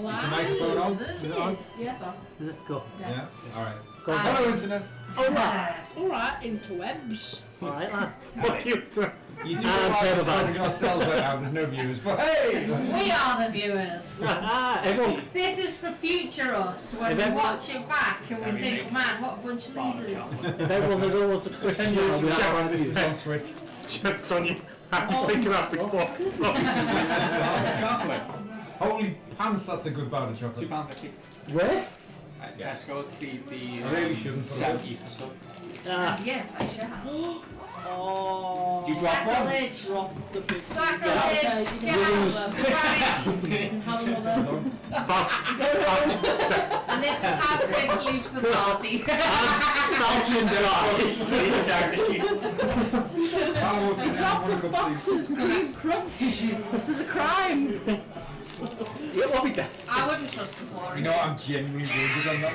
the microphone on? Is it on? Yeah, it's on. Is it? Go. Yeah? Alright. Go on. Hello, Internet. Alright, interwebs. Alright, lad. Fuck you. You do realize we're talking ourselves right now, there's no viewers, but hey! We are the viewers. Everyone. This is for future us when we watch it back and we think, man, what a bunch of losers. If everyone that will want to Twitch now, we have This is on Switch. Checks on you. I was thinking that before. Chocolate. Holy pants, that's a good bar of chocolate. £2.50. Where? Tesco, the I really shouldn't. Southeaster stuff. Yes, I shall. Oh, You drop one? Sacrilege! drop the big Sacrilege! Yeah, Get out of them! have another. And this is how Chris leaves the party. Drop the fox's green crunch. It is a crime. Yeah, what we did? I wouldn't trust the floor. You know what, I'm genuinely good on that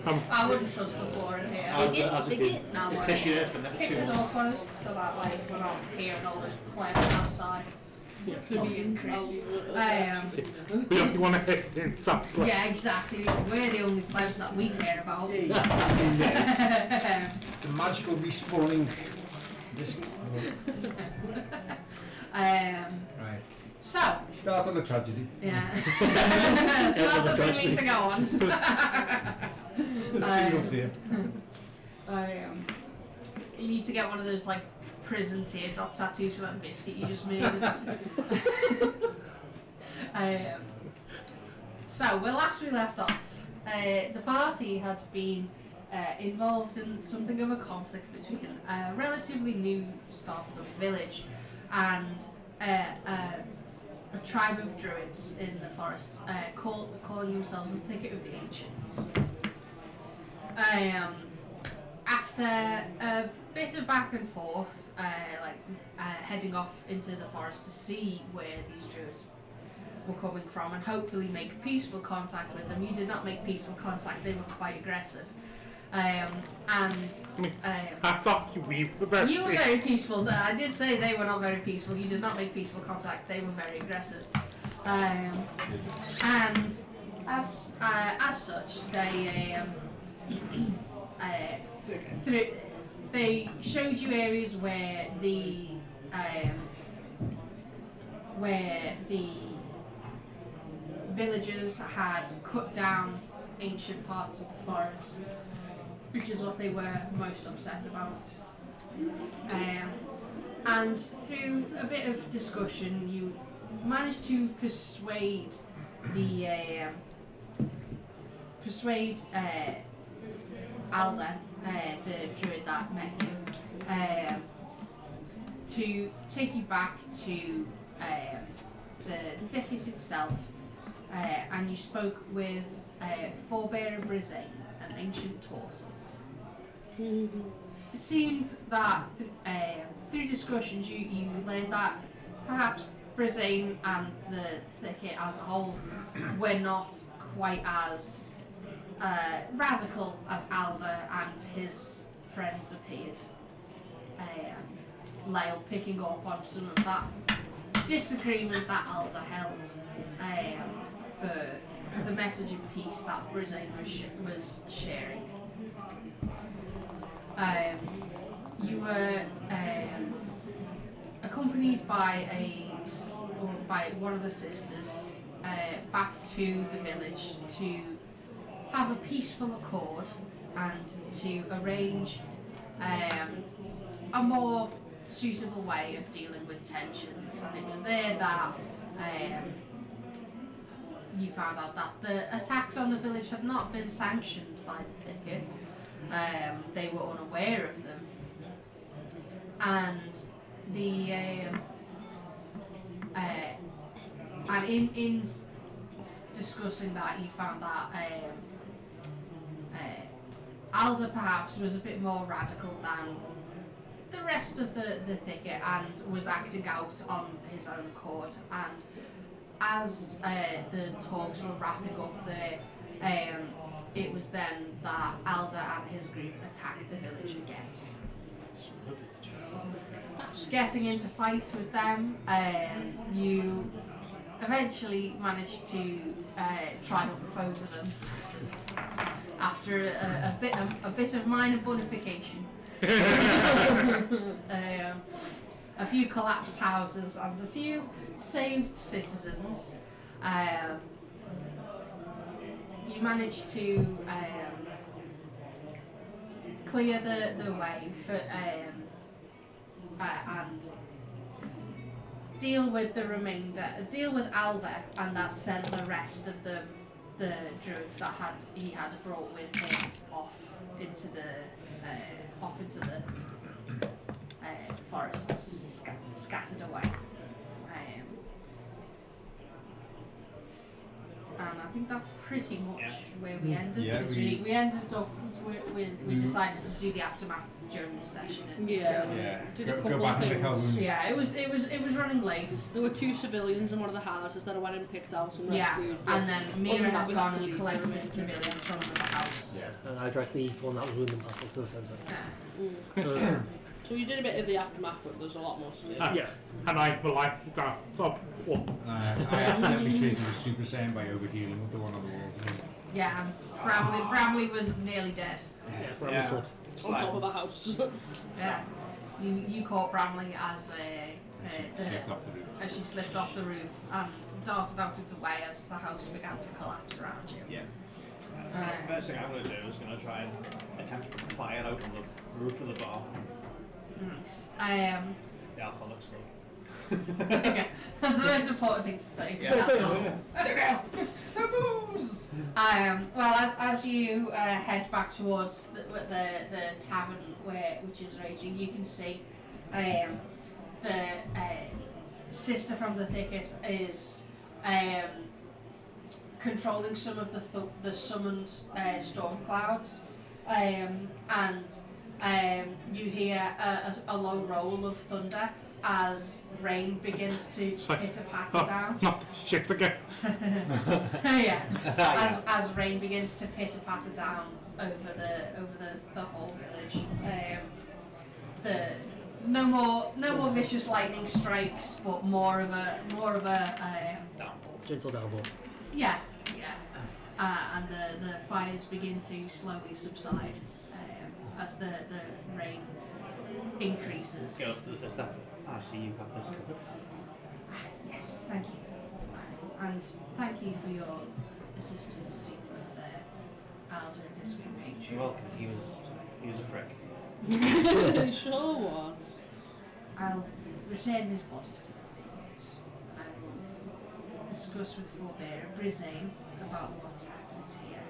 one. I wouldn't trust the floor in here. I'll just do No, The tissue that's been there for keep 2 the months. door closed so that like we're not hearing all those players outside. Fucking crazy. We only want to hit inside. Yeah, exactly. We're the only plebs that we care about. The magical respawning disc. Right. So, Start on a tragedy. yeah. So that doesn't mean to go on. A single tear. You need to get one of those like prison teardrop tattoos for that biscuit you just made. So, well, last we left off, the party had been involved in something of a conflict between a relatively new started up village and a tribe of druids in the forest, calling themselves the Thicket of the Ancients. After a bit of back and forth, heading off into the forest to see where these druids were coming from and hopefully make peaceful contact with them. You did not make peaceful contact, they were quite aggressive. I thought we were very. You were very peaceful. No, I did say they were not very peaceful. You did not make peaceful contact. They were very aggressive. And as such, they showed you areas where the villagers had cut down ancient parts of the forest, which is what they were most upset about. And through a bit of discussion, you managed to persuade Alda, the druid that met you, to take you back to the thicket itself, and you spoke with Forebearer Brisane, an ancient tortoise. It seemed that through discussions you learned that perhaps Brisane and the thicket as a whole were not quite as radical as Alda and his friends appeared. Lyle picking up on some of that disagreement that Alda held for the message of peace that Brisane was sharing. You were accompanied by one of the sisters back to the village to have a peaceful accord and to arrange a more suitable way of dealing with tensions. And it was there that you found out that the attacks on the village had not been sanctioned by the thicket. They were unaware of them, and in discussing that, you found that Alda perhaps was a bit more radical than the rest of the thicket and was acting out on his own accord. And as the talks were wrapping up there, it was then that Alda and his group attacked the village again. Getting into fights with them, you eventually manage to triumph over them after a bit of minor bonification. A few collapsed houses and a few saved citizens. You manage to clear the way for and deal with the remainder. Deal with Alder, and that sent the rest of the druids that he had brought with him off into the forests, scattered away. And I think that's pretty much where we ended. Yeah, Because we ended up we decided to do the aftermath during this session. And Yeah. Did a Go couple back of into things. Calhoun's. yeah, it was running late. There were 2 civilians in one of the houses that I went and picked out and Yeah, rescued. and then Mira than that, had we had gone to and leave. collected civilians from another house. Yeah. And I dragged the one that was wounded and passed to the centre. Yeah. So you did a bit of the aftermath, but there's a lot more to do. Yeah. And I were like that top one. I accidentally created a Super Saiyan by overhealing with the one on the wall. Yeah, Bramley was nearly dead. Yeah, Bramley slipped. On top of a house. Yeah, you caught Bramley as Slipped off the roof. as she slipped off the roof and darted out of the way as the house began to collapse around you. Yeah. First thing I'm going to do is going to try and attempt to put a fire out on the roof of the bar. The alcohol looks good. Okay, that's the most important thing to say. Yeah. Booze! Well, as you head back towards the tavern which is raging, you can see the sister from the thicket is controlling some of the summoned storm clouds, and you hear a low roll of thunder as rain begins to pitter-patter down. Not the shit again. Yeah. As rain begins to pitter-patter down over the whole village. No more vicious lightning strikes, but more of a Gentle downpour. yeah. And the fires begin to slowly subside as the rain increases. Go up to the sister. I see you've got this covered. Yes, thank you. And thank you for your assistance dealing with Alder and his compatriot. You're welcome. He was a prick. It sure was. I'll return his body to the thicket. I will discuss with Forbear Brisane about what's happened here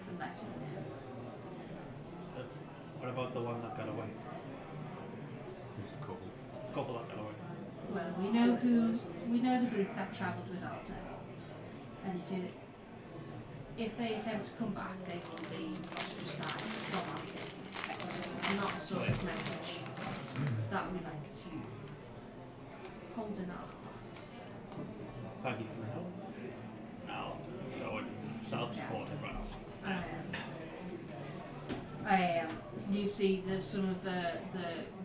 and let him know. What about the one that got away? There's a couple. Couple that got away. Well, we know the group that travelled with Alder, and if they attempt to come back, they will be ostracised from our thicket. This is not the sort of message that we like to hold in our hearts. Thank you for the help. Now, go and self-support everyone else. You see that some of the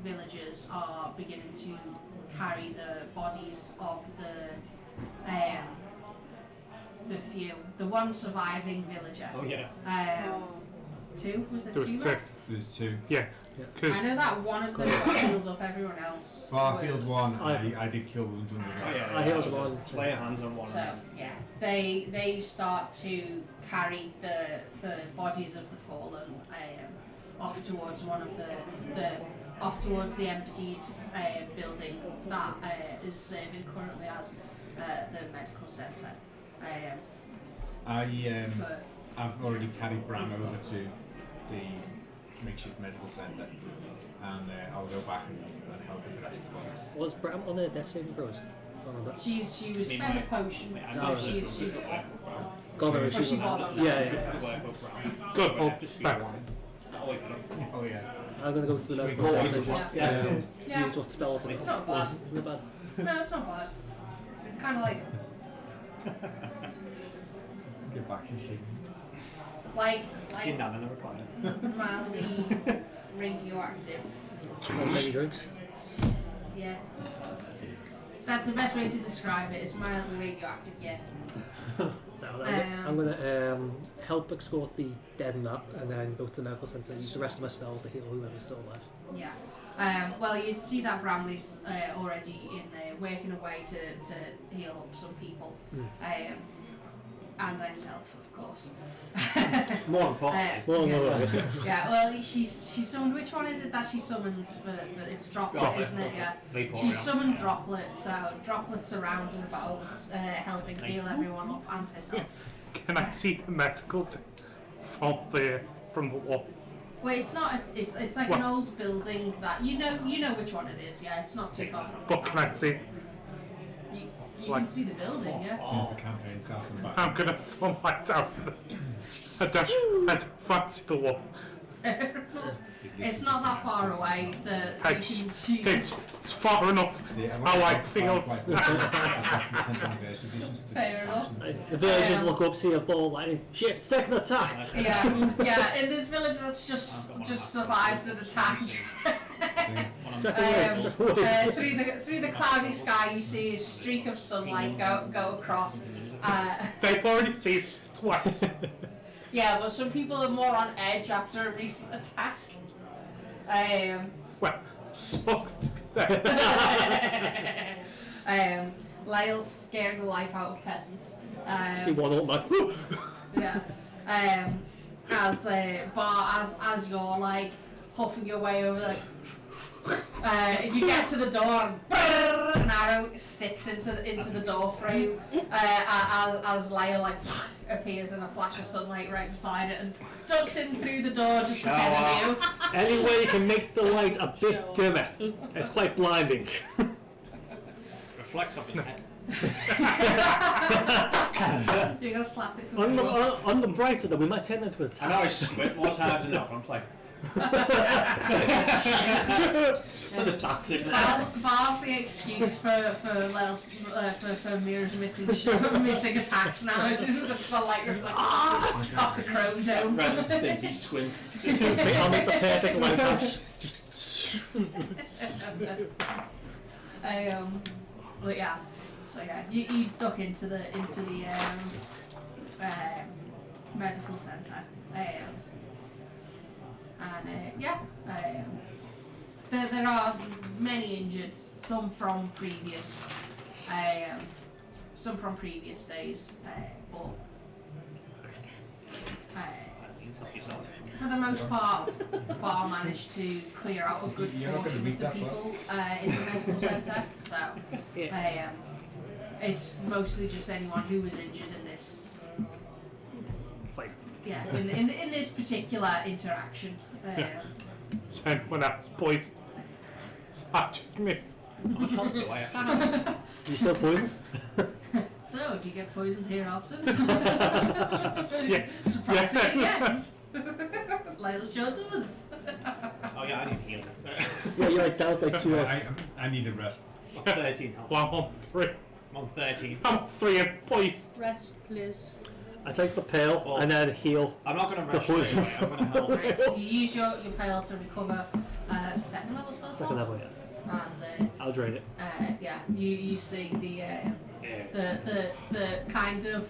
villagers are beginning to carry the bodies of the one surviving villager. Oh yeah. Two? Was it There was two two. left? There's two. Yeah. Because I know that one of them healed up everyone else. Well, I healed was- one. I did kill wounds on the Oh guy. yeah. I healed one. Lay your hands on one. So yeah, they start to carry the bodies of the fallen off towards one of the emptied building that is serving currently as the medical centre. But I've already carried Bram over to the makeshift medical centre, and I'll go back and help with the rest of the bodies. Was Bram on the death saving throws? she was Me, fed a my- potion, I'm so not she's God, Well, she was on Yeah, death yeah. saving. good old spec. Oh yeah. I'm gonna go to the medical Yeah. centre. Just Yeah. Yeah. use what spells. It's not bad. Isn't it bad? No, it's not bad. It's kind of like Get back and see. You're not in a recliner. mildly radioactive. As many drinks. Yeah. That's the best way to describe it. It's mildly radioactive, yeah. So I'm gonna help escort the dead and that, and then go to the medical centre. Use the rest of my spells to heal whoever's still alive. Yeah. Well, you see that Bramley's already in there, working away to heal up some people, and herself, of course. More importantly. Yeah. Well, she's summoned. Which one is it that she summons for it's Droplet, isn't it? Yeah. She's summoned Droplet, so Droplet's around and about, helping heal everyone up and herself. Can I see the medical from the wall? Well, it's not. It's like an old building that you know which one it is. Yeah, it's not too far from. But can I see? You can see the building. Yeah. Since the campaign started back. I'm gonna sunlight out. I don't fancy the wall. It's not that far away. It's far enough. How I feel. Fair enough. The villagers look up, see a ball lightning. Shit, second attack! Yeah. In this village that's just survived an attack. Through the cloudy sky, you see a streak of sunlight go across. They've already seen this twice. Yeah, but some people are more on edge after a recent attack. Well, sucks to be there. Lyle's scaring the life out of peasants. See one up, man. Yeah. As you're like huffing your way over, like you get to the door and an arrow sticks into the door frame. As Lyle like appears in a flash of sunlight right beside it and ducks in through the door just ahead of you. Any way you can make the light a bit dimmer. It's quite blinding. Reflects off his head. You're gonna slap it. On the brighter though, we might turn into an I know I attack. squint more times than not, but I'm just like. For the tattoo. Bar's the excuse for Lyle's for Mira's missing attacks now. It's just for like reflects off the chrome dome. Rather than stinky squint. I'll make the perfect lighthouse. But yeah, so yeah, you duck into the medical centre, there are many injured, some from previous days, but for the most part, Bar managed to clear out a good portion of the people in the medical centre, so it's mostly just anyone who was injured in this. Fight. Yeah, in this particular interaction. Someone else poisoned. It's not just me. You still poisoned? So, do you get poisoned here often? Yeah. Surprisingly, yes. Lyle sure does. Oh yeah, I need healing. Yeah, you're like down to like 2 I need a rest. 13 health. Well, I'm on 3. I'm on 13. I'm 3 and poisoned. Rest, please. I take the pill and then heal. I'm not going to rest poison. straight away, I'm going to help. Right, so you use your pail to recover second level spell Second slots. level, yeah. And I'll drain it. yeah, you see the kind of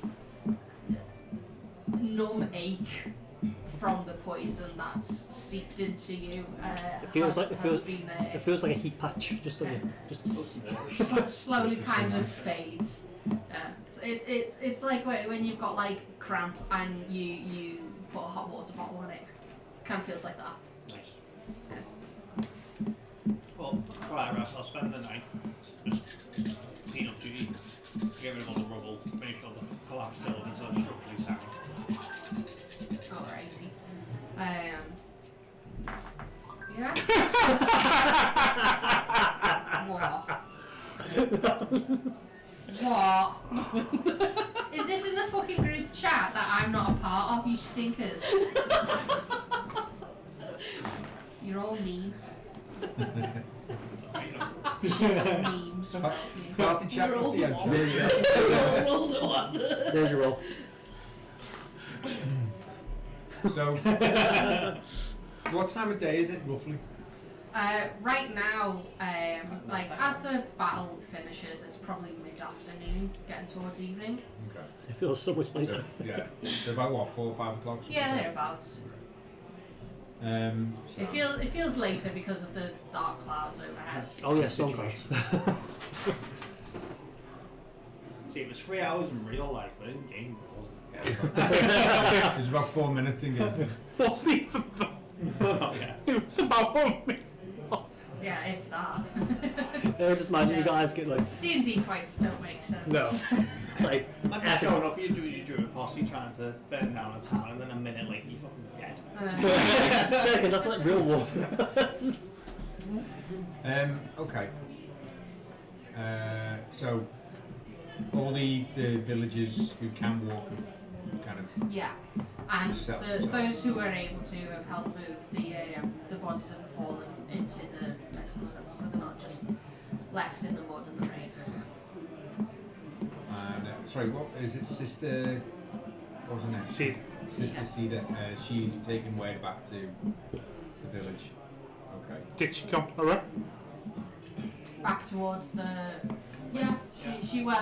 numb ache from the poison that's seeped into you. It feels like a heat patch just on you. Just slowly kind of fades. It's like when you've got like cramp and you put a hot water bottle on it. Kind of feels like that. Nice. Well, alright, Russ, I'll spend the night just clean up duty, get rid of all the rubble, make sure the collapsed buildings are structurally sound. Alrighty. Yeah. What? Is this in the fucking group chat that I'm not a part of, you stinkers? You're all mean. Memes about you. Party chat You're with the all end. Roll the one. There's your roll. So, what time of day is it roughly? Right now, like as the battle finishes, it's probably mid-afternoon, getting towards evening. Okay. It feels so much later. So, yeah. So about what, 4 or 5 o'clock? Yeah, thereabouts. So It feels later because of the dark clouds overhead. Oh yeah, sun clouds. See, it was 3 hours in real life, but in game it There's about 4 minutes in game. What's even that? wasn't. Yeah. It was about 1 minute. Yeah, if that. Just imagine you guys get like D&D fights don't make sense. no, like Imagine epic. showing up, you druid posse trying to burn down a town, and then a minute later you're fucking dead. Second, that's like real war. Okay. So all the villagers who can walk have kind of Yeah, and So- those who were able to have helped move the bodies that have fallen into the medical centre, so they're not just left in the mud and the rain. and sorry, what is it, Sister? What was her name? See, Sister Cedar. She's taken way back to the village. Okay. did she come around? Back towards the. Yeah,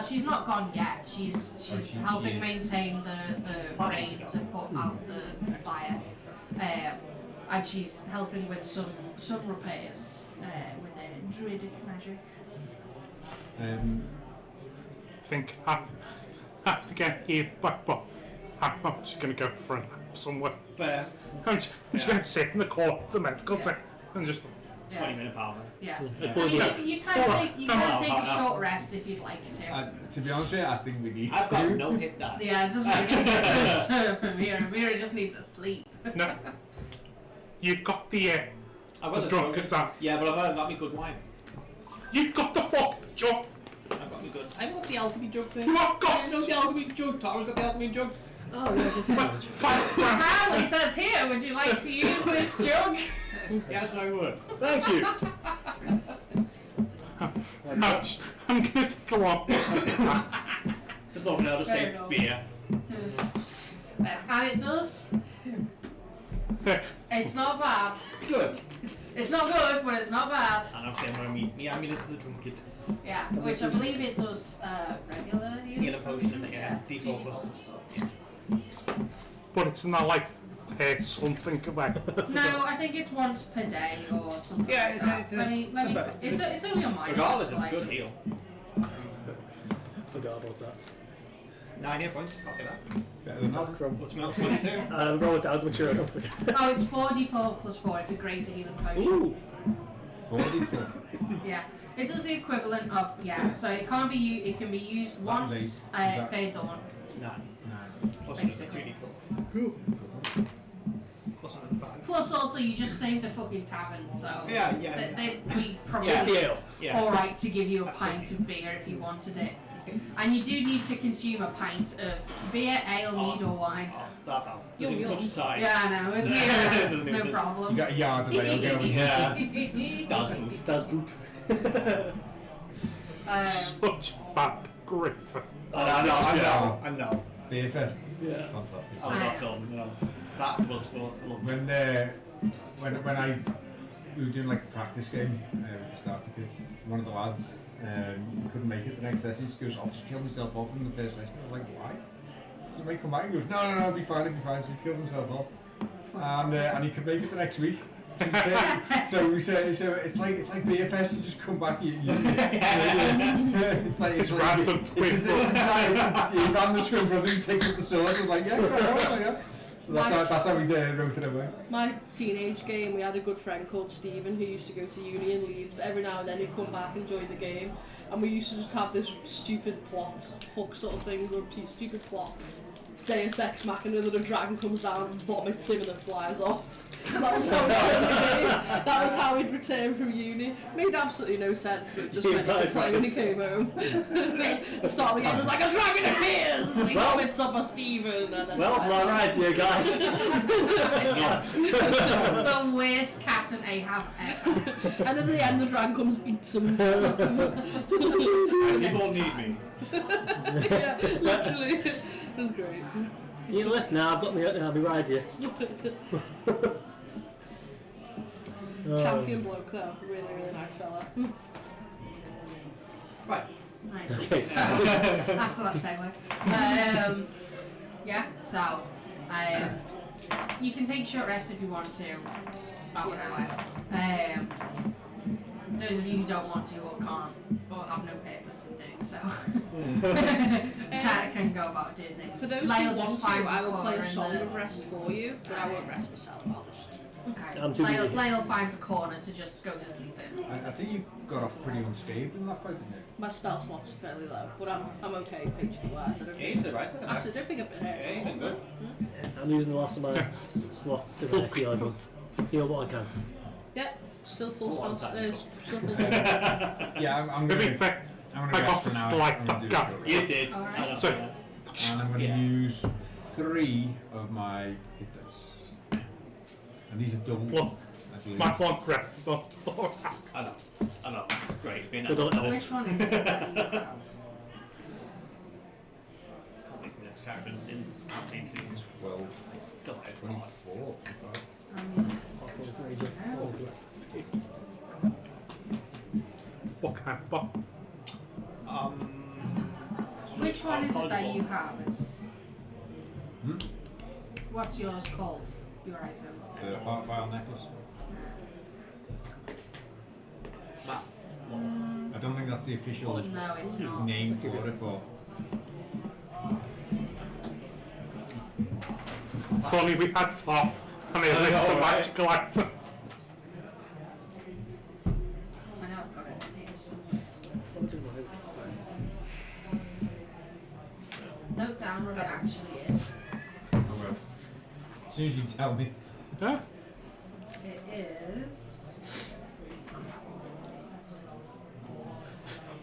she's not gone yet. She's she helping is. maintain the Planning rain to to put out the fire, and she's helping with some repairs with a druidic magic. Think I have to get here back, but I'm just going to go for a nap somewhere. Fair. I'm just going to sit in the corner of the medical Yeah. tent and just. 20-minute power. Yeah. Yeah. I mean, you can take a no. short rest if you'd like to. To be honest with you, I think we need I've got to. no hit die. Yeah, it doesn't make any difference for Mira. Mira just needs to sleep. No. You've got the I've got the drunkard's drunk. out. Yeah, but I've got me good wine. You've got the fucking jug. I've got me good. I've got the alchemy jug thing. You have got. No, the alchemy jug. Tara's got the alchemy jug. Oh yeah, good Well, 5 grand. Bradley says here, would you like to use this jug? Yes, I would. Thank you. I'm going to take a walk. Just looking, I'll just Fair say enough. beer. And it does. It's not bad. Good. It's not good, but it's not bad. And I'm saying when me amulet of the drunkard. Yeah, which I believe it does regular healing. Heal a potion and Yeah, get D4 plus. But it's not like something about. No, I think it's once per day or something. Yeah, like it's- that. it's- let me. It's only on mine. Regardless, it's a good heal. Forgot about that. 9 hit points, I'll take that. Better than It's that. off from. What's my 22? Roll it down to mature enough. Oh, it's 4d4 plus 4. It's a greater healing potion. Ooh. 44. Yeah, it does the equivalent of So it can't be it can be used That was once 8. Was that- per dawn. 9. 9. Plus another Basically. 2d4. Plus another 5. Plus, also you just saved a fucking tavern, so Yeah. they'd be probably Yeah. Deal. Yeah. all right to give you a pint of beer if you wanted it. And you do need to consume a pint of beer, ale, mead, or wine. Oh, that out. Doesn't even Yum, touch the side. Yeah, I know. With Doesn't beer, even no touch- You problem. got a yard of ale going. Yeah. Does boot. Does boot. Such bad grief. I know. Beer fest. Yeah. Fantastic. I love that film. No. That was I love it. When I we were doing like a practice game with the starter kit, one of the lads couldn't make it the next session. He just goes, "I'll just kill myself off in the first session." I was like, "Why?" So he might come back. He goes, "No, it'll be fine, it'll be fine." So he killed himself off, and he could make it the next week. So we say, it's like beer fest. You just come back. You it's like It's random it's twist. you ran the scrum brother. You take up the sword. I was like, yeah, yeah. So that's how we wrote it away. My teenage game, we had a good friend called Stephen who used to go to uni in Leeds, but every now and then he'd come back and join the game, and we used to just have this stupid plot, hook sort of thing, stupid plot. Deus Ex Machina that a dragon comes down, vomits him and then flies off. That was how we played the game. That was how he'd return from uni. Made absolutely no sense, but it just meant he could play when he came home. The start of the game was like, a dragon appears! And he vomits up a Stephen and then Well, flies all off. right, here, guys. The worst Captain Ahab ever. And then at the end the dragon comes and eats him. People need me. Yeah, literally. It was great. You left now. I've got me. I'll be right here. Champion bloke though, really nice fella. Right. Right. Okay. After that segue. Yeah, so you can take a short rest if you want to, about an hour. Those of you who don't want to or can't or have no purpose in doing so can go about doing things. For those Lyle who just want to, finds I a will play corner a in song the- of rest for you, but I won't rest myself. I'll just. I'm too Okay. busy. Lyle finds a corner to just go to sleep in. I think you got off pretty unscathed in that fight, didn't you? My spell slots are fairly low, but I'm okay HP wise. I don't Yeah, you think. did right there. Actually, I don't think I've been hurt. Yeah, you've been good. I'm using the last of my slots to heal everyone. Heal what I can. Yep, still full It's a long spell. time. Still full. Yeah, I'm To be gonna. fair, I'm gonna I rest got for to now. slice I'm that gonna do guy. this. You did. Alright. I know. So- And I'm gonna Yeah. use 3 of my hit dice. And these are double. Well, I believe. my one rest is on 4 hours. I know. It's great being Good at luck. the Which one is it that you have? Can't wait for the next character in campaign 2. 12, Go ahead. 24. What kind of bomb? Which one is it that you have? have? It's Hmm? what's yours called? Your item. The heart vial necklace. I don't think that's the official No, it's not. name for it, but If only we had Tom and he linked the right. magical item. I know I've got it in here somewhere. Note down what it actually is. oh well. As soon as you tell me. Huh? It is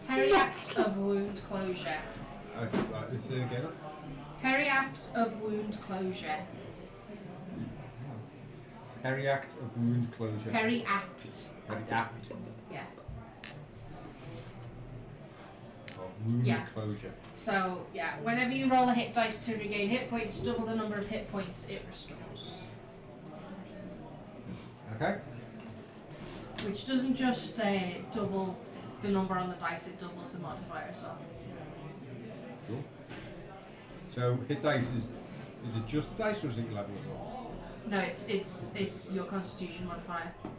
Periact of Wound Closure. Is it again? Periact of Wound Closure. Periact of wound closure. Periact. Periact Yeah. of wound Yeah. closure. So, yeah, whenever you roll a hit dice to regain hit points, double the number of hit points it restores. Okay. Which doesn't just double the number on the dice, it doubles the modifier as well. Cool. So hit dice is it just the dice or is it your level as well? No, it's your constitution modifier. Cool.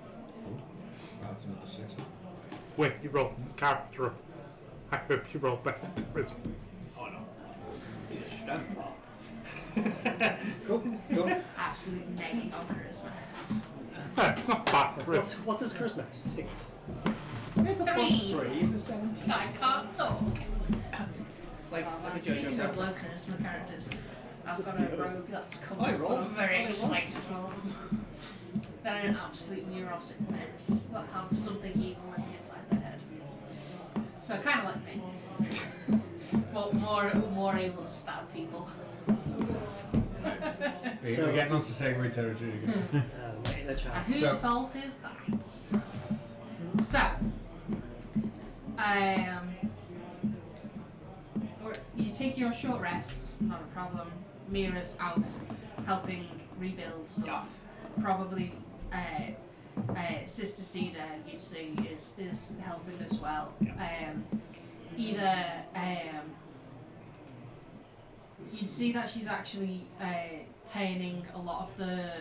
That's another 6. Wait, you rolled this character up. I hope you roll better than Wisdom. Oh no. He's a strength bar. Cool. Cool. Absolute negging on charisma. It's not bad, really. What's his charisma? 6. It's a Three. +3. It's a 17. I can't talk. It's like a Speaking JoJo of low reference. charisma characters, I've Just got be a honest. rogue that's come Oh, you up. rolled? I'm very Oh, you excited for them. They're an absolute neurotic mess that have something evil living inside their head. So kind of like me, but more able to stab people. We're getting on to segue territory again. In a chat. And whose So- fault is that? So, you take your short rest, not a problem. Mira's out helping rebuild stuff. Probably Sister Cedar, you'd see, is helping as well. You'd see that she's actually turning a lot of the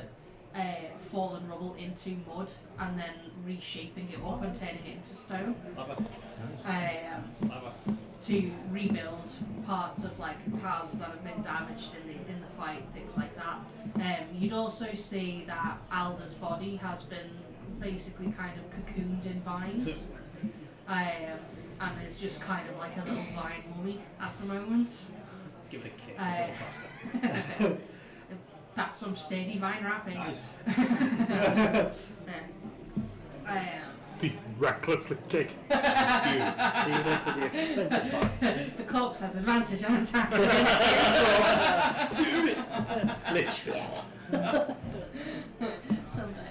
fallen rubble into mud and then reshaping it up and turning it into stone Lava. Lava. to rebuild parts of like cars that have been damaged in the fight, things like that. You'd also see that Alda's body has been basically kind of cocooned in vines, and is just kind of like a little vine mummy at the moment. Give it a kick. It's all faster. That's some steady vine wrapping. Nice. Do you recklessly kick? Dude. So you went for the expensive part. The corpse has advantage on attacks. Lich. Someday.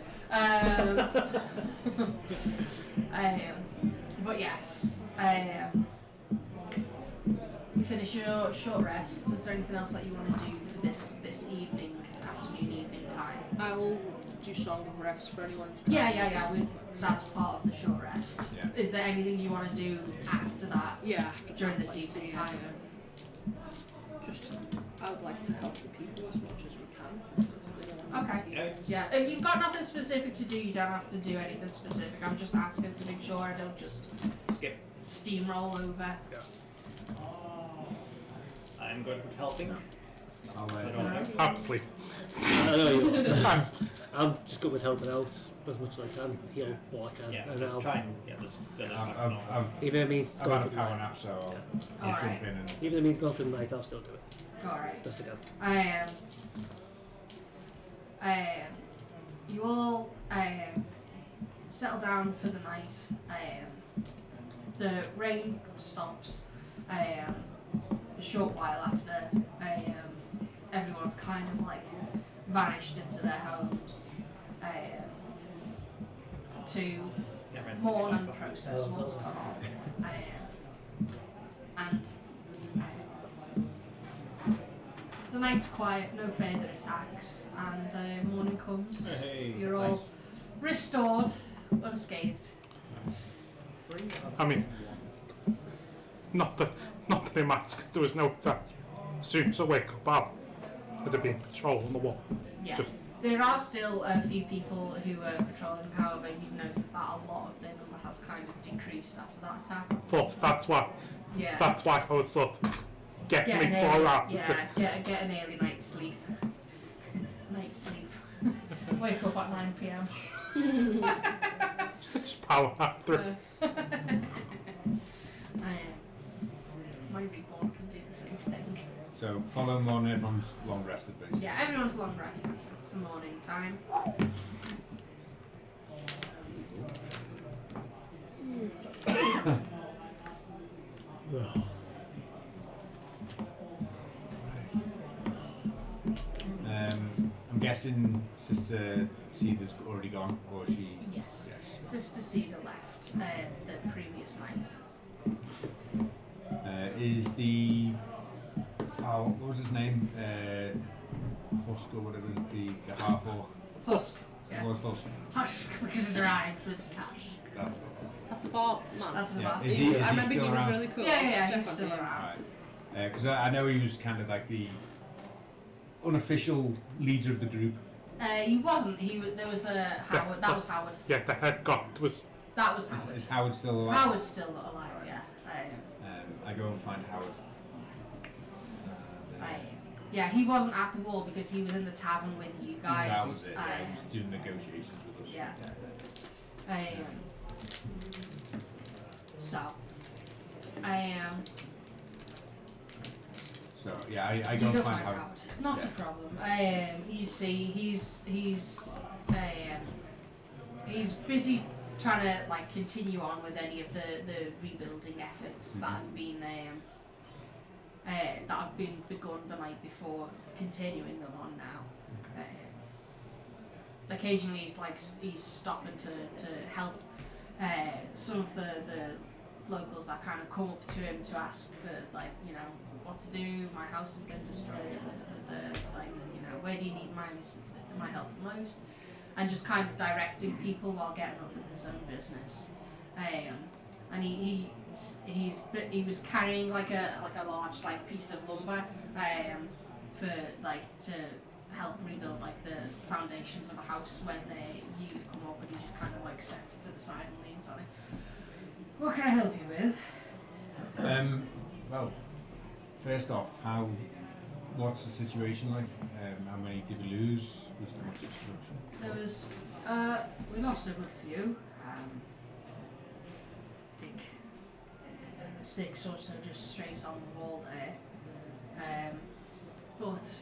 But yes, you finish it's your short rest. Is there anything else that you want to do for this evening, afternoon, evening time? I will do Song of Rest for anyone who's Yeah. That's part of the short rest. Yeah. Is there anything you want to do after that? Yeah. During this evening time? Just, I would like to help the people as much as we can. Okay. Yeah. If you've got nothing specific to do, you don't have to do anything specific. I'm just asking to make sure I don't just Skip. steamroll over. I'm good with helping. I'll, So I don't know. Absolutely. I know you. I'm just good with helping out as much as I can, heal what I can, Yeah, and just I'll, try and get this village back to normal. even if it means I've going had for a the power night, nap, so I'll Alright. jump in and even if it means going for the night, I'll still do it. Alright. Best I can. You all settle down for the night. The rain stops a short while after. Everyone's kind of like vanished into their homes to Get rid of mourn the and process what's gone on. And the night's quiet, no further attacks, and morning comes. Hey, You're all nice. restored, unscathed. I mean, not that it matters because there was no attack. As soon as I wake up, I'd have been patrolling the wall. Yeah. Just- There are still a few people who are patrolling, however, you've noticed that a lot of their number has kind of decreased after that attack. Thought Yeah. that's why I was sort of getting Get me an for early, that. get an early night's sleep. Night sleep. Wake up at 9 PM. Just power nap through. My reborn can do the same thing. so follow them on. Everyone's long rested, basically. Yeah, everyone's long rested. It's the morning time. I'm guessing Sister Cedar's already gone, or she. Yes. Yeah. Sister Cedar left the previous night. Is the what was his name? Husk or whatever. The half orc. Husk. Yeah. Was Husk. Husk because it rhymes with cash. That's At the bar, man. That's the Yeah, bar. is he I remember still he was around? really cool. Yeah, Check he's on still him. around. Because I know he was kind of like the unofficial leader of the group. He wasn't. There was a Howard. That was Howard. Yeah, the head god was. That was Is, Howard. is Howard still alive? Howard's still alive. Yeah. I go and find Howard. Yeah, he wasn't at the wall because he was in the tavern with you guys. That was it. Yeah, he was doing negotiations with us. Yeah. So, So yeah, I you go go and find find Howard. Howard. Not Yeah. a problem. You see, he's busy trying to like continue on with any of the rebuilding efforts that have been begun the night before, continuing them on now. Occasionally he's stopping to help some of the locals that kind of come up to him to ask for what to do. My house has been destroyed. Where do you need my help the most? And just kind of directing people while getting on with his own business. And he was carrying like a large piece of lumber for to help rebuild the foundations of a house when you come up, and he just kind of sets it to the side and leans on it. What can I help you with? Well, first off, what's the situation like? How many did we lose? Was there much destruction? There was we lost a good few. I think 6 or so just straight on the wall there. But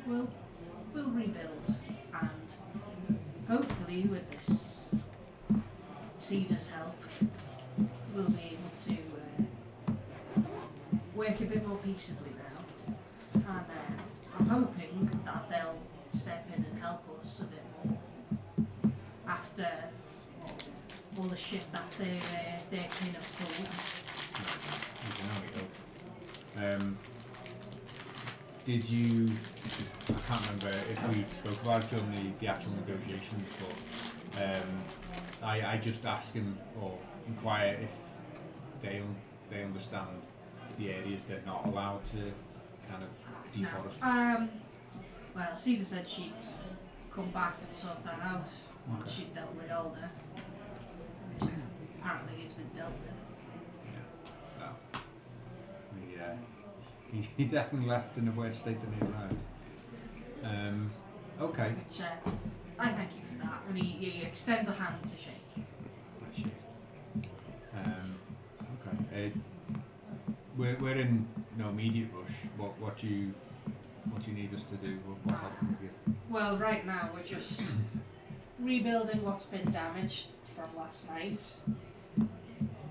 we'll rebuild, and hopefully with this Cedar's help, we'll be able to work a bit more peaceably now. And I'm hoping that they'll step in and help us a bit more after all the shit that they're kind of pulled. You can only hope. Did you? I can't remember if we spoke about it during the actual negotiations, but I just ask him or inquire if they understand the areas they're not allowed to kind of deforest. No. Well, Cedar said she'd come back and sort that out once she'd dealt with Older, which is apparently he's been dealt with. Yeah. Well, he definitely left in a worse state than he arrived. Okay. Which I thank you for that. And he extends a hand to shake. Okay. We're in no immediate rush. What do you need us to do? What help can we give? Well, right now we're just rebuilding what's been damaged from last night.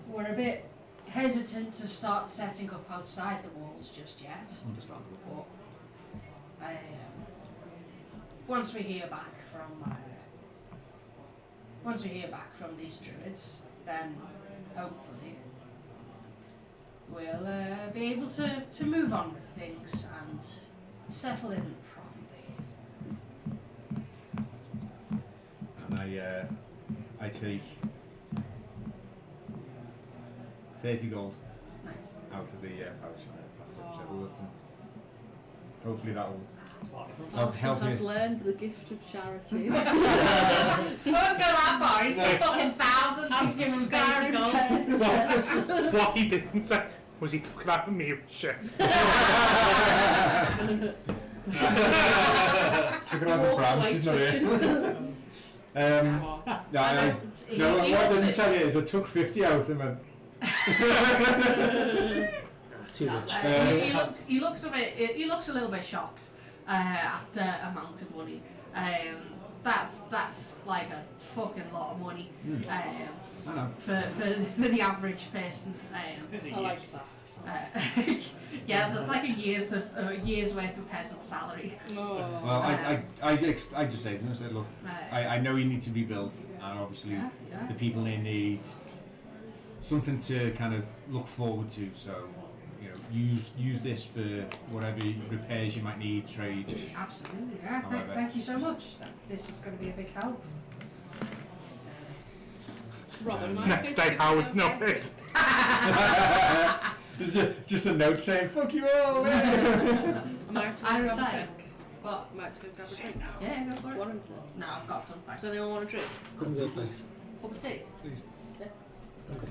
We're a bit hesitant to start setting up outside the walls just yet. Understandable. But once we hear back from these druids, then hopefully we'll be able to move on with things and settle in properly. And I take 30 gold Nice. out of the pouch and pass it to Wilson. Hopefully that will Falchion help has you. learned the gift of charity. Won't go that far. He's got fucking thousands. He's given 30 gold. What he didn't say was he took it out of me shit. Took it out of France, she's not here. No, what I didn't tell you is I took 50 out of him. Too much. He looks a little bit shocked at the amount of money. That's like a fucking lot of money. I know. For the average person. I like that. Yeah, that's like a year's worth of peasant salary. Oh. Well, I just say to him, I said, look, I know you need to rebuild, and obviously the people they need something to kind of look forward to. So, you know, use this for whatever repairs you might need, trade. Absolutely, yeah. Thank you so much. This is going to be a big help. Robin, Next day, Howard's not it. Just a note saying, fuck you all! I'm out to I go grab a retire. drink. What? I'm out to go grab a drink. Yeah, go for it. What is it? No, I've got some. Thanks. Does anyone want a drink? Couldn't go thanks. Cup of tea? Please. Okay.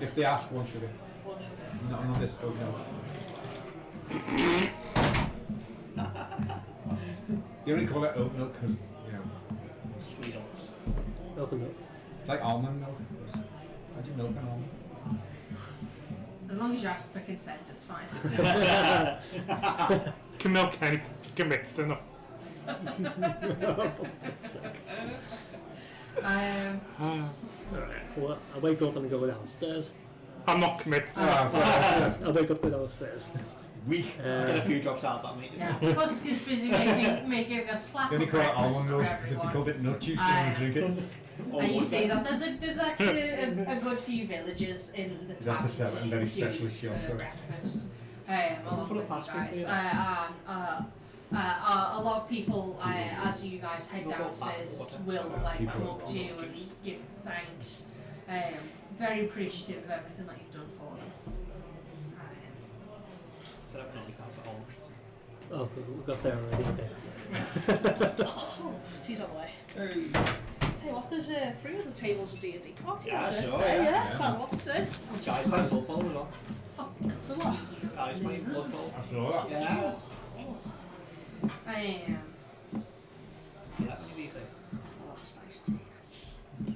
If they ask, one sugar. One sugar. Not on this oat milk. They only call it oat milk because, you know, Squeeze off. Nothing milk. it's like almond milk. How do you milk an almond? As long as you ask for consent, it's fine. Can milk anything commits to no. Well, I wake up and go downstairs. I'm not committed to that. I wake up, go downstairs. Weak. Get a few drops out of that, mate. Yeah, Husk is busy making a slap They only of call it breakfast almond for milk because if they everyone. called it nut juice, they wouldn't drink it. And you see that there's actually a good few villagers in the You'd town have to sell it in very specialist shops, for right? breakfast. Along Put a with you passport guys. here. A lot of people, as you guys head We'll go downstairs, passport. will like People come are up to you and give thanks. Very appreciative of everything that you've done for them. Set up coffee cards at home. Oh, we got there already, okay. Tea's on the way. Hey. Tell you what, there's 3 other tables of D&D. Oh, Yeah, today, sure, yeah. yeah. Found what to say. Guys, play Blood Bowl as well. The what? Guys, play Blood Bowl. I saw that. Yeah. See that many these days? Oh, that's nice tea.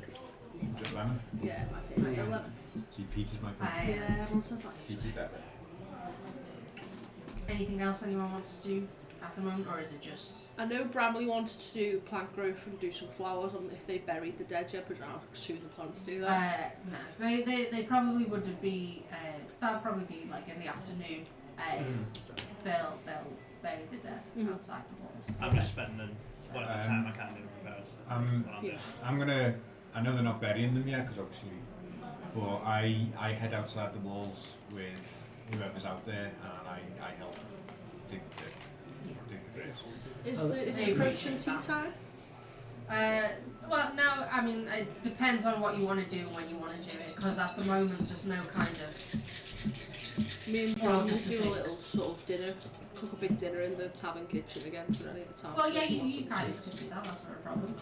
Just lemon. Yeah, my favourite. Yeah. 11. See, peach is my favourite. Yeah, everyone says that Peachy usually. better. Anything else anyone wants to do at the moment, or is it just? I know Bramley wanted to do plant growth and do some flowers on if they buried the dead yet, but I don't soon the plan to do that. No, they probably would be. That'll probably be like in the afternoon. They'll bury the dead outside the walls. I'm just spending whatever time I can do repairs. I'm gonna. I know they're not burying them yet because obviously But I head outside the walls with whoever's out there, and I help dig the graves. Is it approaching tea time? Well, now, I mean, it depends on what you want to do and when you want to do it, because at the moment there's no kind of... Me and Well, Bram just do a a little mix. sort of dinner, cook a big dinner in the tavern kitchen again for any of the time. Well, yeah, you guys can do that, that's not a problem.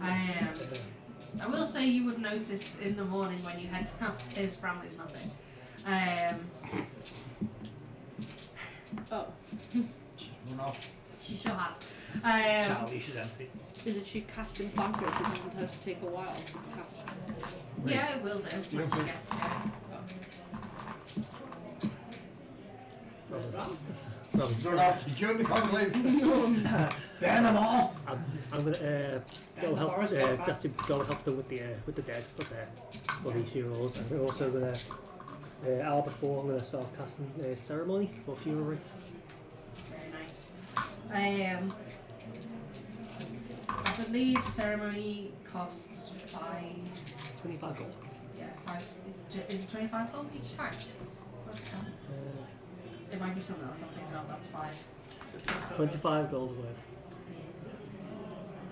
I will say you would notice in the morning when you head downstairs, Bramley's not there. Oh, Run off. She sure has. Charlie, she's empty. isn't she cast in bankrupt? It doesn't have to take a while to catch. Yeah, it will do when she gets to it. Where's Bram? Run off. You joined the conclave. Burn them all! I'm gonna go help Forest got back. Jesse go help them with the dead up there for the funerals, and we're also gonna hour before I'm gonna start casting ceremony for funeral rites. Very nice. I believe ceremony costs 25 gold. Yeah, 5. Is it 25 gold each time? Okay. It might be something else I'm thinking of, that's 5. 25 gold worth.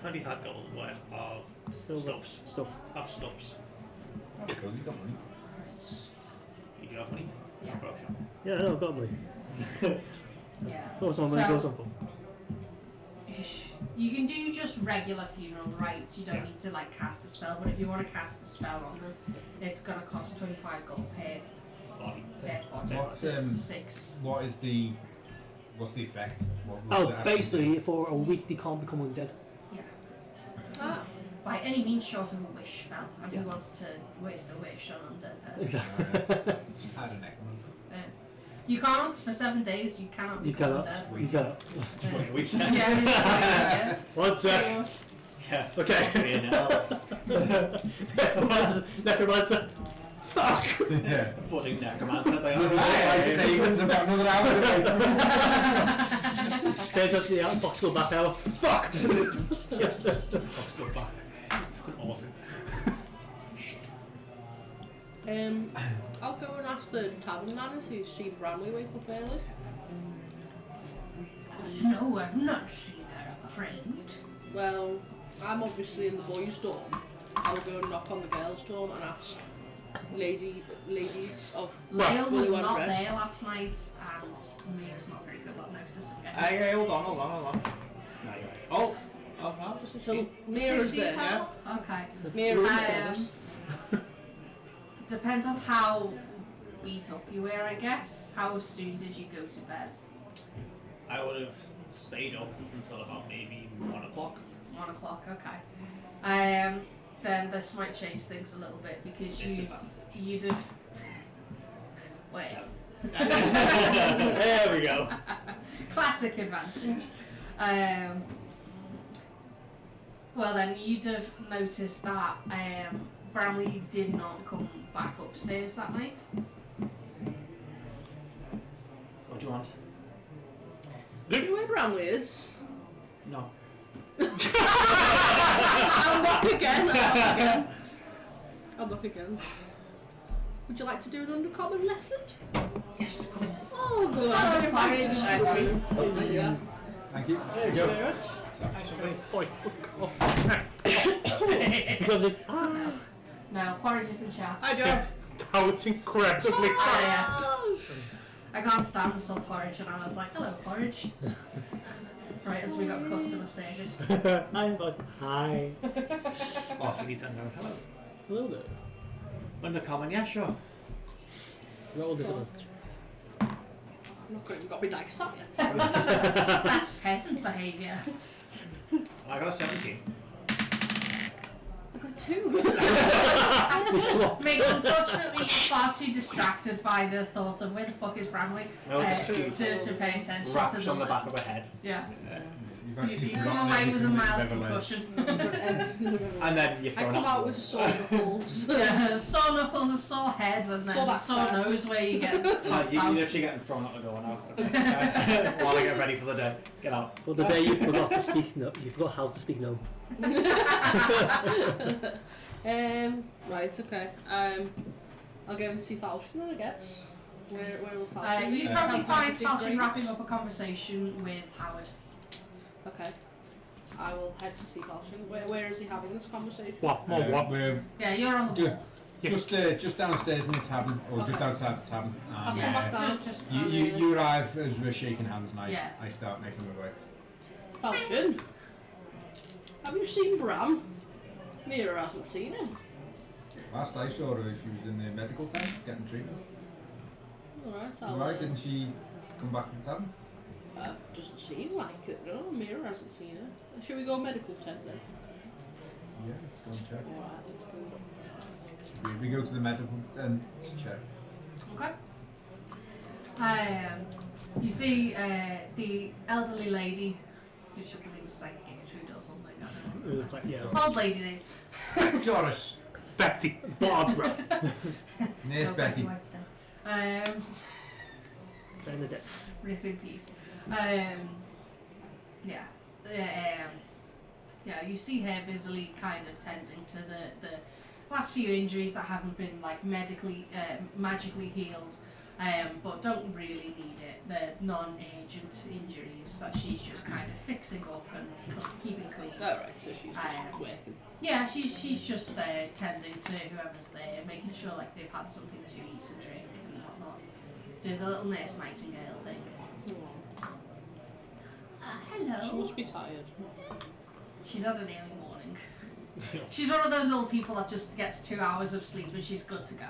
25 gold worth of Silver stuff. stuffs. That's cool, you got money. You do have money? Yeah. For auction. Yeah, I know, I've got money. Yeah. What's my money So- goes on for? You can do just regular funeral rites, you don't Yeah. need to like cast the spell, but if you want to cast the spell on them, it's gonna cost 25 gold per Body. dead body. What's, So 6. what's the effect? What's Oh, the actual- basically, for a week they can't become undead. Yeah. Ah, By any means short of a wish spell, and Yeah. who wants to waste a wish on an undead person? Exactly. Just had a necromancer. You can't for 7 days. You cannot You become cannot. undead. You cannot. Yeah. We can. Yeah, yeah. One sec. Yeah. Okay. Yeah. Necromancer. Fuck! Yeah. Budding necromancer. Like, I'd say it was about another hour away. Send up the box go back hour. Fuck! Awesome. I'll go and ask the tavern man if he's seen Bramley wake up early. No, I've not seen her, I'm afraid. Well, I'm obviously in the boys' dorm. I'll go and knock on the girls' dorm and ask ladies of Lyle was blue and not red. there last night, and Mia's not very good at noticing it. Hey, hold on. No, you're right. Oh, no, just a So sheep. Mira's 16 there. total? Okay. Mira's Um, there. Depends on how beat up you were, I guess. How soon did you go to bed? I would have stayed up until about maybe 1 o'clock. 1 o'clock, okay. Then this might change things a little bit because you'd have... Wait. There we go. Classic advantage. Well then, you'd have noticed that Bramley did not come back upstairs that night. What do you want? Do you know where Bramley is? No. I'll knock again. I'll knock again. Would you like to do an undercommon lesson? Yes, come on. Oh, good. Hello, Barry. Oh, yeah. Thank you. There you Very go. much. He comes in. No, porridge is in chat. Hi, Joe. That was incredibly Oh, yeah. I can't stand some porridge, and I was like, hello, porridge. Right, as we got customer service. I'm like, hi. Oh, we need to know. Hello. Hello there. Undercommon, yeah, sure. Roll disadvantage. I'm not even got my dice out yet. That's peasant behaviour. I got a 17. I got a 2. We swap. Mick, unfortunately, you're far too distracted by the thought of where the fuck is Bramley No, it's true. to pay attention to Raps the on the back of her head. Yeah. You've actually You're forgotten away with a everything that mild you've ever learned. concussion. And then you're I thrown come out. out with sore knuckles. Yeah, sore knuckles, a sore head, and then Sore a sore backside. nose where you get tossed You're out. literally getting thrown out the door now. While I get ready for the day. Get out. For the day you forgot to speak no, you forgot how to speak no. Right, okay. I'll go and see Falchion then, I guess. Where will Falchion be? You probably find Dig Falchion Drains? wrapping up a conversation with Howard. Okay. I will head to see Falchion. Where is he having this conversation? What? More what? We're Yeah, you're on the Good. wall. just downstairs in the tavern, or just Okay. outside the tavern. I'll And, come back down. you arrive as we're shaking hands, and Yeah. I start making my way. Falchion? Have you seen Bram? Mira hasn't seen him. Last I saw her, she was in the medical tent getting treatment. Alright, I'll... Why didn't she come back to the tavern? Doesn't seem like it, no. Mira hasn't seen her. Shall we go medical tent then? Yeah, let's go and check. Alright, let's go. We go to the medical tent to check. Okay. You see the elderly lady, which I believe is like Gertrude or something. I don't It looked like, yeah. know. Old lady name. Doris. Betty. Barbara. Nurse Oh, Betty. Whitestone. Bernadette. Rip in peace. You see her busily kind of tending to the last few injuries that haven't been like magically healed, but don't really need it. They're non-agent injuries that she's just kind of fixing up and keeping clean. Alright, so she's just working. Yeah, she's just tending to whoever's there, making sure like they've had something to eat and drink and whatnot. Do the little nurse nightingale thing. She Hello. must be tired. She's had an early morning. She's one of those old people that just gets 2 hours of sleep and she's good to go.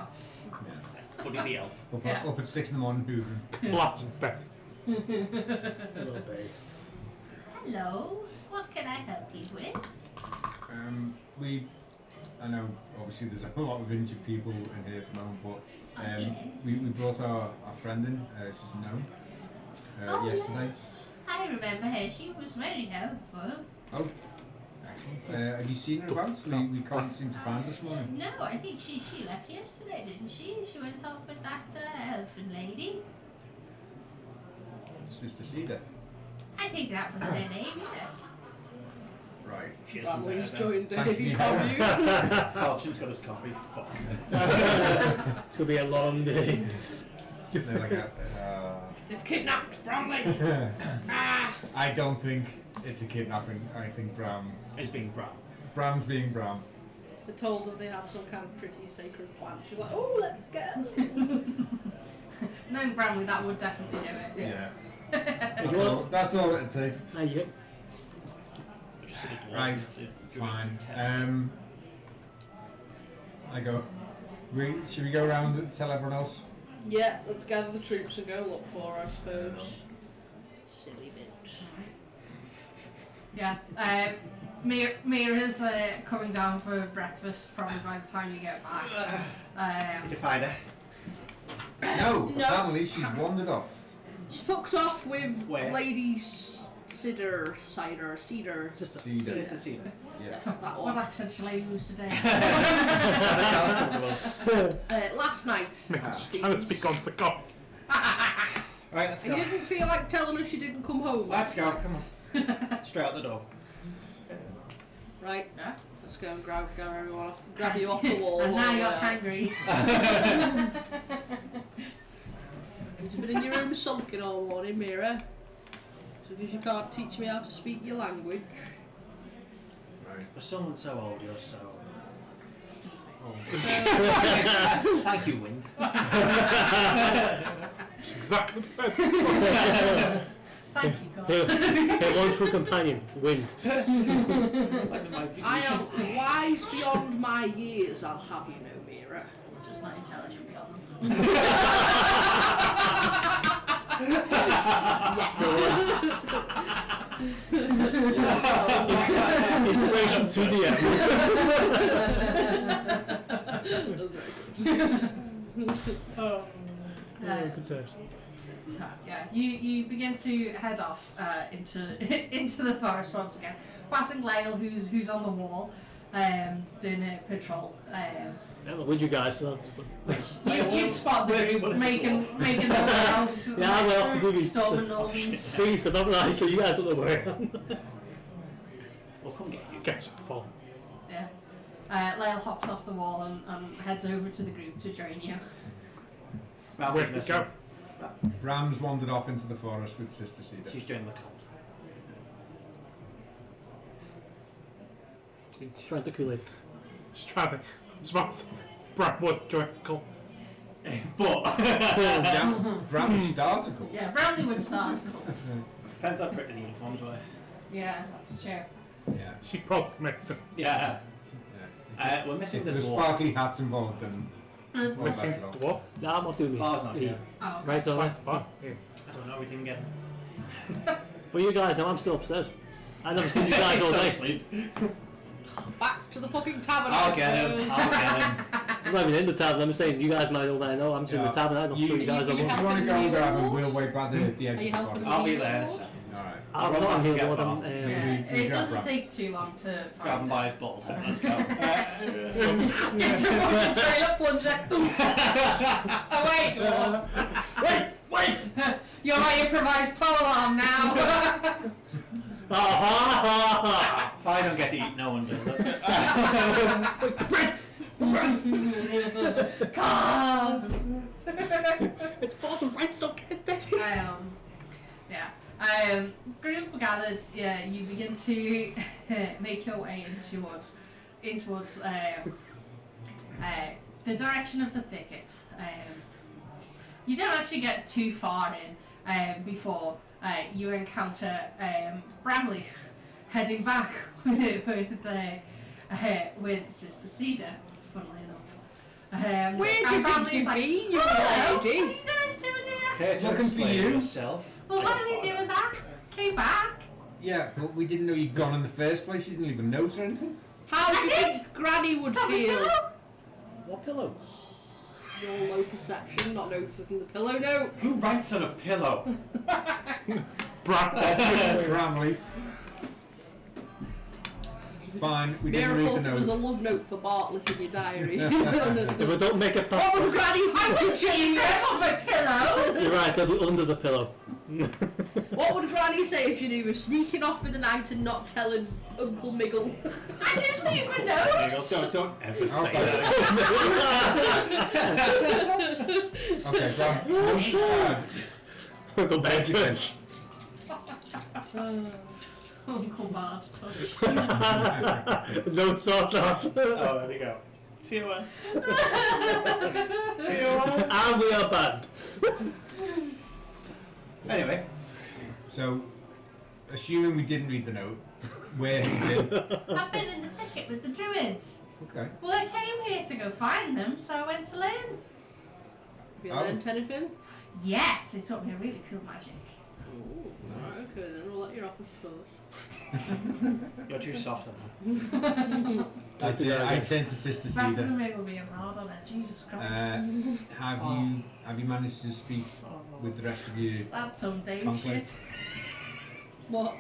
Buddy the elf. Yeah. Up at 6 in the morning, hoovering. Lots of Betty. Little babe. Hello. What can I help you with? I know obviously there's a lot of injured people in here at the moment, but Okay. we brought our friend in, she's known, Oh, yesterday. yes. I remember her. She was very helpful. Oh, excellent. Have you seen her about? We can't seem to find her this morning. No, I think she left yesterday, didn't she? She went off with that elfin lady. Sister Cedar. I think that was her name, yes. Right. Family's joined the Thank hippie you. commune. Falchion's got his coffee. Fuck. It's gonna be a long day. Sitting there like that. They've kidnapped Bromley. I don't think it's a kidnapping. I think Is being Bram. Bram's being Bram. They told her they had some kind of pretty sacred plant. She was like, oh, let's go. Knowing Bramley, that would definitely do it. Yeah. That's all it'd take. You go. Just sort of Right. doing Fine. test. I go. Should we go around and tell everyone else? Yeah, let's gather the troops and go look for her, I suppose. Silly bitch. Yeah. Mira's coming down for breakfast probably by the time you get back. Did you find her? No. No. Apparently she's wandered off. She fucked off with Where? Lady Cedar. Cedar. Sister Cedar. Yes. That What one. accent shall I use today? Last night. And it's begun to go. Right, let's And go. you didn't feel like telling her she didn't come home. Let's go, come on. Straight out the door. Right, Yeah. let's go and grab everyone off, grab you off the wall. And now while, you're hungry. You've been in your room sulking all morning, Mira. So because you can't teach me how to speak your language. Right. For someone so old, you're so old. Oh. Thank you, Wind. It's exactly the Thank you, God. Hey, one true companion, Wind. Like the mighty I am wise beyond my years, I'll have you know, Mira. Just not intelligent beyond them. Inspiration to the end. Good times. So, yeah, you begin to head off into the forest once again, passing Lyle, who's on the wall, doing a patrol. With you guys, so that's. You'd spot the group making their way out. Yeah, I will have to do these. Storming Normans. Please, I'm not nice, so you guys don't know where I am. We'll come get you. Get some fun. Yeah. Lyle hops off the wall and heads over to the group to join you. Where we go? Bram's wandered off into the forest with Sister Cedar. She's joined the cult. She's trying to cool it. Just trying to. It's about Bramwood Joyful. But Bram would start a cult. Yeah, Bramley would start. depends how pretty the uniforms were. Yeah, that's true. Yeah. She probably made them. Yeah. Yeah. We're missing If the there were dwarf. sparkly hats involved, then Mm. well, Missing that's it all. the what? No, I'm not doing Bar's not it. here. Oh, okay. Right on it. Right, yeah. I don't know, we didn't get him. For you guys now, I'm still upstairs. I've never seen you guys all Still day. asleep. Back to the fucking tavern. I'll get him. I'll get him. I'm not even in the tavern. I'm saying you guys might all I know. I'm just in the Yeah. tavern. I'm not sure you guys are. you If looking. you want to go and grab him, Lord? we'll wait by the edge Are of you the helping forest. me? I'll be there in a second. Alright. I'm run not back on here, and get Lord. Bob. I'm, Yeah, we it grab doesn't Bram. take too long to Grab him find by his balls head. Let's go. Get your fucking trailer plunger. Away, dwarf. Wait! You're my improvised pole arm now. If I don't get to eat, no one does. Let's go. Carbs. It's for the rights, don't get that. Yeah. Group gathered. Yeah, you begin to make your way in towards the direction of the thicket. You don't actually get too far in before you encounter Bramley heading back with Sister Cedar. Funnily enough. Where do you think Bramley's you've like, been, you "Hello, lady?" what are you guys doing here? Care to Looking for explain you. yourself? Well, what are you doing that? Came back. Yeah, but we didn't know you'd gone in the first place. You didn't leave a note or anything. How do you I think Granny would Something feel? pillow? What pillow? Your low perception, not noticing the pillow note. Who writes on a pillow? Bramley. Fine, we Mira didn't read thought the it was a note. love note for Bartlett in your diary. If I don't make a pass, What would Granny I'm think if you knew confused. On my pillow. you're right. They'll be under the pillow. What would Granny say if you knew you were sneaking off in the night and not telling Uncle Miggle? I didn't leave a There you note. go. Don't ever say Okay. that. Okay, Bram. Uncle Ben. Uncle Bard's touch. Don't sort that. Oh, there we go. TOS. And we are banned. Anyway, So, assuming we didn't read the note, where have you been? I've been in the thicket with the Druids. Okay. Well, I came here to go find them, so I went to learn. Have you Oh. learned anything? Yes, they taught me a really cool magic. Ooh, alright, okay then, we'll let your office close. you're too soft on that. I tend to Sister That's Cedar. the middle being hard on it. Jesus Christ. Have you managed to speak with the rest of you? That's some Dave Conflict. shit. What?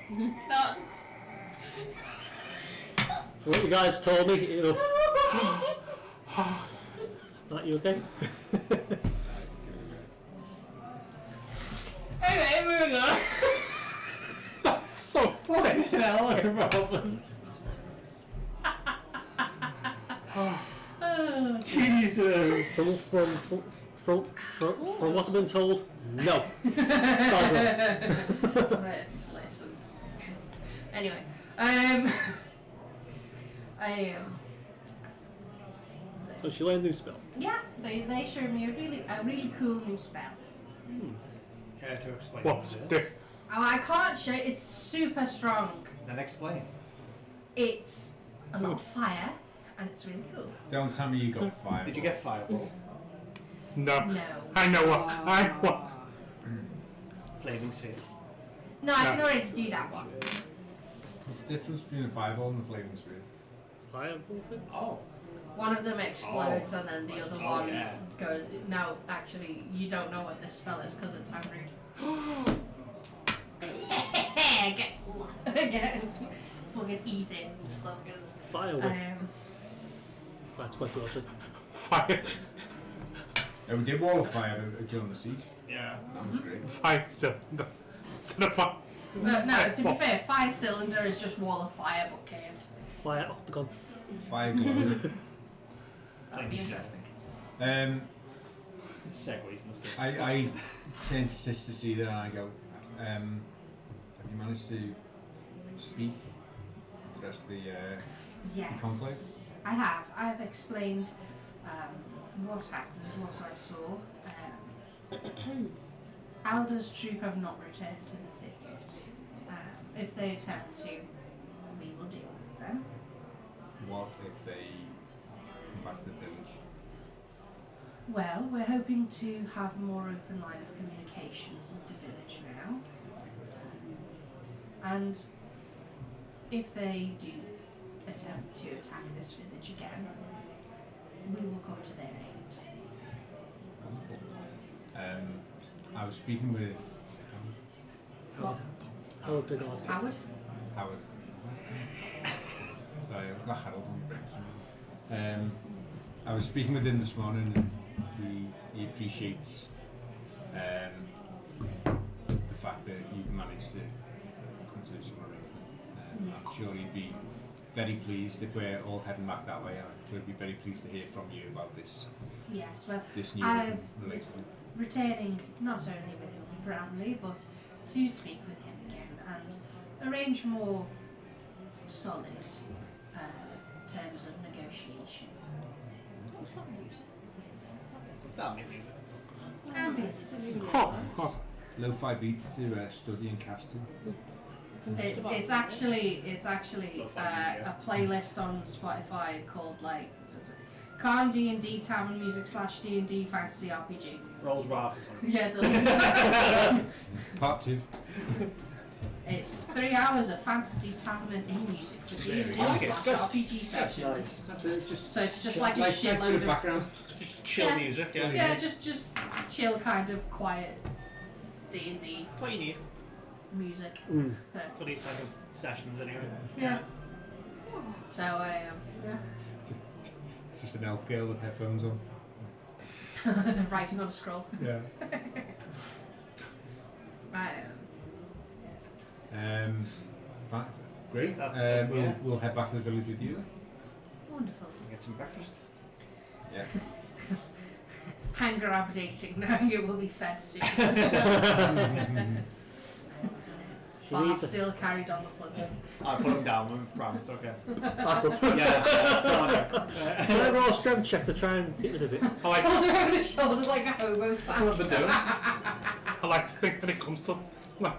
So what you guys told me, you know. That you okay? Anyway, moving on. That's so. What the hell are you rolling? Jesus. From what I've been told, no. Listen. Anyway, So she learned a new spell. yeah, they showed me a really cool new spell. Care to explain What's what it the. is? Oh, I can't show. It's super strong. Then explain. It's a lot of fire, and it's really cool. Don't tell me you got fired. Did you get fireball? No. No. I know what. I what. Flaming sphere. No, I No. can already do that one. What's the difference between a fireball and a flaming spear? Fire voltage? Oh. One of them explodes, and then the other Oh, one yeah. goes. No, actually, you don't know what this spell is because it's angry. Get fucking easy, suckers. Fire whip. That's quite logic. Fire. Yeah, we did wall of fire during the siege. Yeah. That was great. Fire cylinder. Instead of fire. No, to be fair, fire cylinder is just wall of fire but caved. Fire octagon. fire glowing. That'd be interesting. Segues in this game. I turn to Sister Cedar and I go, have you managed to speak to the rest of the conclave? Yes, I have. I have explained what happened, what I saw. Alder's troop have not returned to the thicket. If they attempt to, we will deal with them. What if they come back to the village? Well, we're hoping to have a more open line of communication with the village now. And if they do attempt to attack this village again, we will come to their aid. Wonderful. I was speaking with What? Howard Bernard. Howard? Howard. Sorry, I've got Harold on the break. I was speaking with him this morning and he appreciates the fact that you've managed to come to some arrangement. I'm sure he'd be very pleased if we're all heading back that way. I'm sure he'd be very pleased to hear from you about this Yes, well, new I've relationship. retaining not only with Bramley, but to speak with him again and arrange more solid terms of negotiation. What's that music? That music. Ambient. Lo-fi beats to study and cast to. It's actually a playlist on Spotify called like what is it? Calm D&D Tavern Music / D&D Fantasy RPG. Rolls Raft or something. Yeah, it does. Part 2. It's 3 hours of fantasy tavern and in music for D&D / RPG sessions. That's it. Just So it's just like a nice bit shitload of of background. Chill Yeah. music, yeah. yeah, just chill kind of quiet D&D What you need music. for these type of sessions anyway. Yeah. So yeah, Just an elf girl with headphones on. writing on a scroll. Yeah. Fine. Great. That's it, yeah. We'll head back to the village with you. Wonderful. Get some breakfast. Yeah. Hanger updating, knowing it will be fed soon. She Bar needs a still carried on the plunger. I put him down with Bram, it's okay. backup. Yeah, put on him. Can I roll a strength check to try and get rid of it? I like, Hold her over the shoulder like a hobo sack. What they're doing. I like to think when it comes to like,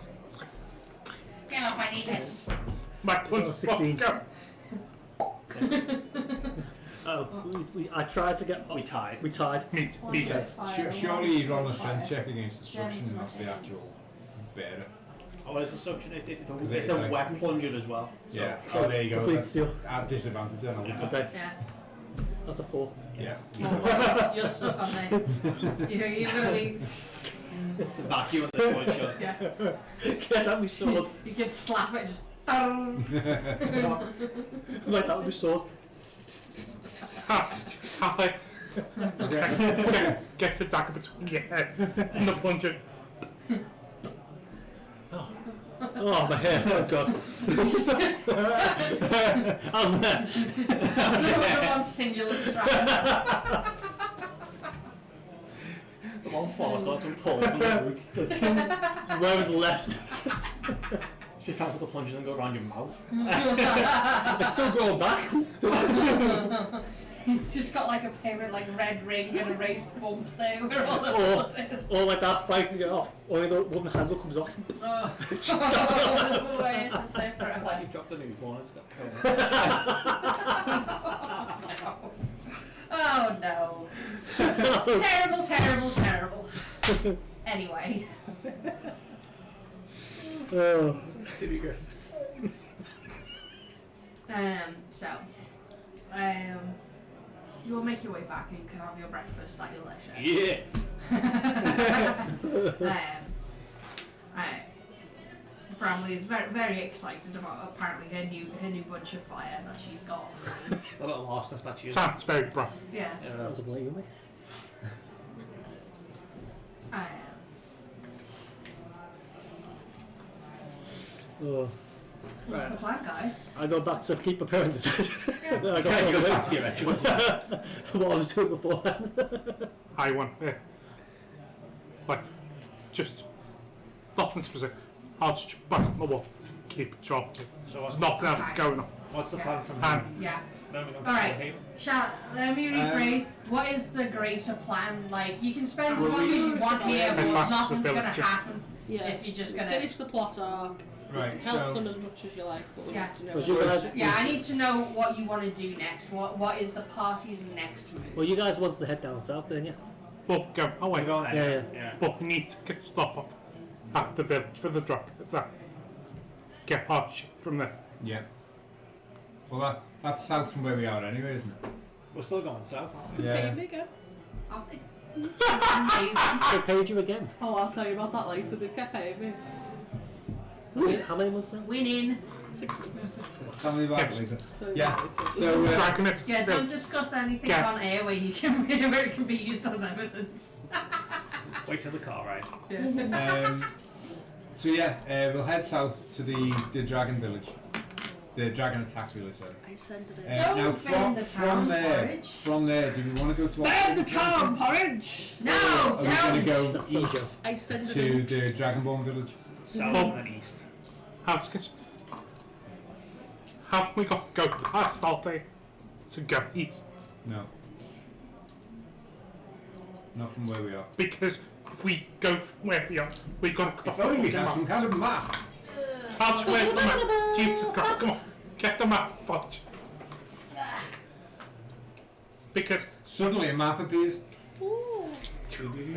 Get off, I need this. my punch. 16. Go. Oh, I tried to get. We tied. We tied. Me. Surely you roll a strength check against the suction, not the actual bearer. Oh, it's a suction. It's Because a it's like- wet plunger as well. So Yeah. Oh, there you go. Complete That's seal. at disadvantage then, obviously. Okay, Yeah. that's a 4. Yeah. You're stuck on there. You're gonna be. it's a vacuum at this point, sure. Yeah. Get out my sword. You can slap it and just. Like that with my sword. Get the dagger between your head and the plunger. Oh, my hair. Oh, God. I'm there. The one singular strand. The one follicle to pull from the roots. Where was left? Just be found with the plunger and go around your mouth. It's still going back. Just got like a pair like red ring and a raised bump there where all the Or- blood is. Or like that, fighting it off. Only the one handle comes off. Oh. Yes, it's there forever. Like you dropped a newborn, it's got Oh no. Terrible, terrible, terrible. Anyway. Oh. Stevie good. You'll make your way back and can have your breakfast at your leisure. Yeah. Bramley is very, very excited about apparently her new bunch of fire that she's got. The little horse that you. Sounds very bright. Yeah. Sounds like you, mate. Um, Oh. What's the plan, guys? I go back to keep preparing the dead. Yeah. I go Yeah, all go the way back to your rituals. for what I was doing beforehand. I want, like, just nothing specific. I'll just jump back on the wall, keep it sharp. So what's, There's nothing else going on. what's the plan from And here? Yeah. Then we go to Alright. Haven. Let me rephrase. What is the greater plan? Like, you can spend as Well, long as you want here, And but back to the nothing's gonna village. happen Yeah. if you're just gonna. Finish the plot arc. Right. Help So them as much as you like, but we Yeah. need to know. Because you guys, Yeah, I need to know what you want to do next. What is the party's next move? well, you guys wanted to head down south, then, yeah? we'll go away. We're going Yeah, there. Yeah. But we need to get stop off at the village for the dragon attack. Get our shit from there. yeah. Well, that's south from where we are anyway, isn't it? We're still going south, aren't we? Pay Yeah. me again. Are they? Amazing. They paid you again. Oh, I'll tell you about that later. They kept paying me. How many months now? Winning. 6 months. Tell me about Yes. it later. So Yeah. it's- So Dragon attack. Yeah, don't discuss anything Yeah. on air where you can where it can be used as evidence. Wait till the car ride. So yeah, we'll head south to the dragon village, the dragon attack village. Sorry. I sent it in. Don't Now burn the town, porridge. from there, do we want to go to? Burn the town, porridge! No, Are we going to don't. go That's so east I sent it to in. the Dragonborn village? South Well- and east. Have we got to go past all day to go east? No. Not from where we are. Because if we go from where we are, we've got to cross If only we the had some map. kind of map. Fudge, where's the map? Jesus Christ, come on. Get the map, Fudge. Because Suddenly a map appears.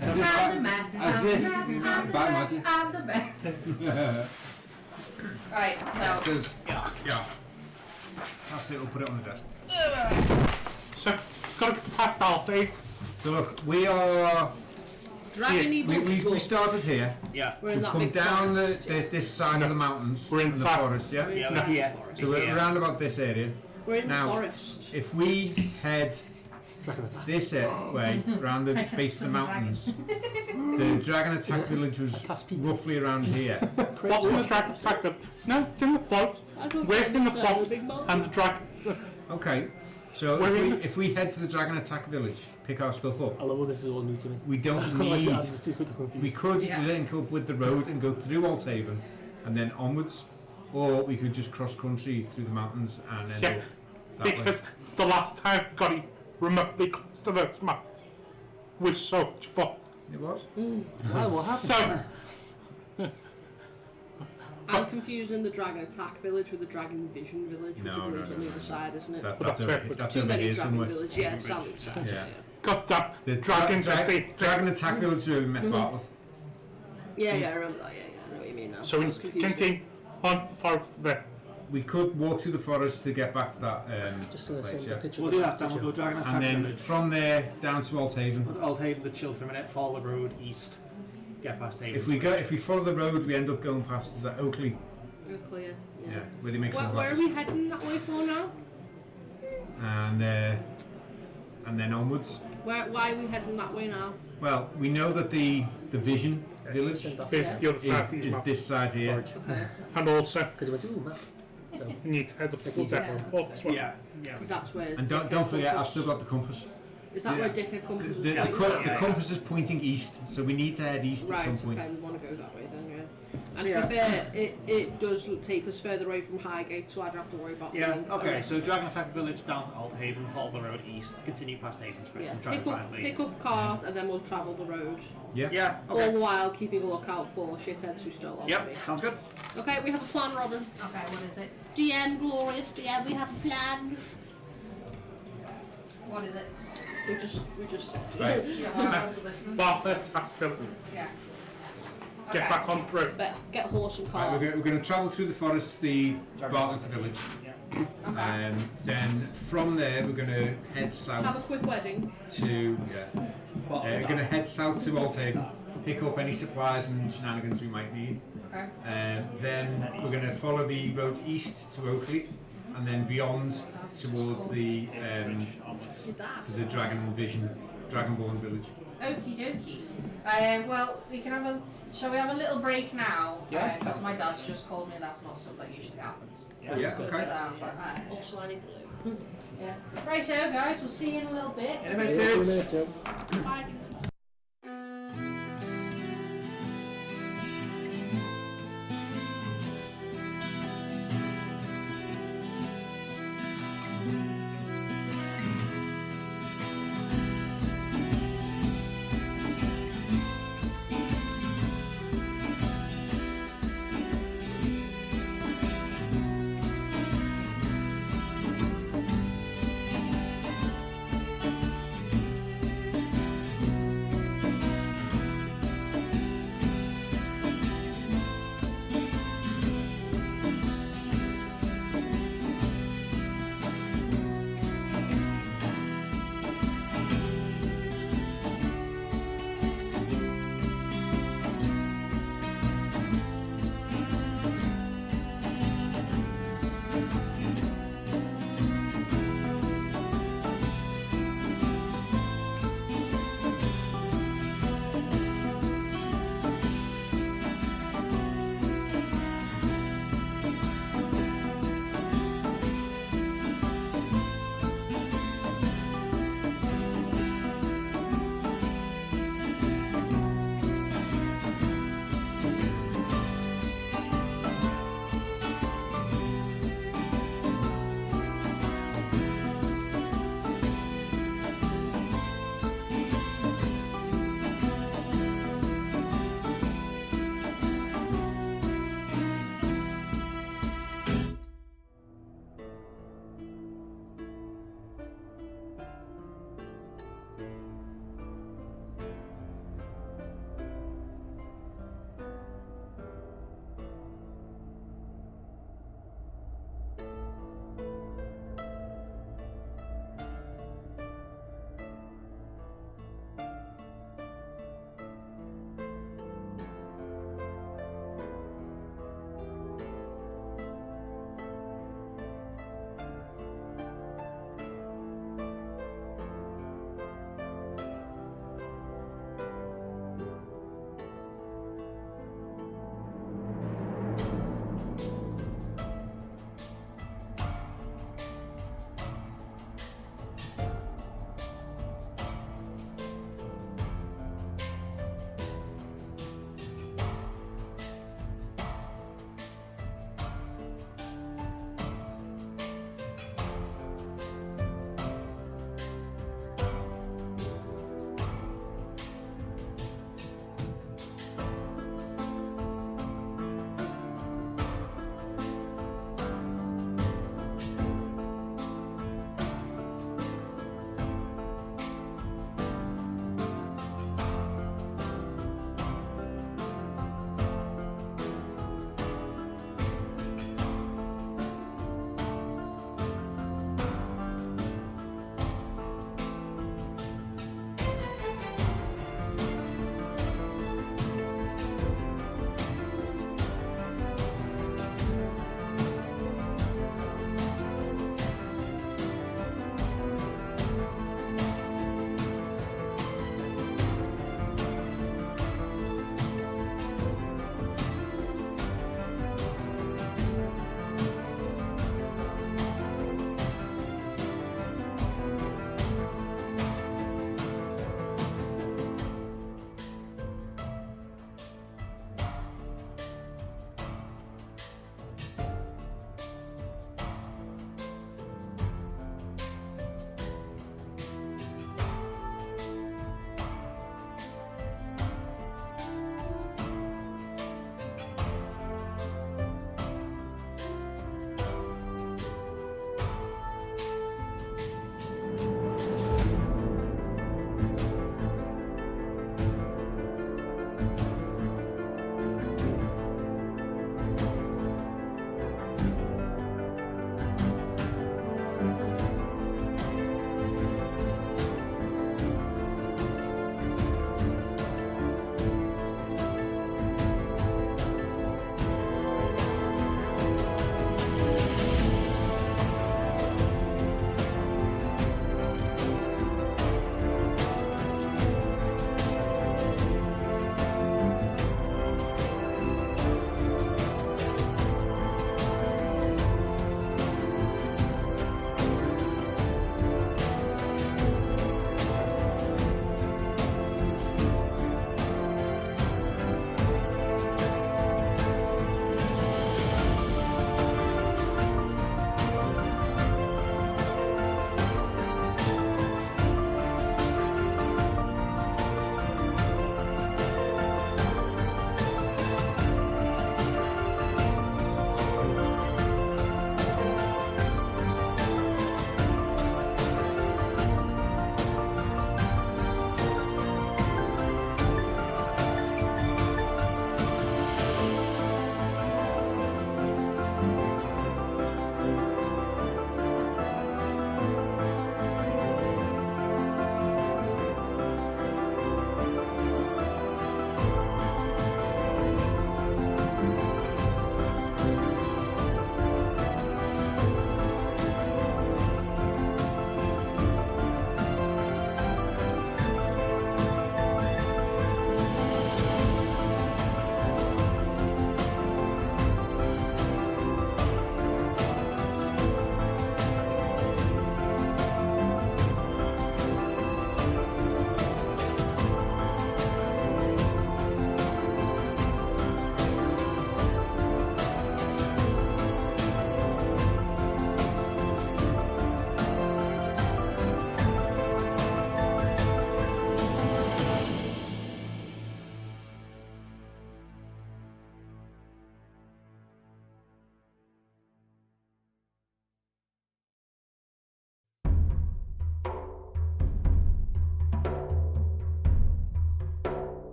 As if, I'm the map. as I'm if the map. I'm the by map. magic. I'm the map. Right, so There's, yeah. That's it, we'll put it on the desk. so got to go past all day. So look, we are. Dragony We bush. started here. Yeah. We're in We've that come big down forest. this side of the mountains. We're and inside. the forest, yeah? We're Yeah, inside we're the here. forest. So we're Yeah. around about this area. We're in Now- the forest. If we head Dragon attack. this way, around the Like a base of the sun mountains, the dragon attack village was roughly around here. What's in the dragon attack? No, it's in the forest. I don't We're think in the it's, forest, big mountain. and the dragons. Okay, so We're in if we head to the dragon attack village, pick our stuff up, I love all this is all new to me. we don't Like, need. this is good to confuse. We could Yeah. link up with the road and go through Althaven and then onwards, or we could just cross country through the mountains and end Yeah, up that way. because the last time we got even remotely close to those mountains was so much fun. It was. Why, what happened? So, I'm confusing the dragon attack village with the dragon vision village, which No, I believe no, is on no. the other side, isn't it? That's over, fair. that's Too over many here dragon somewhere. village. Yeah, it's down the other side. Yeah. Yeah, got that. The Dragons are dragon attack village where we met Bartlett. yeah, I remember that. Yeah, I know what you mean now. So we That need was to confusing. continue on the forest there. We could walk through the forest to get back to that Just gonna place, send yeah. a picture. We'll of do the that, then we'll go picture. Dragon Attack And then Village. from there down to Althaven. Put Althaven to chill for a minute, follow the road east, get past Haven. If we follow the road, we end up going past is that Oakley, We're clear. yeah, Yeah. where they make Where are sunglasses. we heading that way for now? And then onwards. Why are we heading that way now? Well, we know that the Vision village Send off. Is the other side of is these mountains. this side here. Okay. And also, Because he went, ooh, map. So, you need to head up towards that as well. Yeah. Because that's where. And don't forget, I've still got the compass. Is that yeah. where Dickhead compass is? The pointing? compass is pointing east, so we need to head east at Right, some point. okay, we want to go that way then, yeah. And So, to be fair, it does take us further away from Highgate, so I don't have to worry about Yeah, being okay, arrested. so Dragon Attack Village down to Althaven, follow the road east, continue past Havensbridge Yeah, and try and find the... pick up cart and then we'll travel the road. Yeah. Yeah, All okay. the while keeping a lookout for shitheads who stole our Yep, money. sounds good. Okay, we have a plan, Robin. okay, what is it? DM, glorious DM, we have a plan. What is it? We just said. Right. Yeah, well, I wasn't listening. Bartlett attack village. Yeah. Get Okay. back on the road. Get horse and Right, cart. we're going to travel through the forest, the Bartlett village. Okay. Then from there, we're going to head Have a south quick wedding. to. We're going to head south to Althaven, pick up any supplies and shenanigans we might need. Okay. Then we're going to follow the road east to Oakley, and then beyond towards the Your dad. to the Dragonborn village. Okie dokie. Well, we can have a. Shall we have a little break now? Yeah. Because my dad's just called me. That's not something that usually happens. Yeah. Yeah, Good. okay. So, Also, I need to loo. yeah. Right, so guys, we'll see you in a little bit. In a minute. Bye.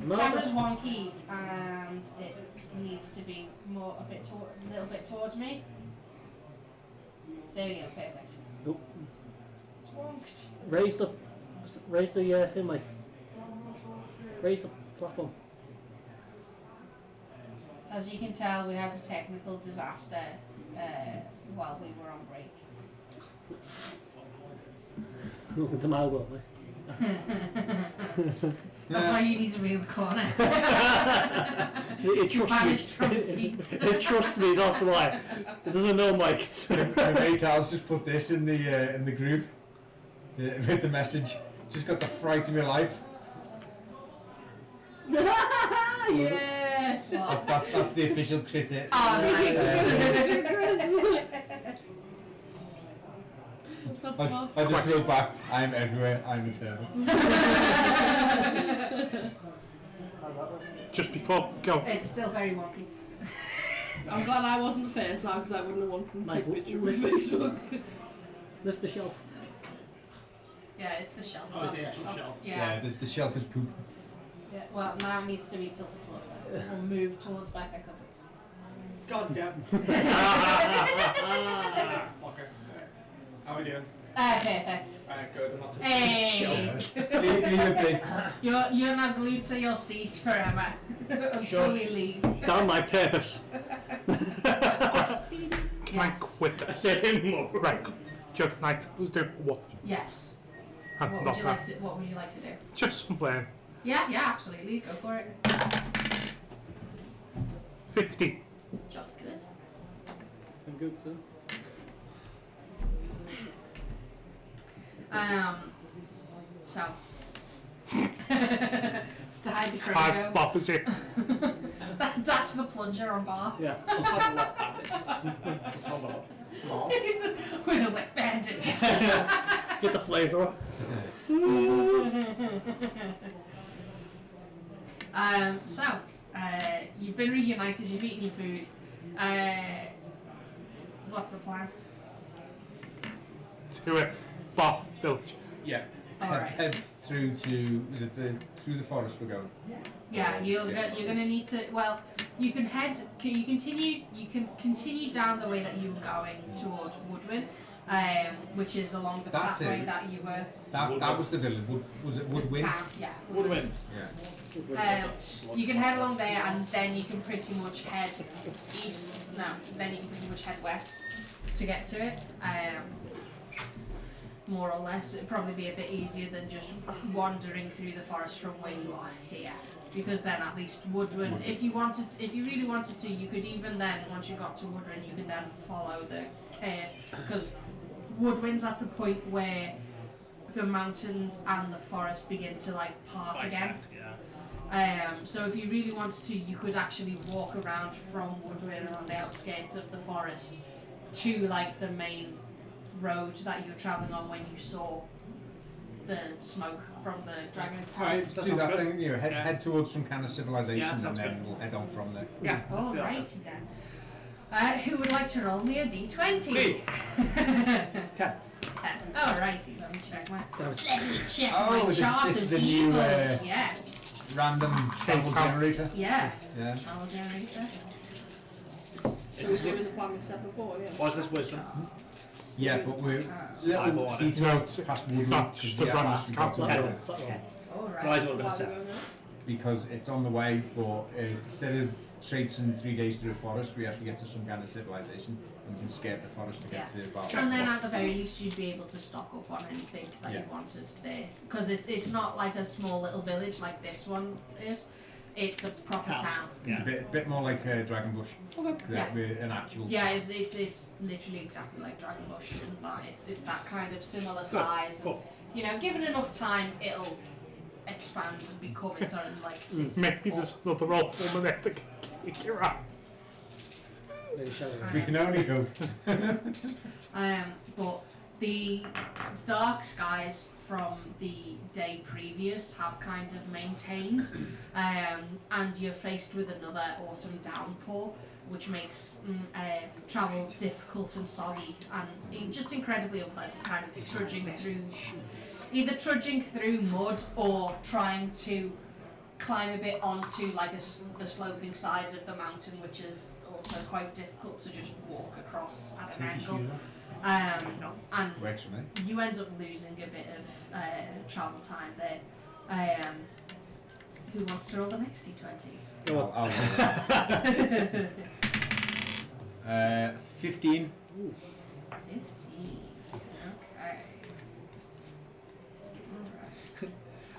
Camera's wonky and it needs to be more a little bit towards me. There we go, perfect. Nope. It's wonked. Raise the thing, like. Raise the platform. As you can tell, we had a technical disaster while we were on break. Welcome to my world, mate. That's why you need to be in the corner. It trusts from me. seats. It trusts me, that's why. It doesn't know Mike. My mate Al's just put this in the group with the message. Just got the fright of my life. Yeah. What? That's the official critic. Oh, nice. That's I fast. just wrote back, I'm everywhere, I'm eternal. Just before go. It's still very wonky. I'm glad I wasn't the first now because I wouldn't have wanted them to take a picture of my Facebook. Lift the shelf. Yeah, it's the shelf. Oh, it's the That's- actual that's- shelf. Yeah. The shelf is poop. Yeah. Well, now it needs to be tilted towards Becca. Or move towards Becca because it's. God damn. Fucker. How are we doing? Perfect. Alright, good. I'm not touching the Hey! shelf. Leave it be. You're not glued to your seat forever until Shush. we leave. Damn my purpose. Can I Yes. quit I this? said him more. Right. Jeff Knight was doing what? Yes. And What not would you that. like to? What would you like to do? Just complain. Yeah, absolutely. Go for it. 50. Job good. I'm good too. So. Start the Side chrono. opposite. That's the plunger on bar. Yeah. Looks like a lot bandit. Hold on. Small. With a wet bandit. Get the flavour. You've been reunited, you've eaten your food. What's the plan? To a bar village. Yeah. Alright. Head through to, is it through the forest we're going? Yeah, you're gonna need to. Well, you can continue down the way that you were going towards Woodwin, which is along the That's pathway it. that you were. That was the village. Was it Woodwin? Town, yeah. Woodwind. Yeah. You can head along there, and then you can pretty much head east. No, then you can pretty much head west to get to it. More or less, it'd probably be a bit easier than just wandering through the forest from where you are here. Because then at least Woodwin, if you really wanted to, you could even then, once you got to Woodwin, you could then follow the cave. Because Woodwin's at the point where the mountains and the forest begin to like part again. Yeah. So if you really wanted to, you could actually walk around from Woodwin on the outskirts of the forest to like the main road that you were travelling on when you saw the smoke from the dragon tower. Alright, that Do sounds that good. thing, head Yeah. head towards some kind of civilization Yeah, and sounds then good. we'll head on from there. Yeah. All let's do right that. then. Who would like to roll me a d20? Me. 10. 10. Alrighty, let me check my. Let me check Oh, my this- chart this is of the new, evil. yes. Random travel count. generator. Yeah. Yeah. Travel generator. Is We're this doing the plan we said before, yeah. Or is this wisdom? Yeah, but we're Eyeball little on it. detour No, past it's Woodwin not because just we a haven't random actually got to count. Woodwin. Alright. Rise over the Why are we set. going there? Because it's on the way, but instead of traipsing 3 days through a forest, we actually get to some kind of civilization and we can skate the forest to get to Bar. And then at the very least you'd be able to stock up on anything that Yeah. you wanted there. Because it's not like a small little village like this one is. It's a proper town. It's a bit more like Dragonbush. Okay. Yeah. With an actual Yeah, town. it's literally exactly like Dragonbush and that it's that kind of similar size. Cool. You know, given enough time it'll expand and become its own like city. Maybe there's another old woman there to kick your ass. We can only hope. But the dark skies from the day previous have kind of maintained, and you're faced with another autumn downpour, which makes travel difficult and soggy and just incredibly unpleasant. Kind of either trudging through mud or trying to climb a bit onto like the sloping sides of the mountain, which is also quite difficult to just walk across at an angle. And Works for me. you end up losing a bit of travel time there. Who wants to roll the next d20? I'll 15. 15. Okay. Alright.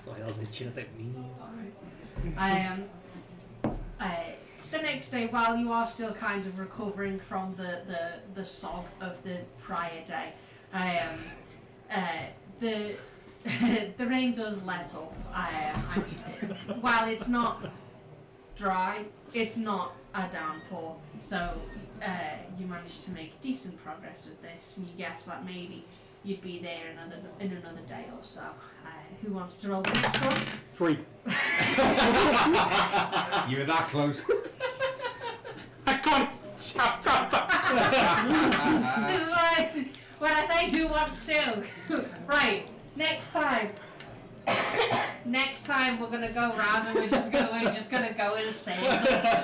Like, I was itching, it's like, The next day, while you are still kind of recovering from the sog of the prior day, the the rain does let up, and while it's not dry, it's not a downpour, so you managed to make decent progress with this, and you guess that maybe you'd be there in another day or so. Who wants to roll the next one? 3. You were that close. I can't shout out that. This is when I say who wants to. Right, next time. Next time we're gonna go around and we're just gonna go in a circle,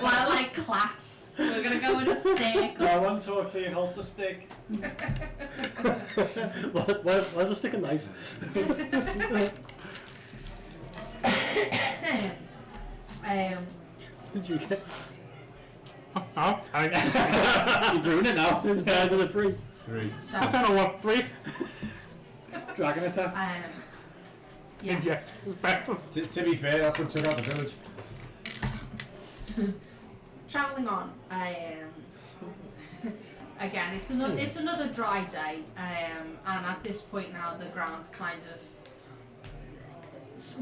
like class. We're gonna go in a circle. I want to talk to you, hold the stick. Where's a stick and knife? Did you get? I'm tired. You've ruined it now. It's better than a 3. 3. So, I don't know what 3. Dragon attack. yeah. Yes, it's better. To be fair, that's what took out the village. Travelling on. Again, it's another dry day, and at this point now the ground's kind of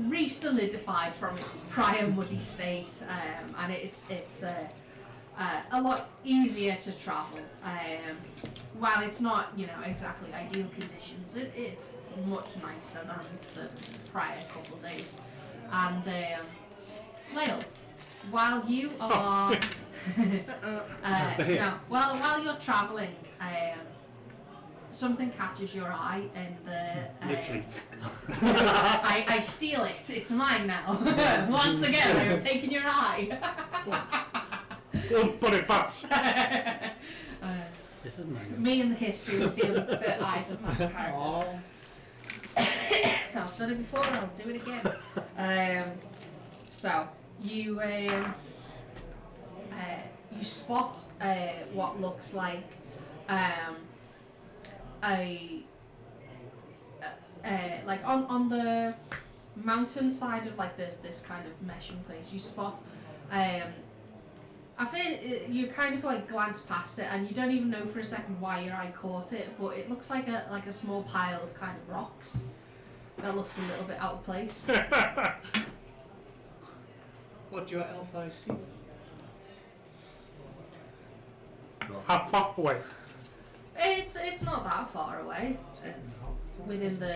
re-solidified from its prior muddy state, and it's a lot easier to travel. While it's not, exactly ideal conditions, it's much nicer than the prior couple days. And Lyle, while you are while you're travelling, something catches your eye in the. Literally. I steal it. It's mine now. Once again, I have taken your eye. Don't put it back. This is mine. Me and the history of stealing the eyes of Matt's characters. I've done it before, I'll do it again. So, you spot what looks like like on the mountain side of like this kind of meshing place, you spot I feel you kind of like glance past it and you don't even know for a second why your eye caught it, but it looks like a small pile of kind of rocks that looks a little bit out of place. What do your elf eyes see? How far away? It's not that far away. It's within the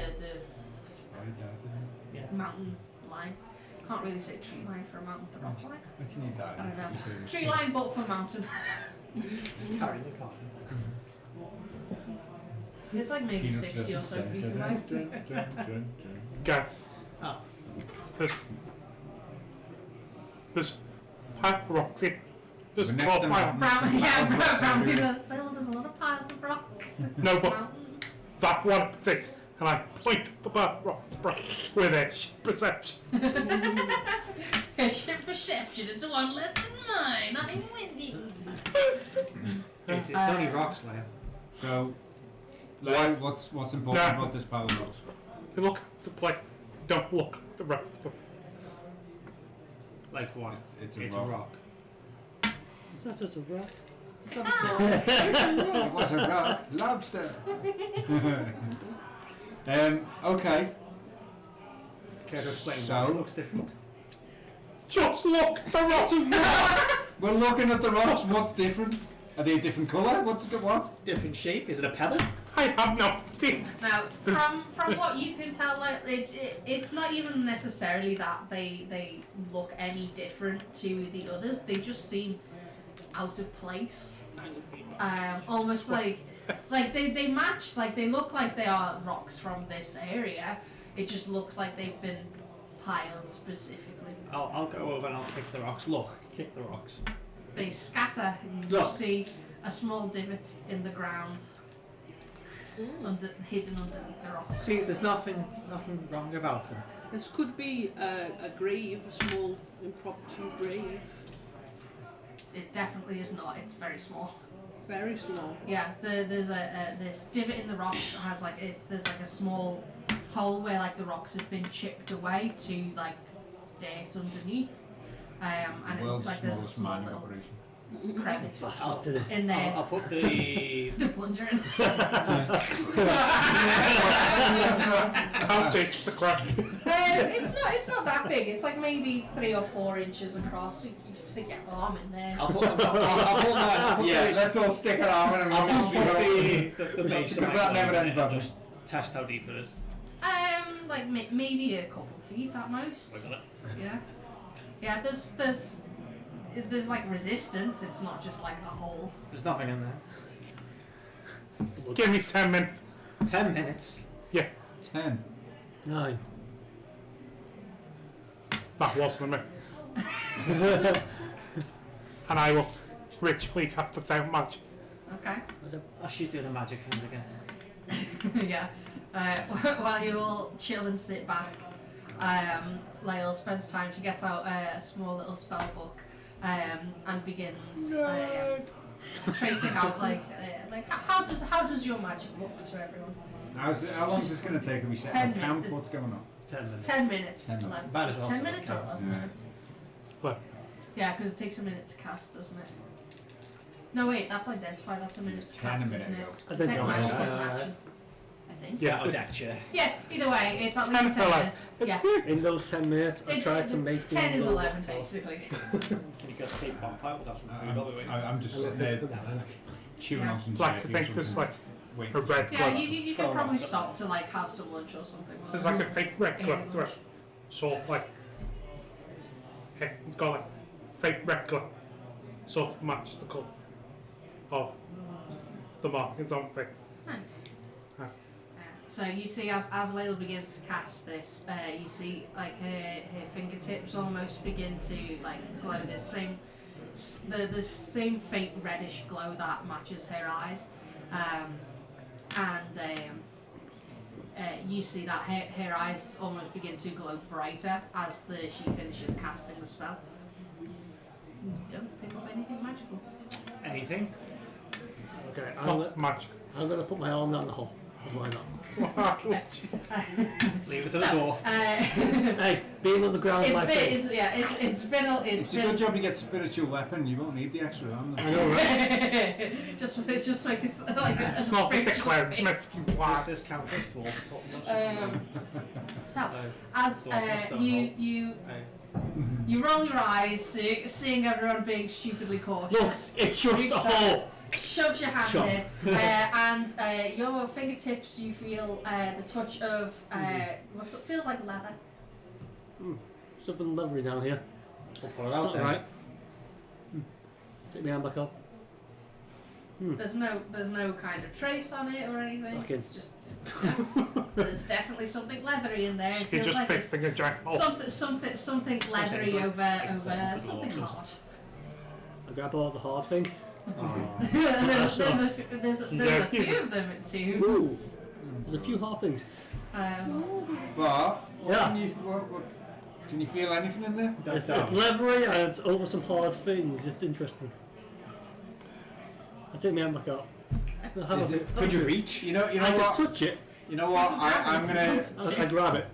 mountain line. Can't really say tree line for a mountain, the rock line. I don't know. Tree line, but for mountain. Carry the coffin. It's like maybe 60 or so feet away. Go. Oh. There's pipe rocks in. There's We're next 12 to pipe. Brownie says there's a lot of piles of rocks. It's No, but- mountain. That one particular. And I point at the pipe rocks with a perception. Your perception is one less than mine. I'm windy. It's only rocks, Liam. So, Lyle, what's important about this pile of rocks? You look to play. Don't look at the rest of them. Like what? It's a It's rock. a rock. Is that just a rock? It was a rock lobster. Okay. Care to explain So- why it looks different? Just look at the rocks. We're looking at the rocks. What's different? Are they a different colour? What? Different shape? Is it a pebble? I have no idea. Now, from what you can tell, like it's not even necessarily that they look any different to the others. They just seem out of place. Almost like they match. Like they look like they are rocks from this area. It just looks like they've been piled specifically. I'll go over and I'll kick the rocks. Look, kick the rocks. They scatter and you Look. see a small divot in the ground hidden underneath the rocks. See, there's nothing wrong about them. This could be a grave, a small impromptu grave. It definitely is not, it's very small. Very small. Yeah, there's this divot in the rocks that has there's like a small hole where like the rocks have been chipped away to like dirt underneath. And The it world's looks like there's a smallest small mining little operation. crevice I'll do it. in there. I'll put the The plunger in. How big's the crack? It's not that big. It's like maybe 3 or 4 inches across. You can stick your arm in there. I'll put Yeah, let's all stick our arm in and I'll we'll put the base of Because my that never clothing ends and badly. just test how deep it is. Like maybe a couple feet at most. I got it. Yeah. Yeah. There's like resistance. It's not just like a hole. There's nothing in there. Give me 10 minutes. 10 minutes. Yeah, 10. 9. that wasn't me. And I will ritually cast a town magic. Okay. Oh, she's doing the magic things again. Yeah. While you all chill and sit back, Lael spends time. She gets out a small little spell book and begins tracing out like how does your magic look to everyone? How long is this going to take? Are we setting 10 up camp? minutes. What's going on? 10 minutes. 10 minutes. 10 minutes. 11. That is also 10 minutes or okay. 11 Yeah. minutes? Well, Yeah, because it takes a minute to cast, doesn't it? No, wait, that's identify. That's a minute to 10 a cast, minute isn't it? ago. Detect magic is an Uh, action, I think. yeah, Oh, that chair. Yeah, either way, it's at 10 least or 10 11. minutes. Yeah. In those 10 minutes, I tried to make 10 is them 11, basically. Can you get a big bonfire? We'll have some food all the way. I'm just sitting there chewing Yeah. on some like to jerky or think there's something, like waiting a for red something. Yeah, glow. you Throw can it probably off. stop to like have some lunch or something. There's like a fake red glow to it. So like, hey, it's got like fake red glow. Sort of matches the colour of the markings on the face. Nice. Ah. So you see, as Layla begins to cast this, you see like her fingertips almost begin to like glow. The same faint reddish glow that matches her eyes, you see that her eyes almost begin to glow brighter as she finishes casting the spell. Don't pick up anything magical. Anything? Okay, Not magic. I'm gonna put my arm down the hole. 'Cause why not? Leave it to the door. Hey, being on the ground is my thing. It's been a It's a good job you get spiritual weapon. You won't need the extra arm. I know, right? just like a It's not like the spiritual clouds, fix. it's This black. is counter dwarf. So as you roll your eyes, seeing everyone being stupidly Look, cautious, it's just a hole. shoves your hand Chop. in, and your fingertips, you feel the touch of what feels like leather. Something leathery down here. I'll put it It's out not there. right. Take my hand back up. There's no kind of trace on it or anything. Okay. It's just there's definitely something leathery in there. It You're feels just like it's fixing a giant hole. something leathery like over for something dwarves. hard. I grab all the hard thing. there's a Yeah. few of them, it seems. Ooh. There's a few hard things. But Yeah. can you feel anything in there? It's leathery and it's over some hard things. It's interesting. I take my hand back up. I'll have Is a it- bit- have Could a you bit. reach? You know I can what? touch it. You know what? I'm gonna. I grab it.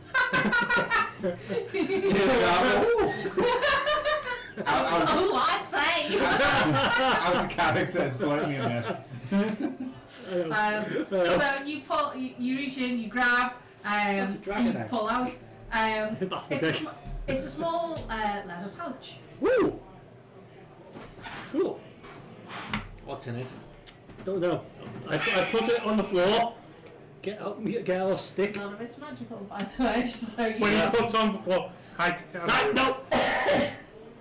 Oh, I say. As a character, it's blatantly a mess. So you reach in, you grab, That's a dragon you egg. pull out. That's the thing. It's a small leather pouch. Woo! Cool. What's in it? Don't know. I put it on the floor. Get out a stick. None of it's magical, by the way, just so you When know. you put on before, No!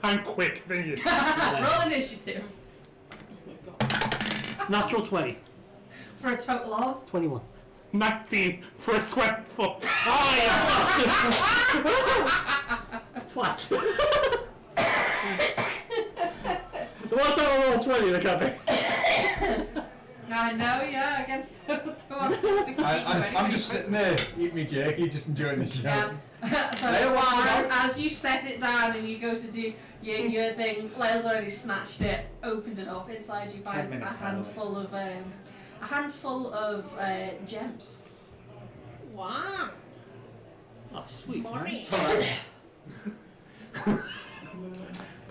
I'm quick than you. Roll initiative Natural 20. for a total of 21. 19 for a 24. Oh, yeah, twat. The one time I rolled 20 in the cafe. I know, yeah, against the one that's to keep you I'm just sitting there eating my jerky, just enjoying the show. Yeah. So as you set it down and you go to do your thing, Leo's already snatched it, opened it up. Inside you find 10 a minutes, handful of gems. Wow. Oh, sweet. Morning.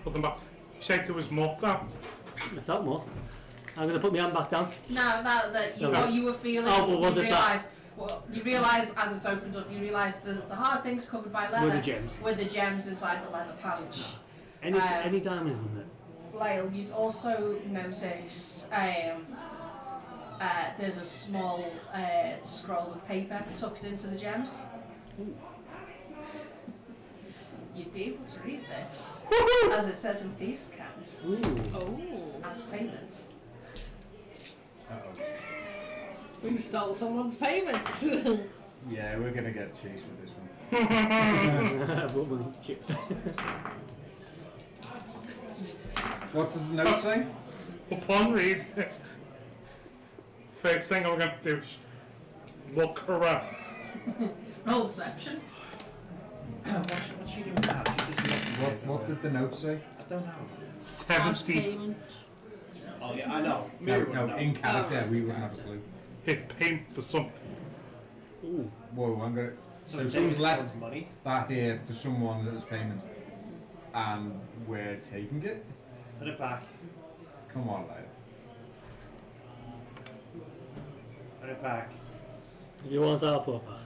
Put them back. You said there was more down. I felt more. I'm going to put my hand back down. No, that you, No. what you were feeling. Oh, well, was you it realise, well, you realise as it's opened up, you realise the hard things covered by leather Were the gems. were the gems inside the leather pouch. Any diamonds in there? Lyle, you'd also notice there's a small scroll of paper tucked into the gems. You'd be able to read this, as it says in Thieves' Cant, Ooh. Oh. as payment. We stole someone's payment. Yeah, we're gonna get chased with this one. What money? Shit. What does the note say? Upon reading this, first thing I'm going to do is look around. Roll perception. What's she doing now? She's just looking What did the note say? I don't know. Last 17. payment. You don't Oh see yeah, I know. No, Mary would no, know. in character Oh, we wouldn't have a clue. It's paying for something. Ooh. Whoa, I'm gonna. So it's someone's taking left someone's money. that here for someone as payment, and we're taking it. Put it back. Come on, lad. Put it back. You want our put back?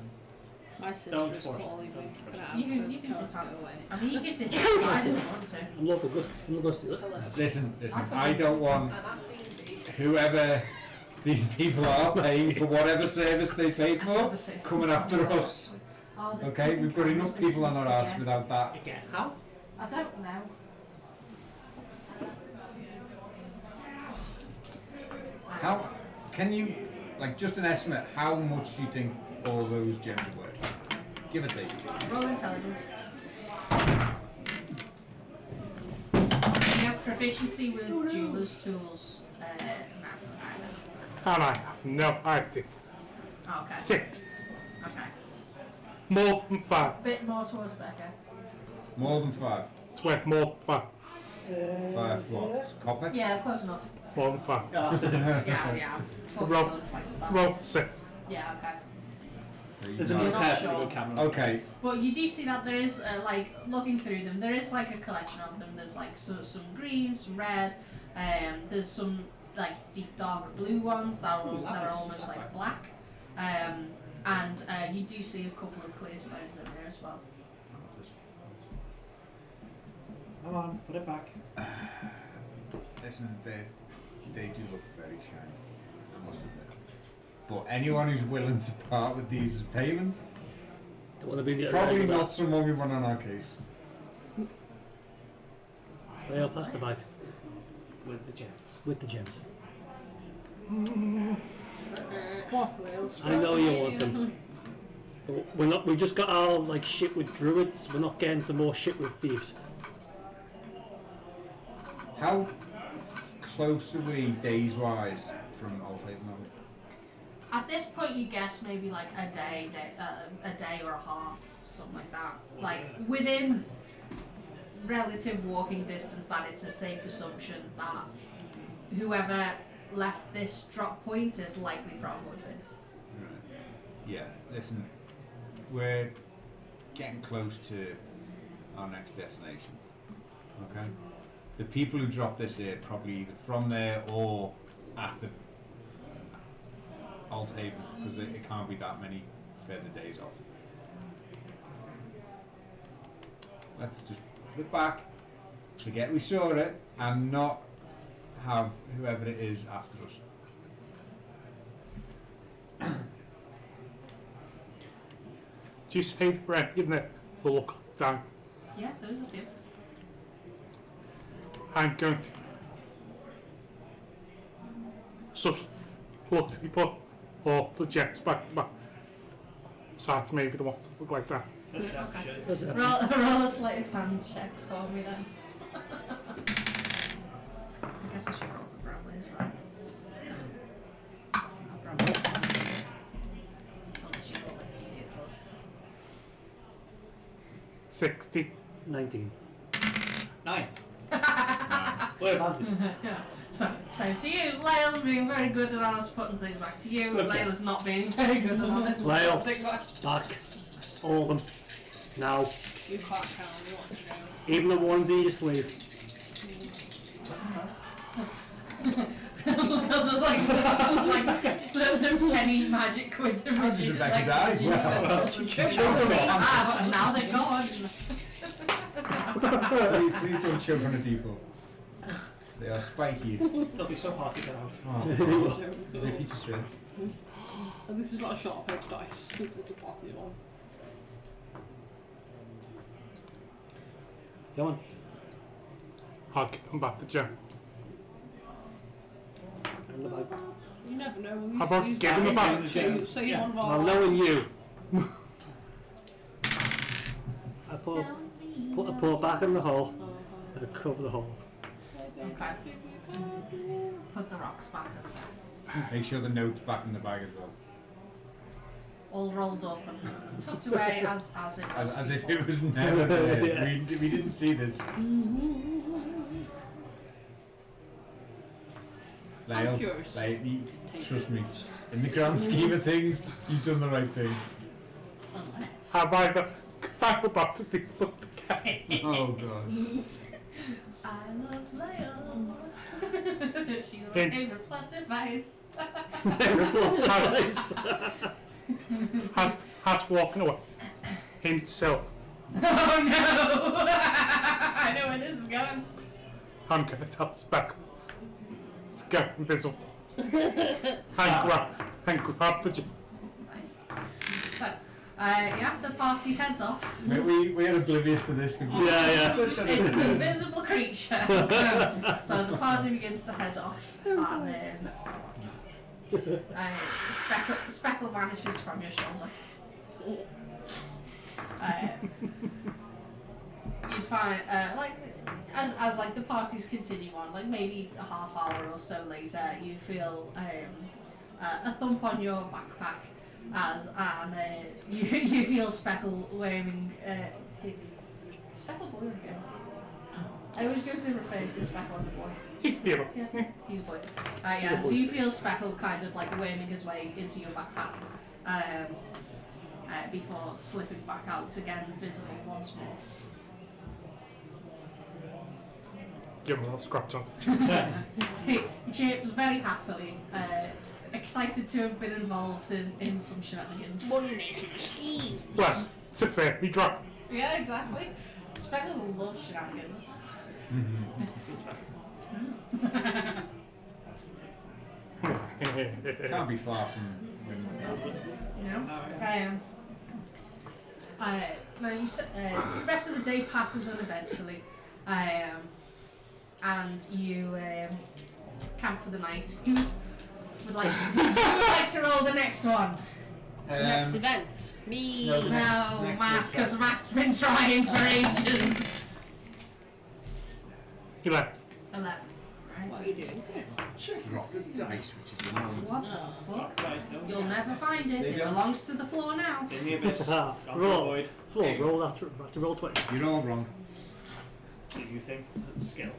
My sister Don't is force it. calling me. Don't force Can it. I You can answer? Tell her to tell. go away. I mean, you could detect it, I didn't want to. I'm lawful good. I'm not going to steal it. Hello. Listen. I I don't want whoever these people are paying for whatever service they paid for coming after us. Oh, the Okay, we've got enough people on our ass again. without that. Again. How? I don't know. How can you, like, just an estimate? How much do you think all those gems are worth? Give or take. Roll intelligence. You have proficiency with jeweler's tools. And I have no idea. Okay. 6. Okay. More than 5. Bit more towards Becca. More than 5. It's worth more than 5. 5 what? Copper? Yeah, close enough. More than 5. Yeah. Fucking Roll. don't fight with that. Roll 6. Yeah, okay. There's a You're new not pair sure. for the good camera. Okay. Well, you do see that there is, like, looking through them, there is, like, a collection of them. There's, like, some green, some red, there's some, like, deep dark blue ones that are almost, like, black. And you do see a couple of clear stones in there as well. Come on, put it back. Listen, they do look very shiny, I must admit. But anyone who's willing to part with these as payments, Don't want to be the probably not someone we want on our case. Well, I'll pass the bag With the gem. with the gems. Wales. I know you want them. But we're not. We just got our like shit with druids. We're not getting some more shit with thieves. How close are we days-wise from Old Haven? At this point, you guess maybe like a day or a half, something like that. Like within relative walking distance, that it's a safe assumption that whoever left this drop point is likely from Woodford. Yeah, listen, we're getting close to our next destination. Okay? The people who dropped this here probably either from there or at the Old Haven, because it can't be that many further days off. Let's just put it back, forget we saw it, and not have whoever it is after us. Do you say the bread in there? We'll look down. Yeah, those are few. I'm going to. So, look to be put or the jets back to back. So it's maybe the ones that look like that. Perception. Perception. Roll a sleight of hand check for me then. I guess I should roll for Bramley as well. Bramley. Unless you roll like D8 votes. 60. 19. 9. What advantage? Yeah. So to you, Layle's being very good and honest putting things back to you. Layle's not being very good and honest Layle. putting things back. Back. All of them. Now. You can't count on what to go. Even the ones in your sleeve. just like the penny magic with the How did magician. Rebecca die? But now they're gone. Please don't choke on a default. They are spiky. They'll be so hard to get out. Oh, they pizza shreds. And this is not a sharp edge dice, it's a pocket one. Go on. I'll give them back to Jen. In the bag. You never know. How about giving them back? Say you want Well, knowing you. I put it back in the hole and cover the hole. Okay. Put the rocks back in the bag. Make sure the note's back in the bag as well. All rolled up and tucked away as it was. As if it was never there. Yeah. We didn't see this. Lyle, curious. trust me. In the grand scheme of things, you've done the right thing. Unless. Have I got... Because I'm about to do something. Oh god. I love Lyle. She's my favourite plot device. Has walking away. Himself. Oh no! I know where this is going. I'm going to tell Speckle to go invisible. and grab the jet. Nice. So, yeah, the party heads off. Mate, we are oblivious to this. Yeah. It's an invisible creature. So the party begins to head off, and Speckle vanishes from your shoulder. You'd find, as like the parties continue on, like maybe a half hour or so later, you feel a thump on your backpack you feel Speckle wearing Speckle boy again. I always go to refer to Speckle as a boy. Yeah. Yeah, he's a boy. Yeah, so you feel Speckle kind of like worming his way into your backpack before slipping back out again, visible once more. Give him a little scratch on. He chirps very happily, excited to have been involved in some shenanigans. Well, it's a fairy drop. Yeah, exactly. Speckles loves shenanigans. Can't be far from winning that. No. Now the rest of the day passes uneventfully, and you camp for the night. Who would like to roll the next one? Next event. Me. No, No, next Matt, next because one. Matt's been trying for ages. 11. 11. Right. What are you doing? Drop the dice, which is annoying. What the fuck? Guys, don't You'll get never find it. They It don't. belongs to the floor now. in the abyss. Gone to the Roll. void. Floor, roll that to roll 20. You're all wrong. Do you think it's a skill?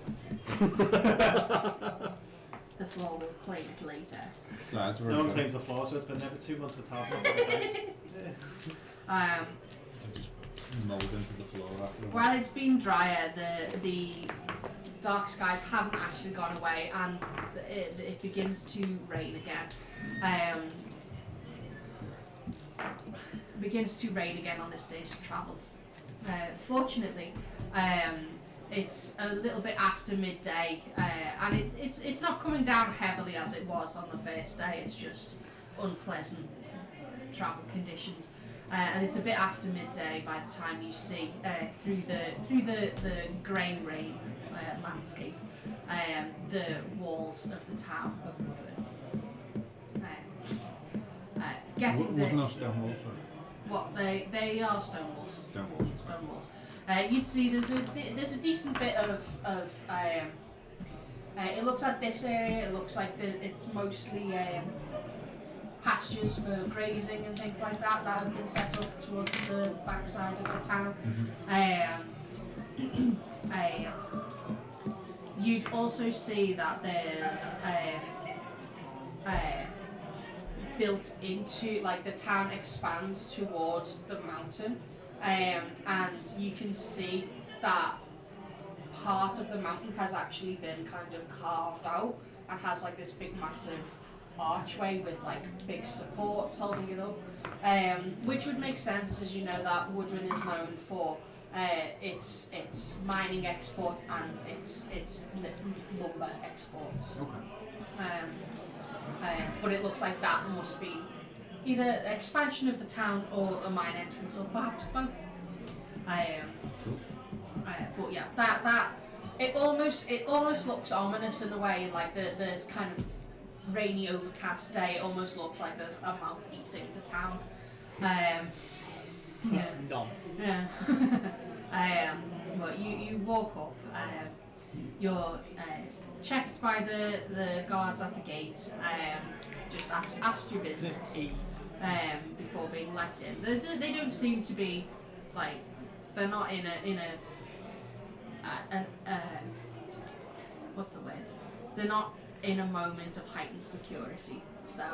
The floor will claim it later. So that's where No we're one going. claims the floor, so it's been never 2 months at half. Um, Just mould into the floor after all. While it's been drier, the dark skies haven't actually gone away, and it begins to rain again. Begins to rain again on this day's travel. Fortunately, it's a little bit after midday, and it's not coming down heavily as it was on the first day. It's just unpleasant travel conditions. And it's a bit after midday by the time you see through the grey rain landscape the walls of the town of Woodward. getting Wooden the or stone walls, sorry. what they are stone walls. Stone walls. Stone walls. You'd see there's a decent bit of it looks like this area. It looks like it's mostly pastures for grazing and things like that have been set up towards the backside of the town. You'd also see that there's built into, like, the town expands towards the mountain, and you can see that part of the mountain has actually been kind of carved out and has like this big massive archway with like big supports holding it up, which would make sense, as you know that Woodrin is known for its mining exports and its lumber exports. Okay. But it looks like that must be either an expansion of the town or a mine entrance, or perhaps both. But yeah, that it almost looks ominous in a way, like the kind of rainy, overcast day. It almost looks like there's a mouth eating the town. Yeah. None. Yeah. But you walk up. You're checked by the guards at the gate. Just asked your business before being let in. They don't seem to be like, they're not in a what's the word? They're not in a moment of heightened security. So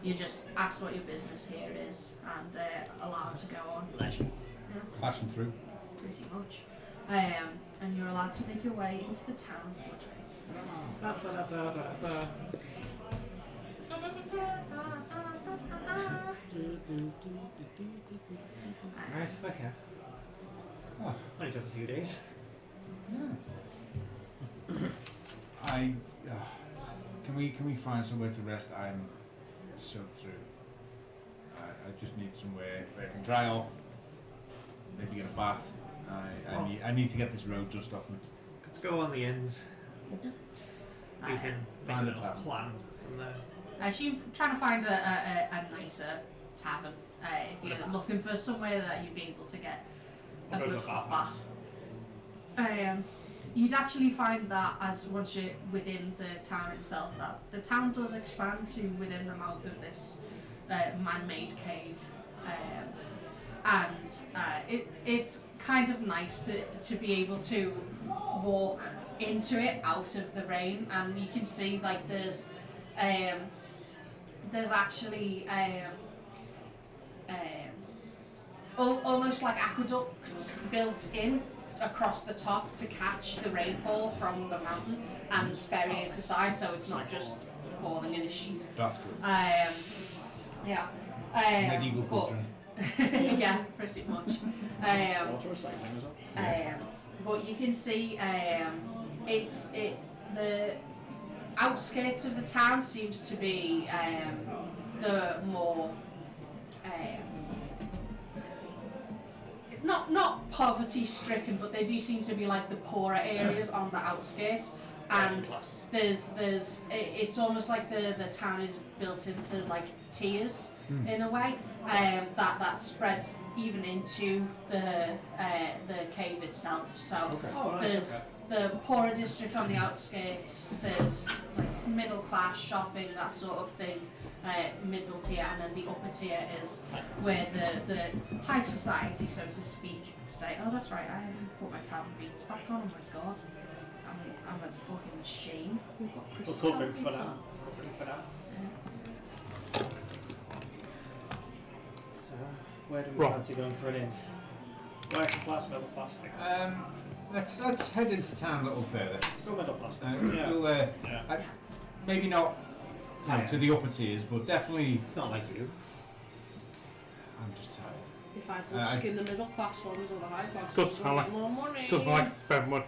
you just asked what your business here is and allowed to go on. Leisure. Yeah, Passing through. pretty much. And you're allowed to make your way into the town of Woodring. Right, okay. Oh, Only took a few days. yeah. Can we find somewhere to rest? I'm soaked through. I just need somewhere where I can dry off. Maybe get a bath. I need to get this road dust off me. Let's go on the ends. We can make Find a a little tavern. plan from there. So you're trying to find a nicer tavern if you're looking for somewhere that you'd be able to get a We'll go good to a hot bathhouse. bath. You'd actually find that as once you're within the town itself, that the town does expand to within the mouth of this man-made cave, and it's kind of nice to be able to walk into it out of the rain, and you can see like there's actually almost like aqueducts built in across the top to catch the rainfall from the mountain and ferry it aside, so it's not just falling in a sheet. That's good. Yeah. Medieval but- culture. yeah, pretty much. Water recycling as well. But you can see the outskirts of the town seems to be the more not poverty stricken, but they do seem to be like the poorer areas on the outskirts, and it's almost like the town is built into like tiers in a way, that spreads even into the cave itself. So there's the poorer district on the outskirts, there's like middle class shopping, that sort of thing, middle tier, and then the upper tier is where the high society, so to speak, stay. Oh, that's right, I haven't put my tavern beats back on. Oh my god, I'm a fucking machine. We've got We'll crystal cover him tavern for beats now. on. Cover him for now. Where do we Right. fancy going for an inn? Working class, middle class. Let's head into town a little further. Go middle class Uh, then. Yeah. we'll, Yeah. maybe not to the upper tiers, but definitely. It's not like you. I'm just tired. If I busk in the middle class ones or the high class Does ones, sound we'll like- get more money. Doesn't like to spend money.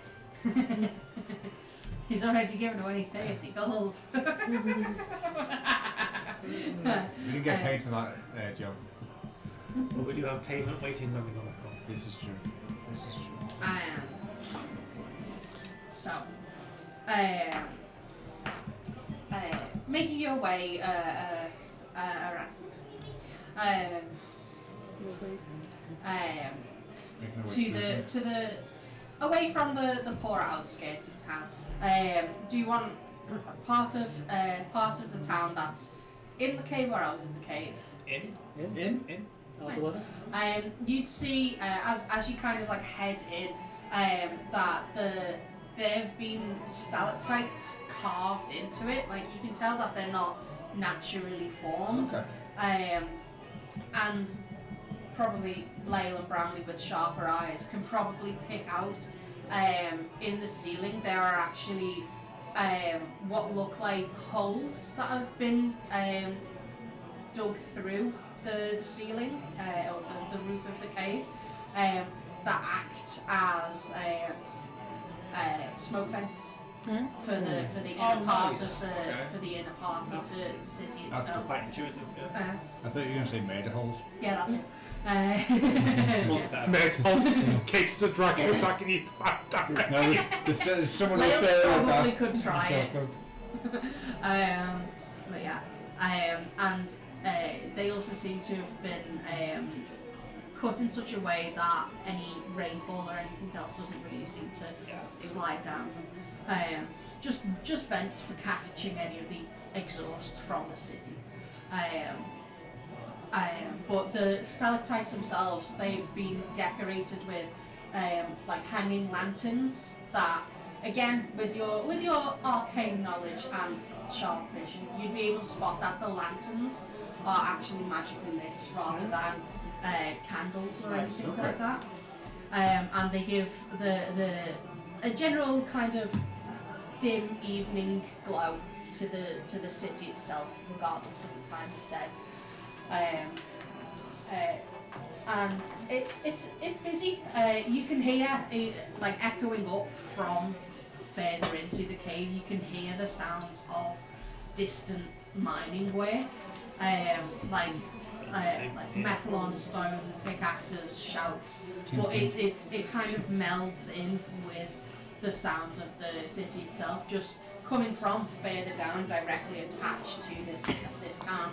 He's already given away 30 gold. We didn't get paid for that job. But we do have payment waiting when we go back home. This is true. This is true. I am. So, making your way around. To the away from the poor outskirts of town. Do you want part of the town that's in the cave or out of the cave? In. Out Nice. the water. You'd see as you kind of like head in that there have been stalactites carved into it. Like you can tell that they're not naturally formed. Okay. And probably Lyle and Bramley with sharper eyes can probably pick out in the ceiling there are actually what look like holes that have been dug through the ceiling or the roof of the cave that act as smoke vents for the inner part nice. of the Okay. for the inner part of the city That's itself. quite intuitive. Yeah. I thought you were going to say murder holes. Yeah, that's it. Multi-purpose. There's whole cases of dragon attacking you to find out. No, there's someone up Lyle there with probably that. could try it. But yeah, and they also seem to have been cut in such a way that any rainfall or anything else doesn't really seem to slide down. Just vents for catching any of the exhaust from the city. But the stalactites themselves, they've been decorated with like hanging lanterns that, again, with your arcane knowledge and sharp vision, you'd be able to spot that the lanterns are actually magically lit rather than candles or anything okay. like that. And they give a general kind of dim evening glow to the city itself, regardless of the time of day. And it's busy. You can hear like echoing up from further into the cave. You can hear the sounds of distant mining work, like metal on stone, pickaxes, shouts. But it kind of melds in with the sounds of the city itself, just coming from further down, directly attached to this town.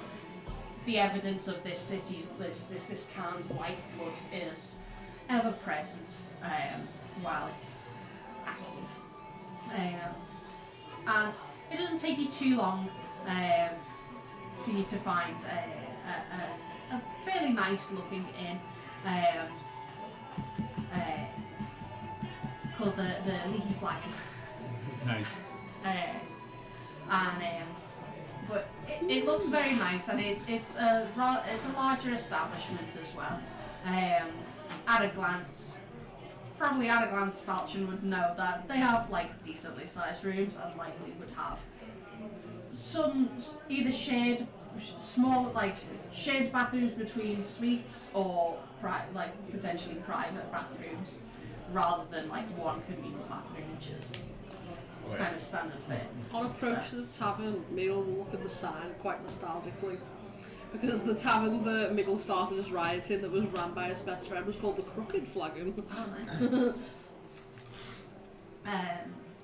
The evidence of this city's, this town's lifeblood is ever present while it's active. And it doesn't take you too long for you to find a fairly nice looking inn called the Leaky Flagon. Nice. But it looks very nice, and it's a larger establishment as well. At a glance, Falchion would know that they have like decently sized rooms, and likely would have some either shared bathrooms between suites or potentially private bathrooms, rather than like one communal bathroom, which is kind of standard fare. On approach to the tavern, Miggle look at the sign quite nostalgically, because the tavern that Miggle started his riot in, that was ran by his best friend, was called the Crooked Flagon. Oh, nice.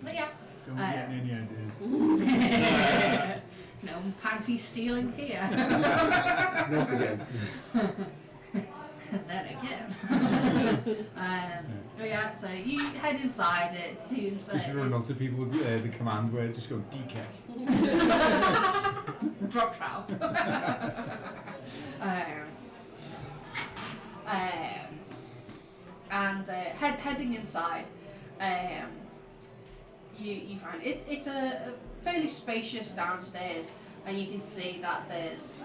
But yeah. Don't be getting any ideas. No panty stealing here. Not again. Then again. But yeah, so you head inside. It seems You should run up to people with the command word, just go DK. drop trow. Heading inside, you find it's a fairly spacious downstairs, and you can see that there's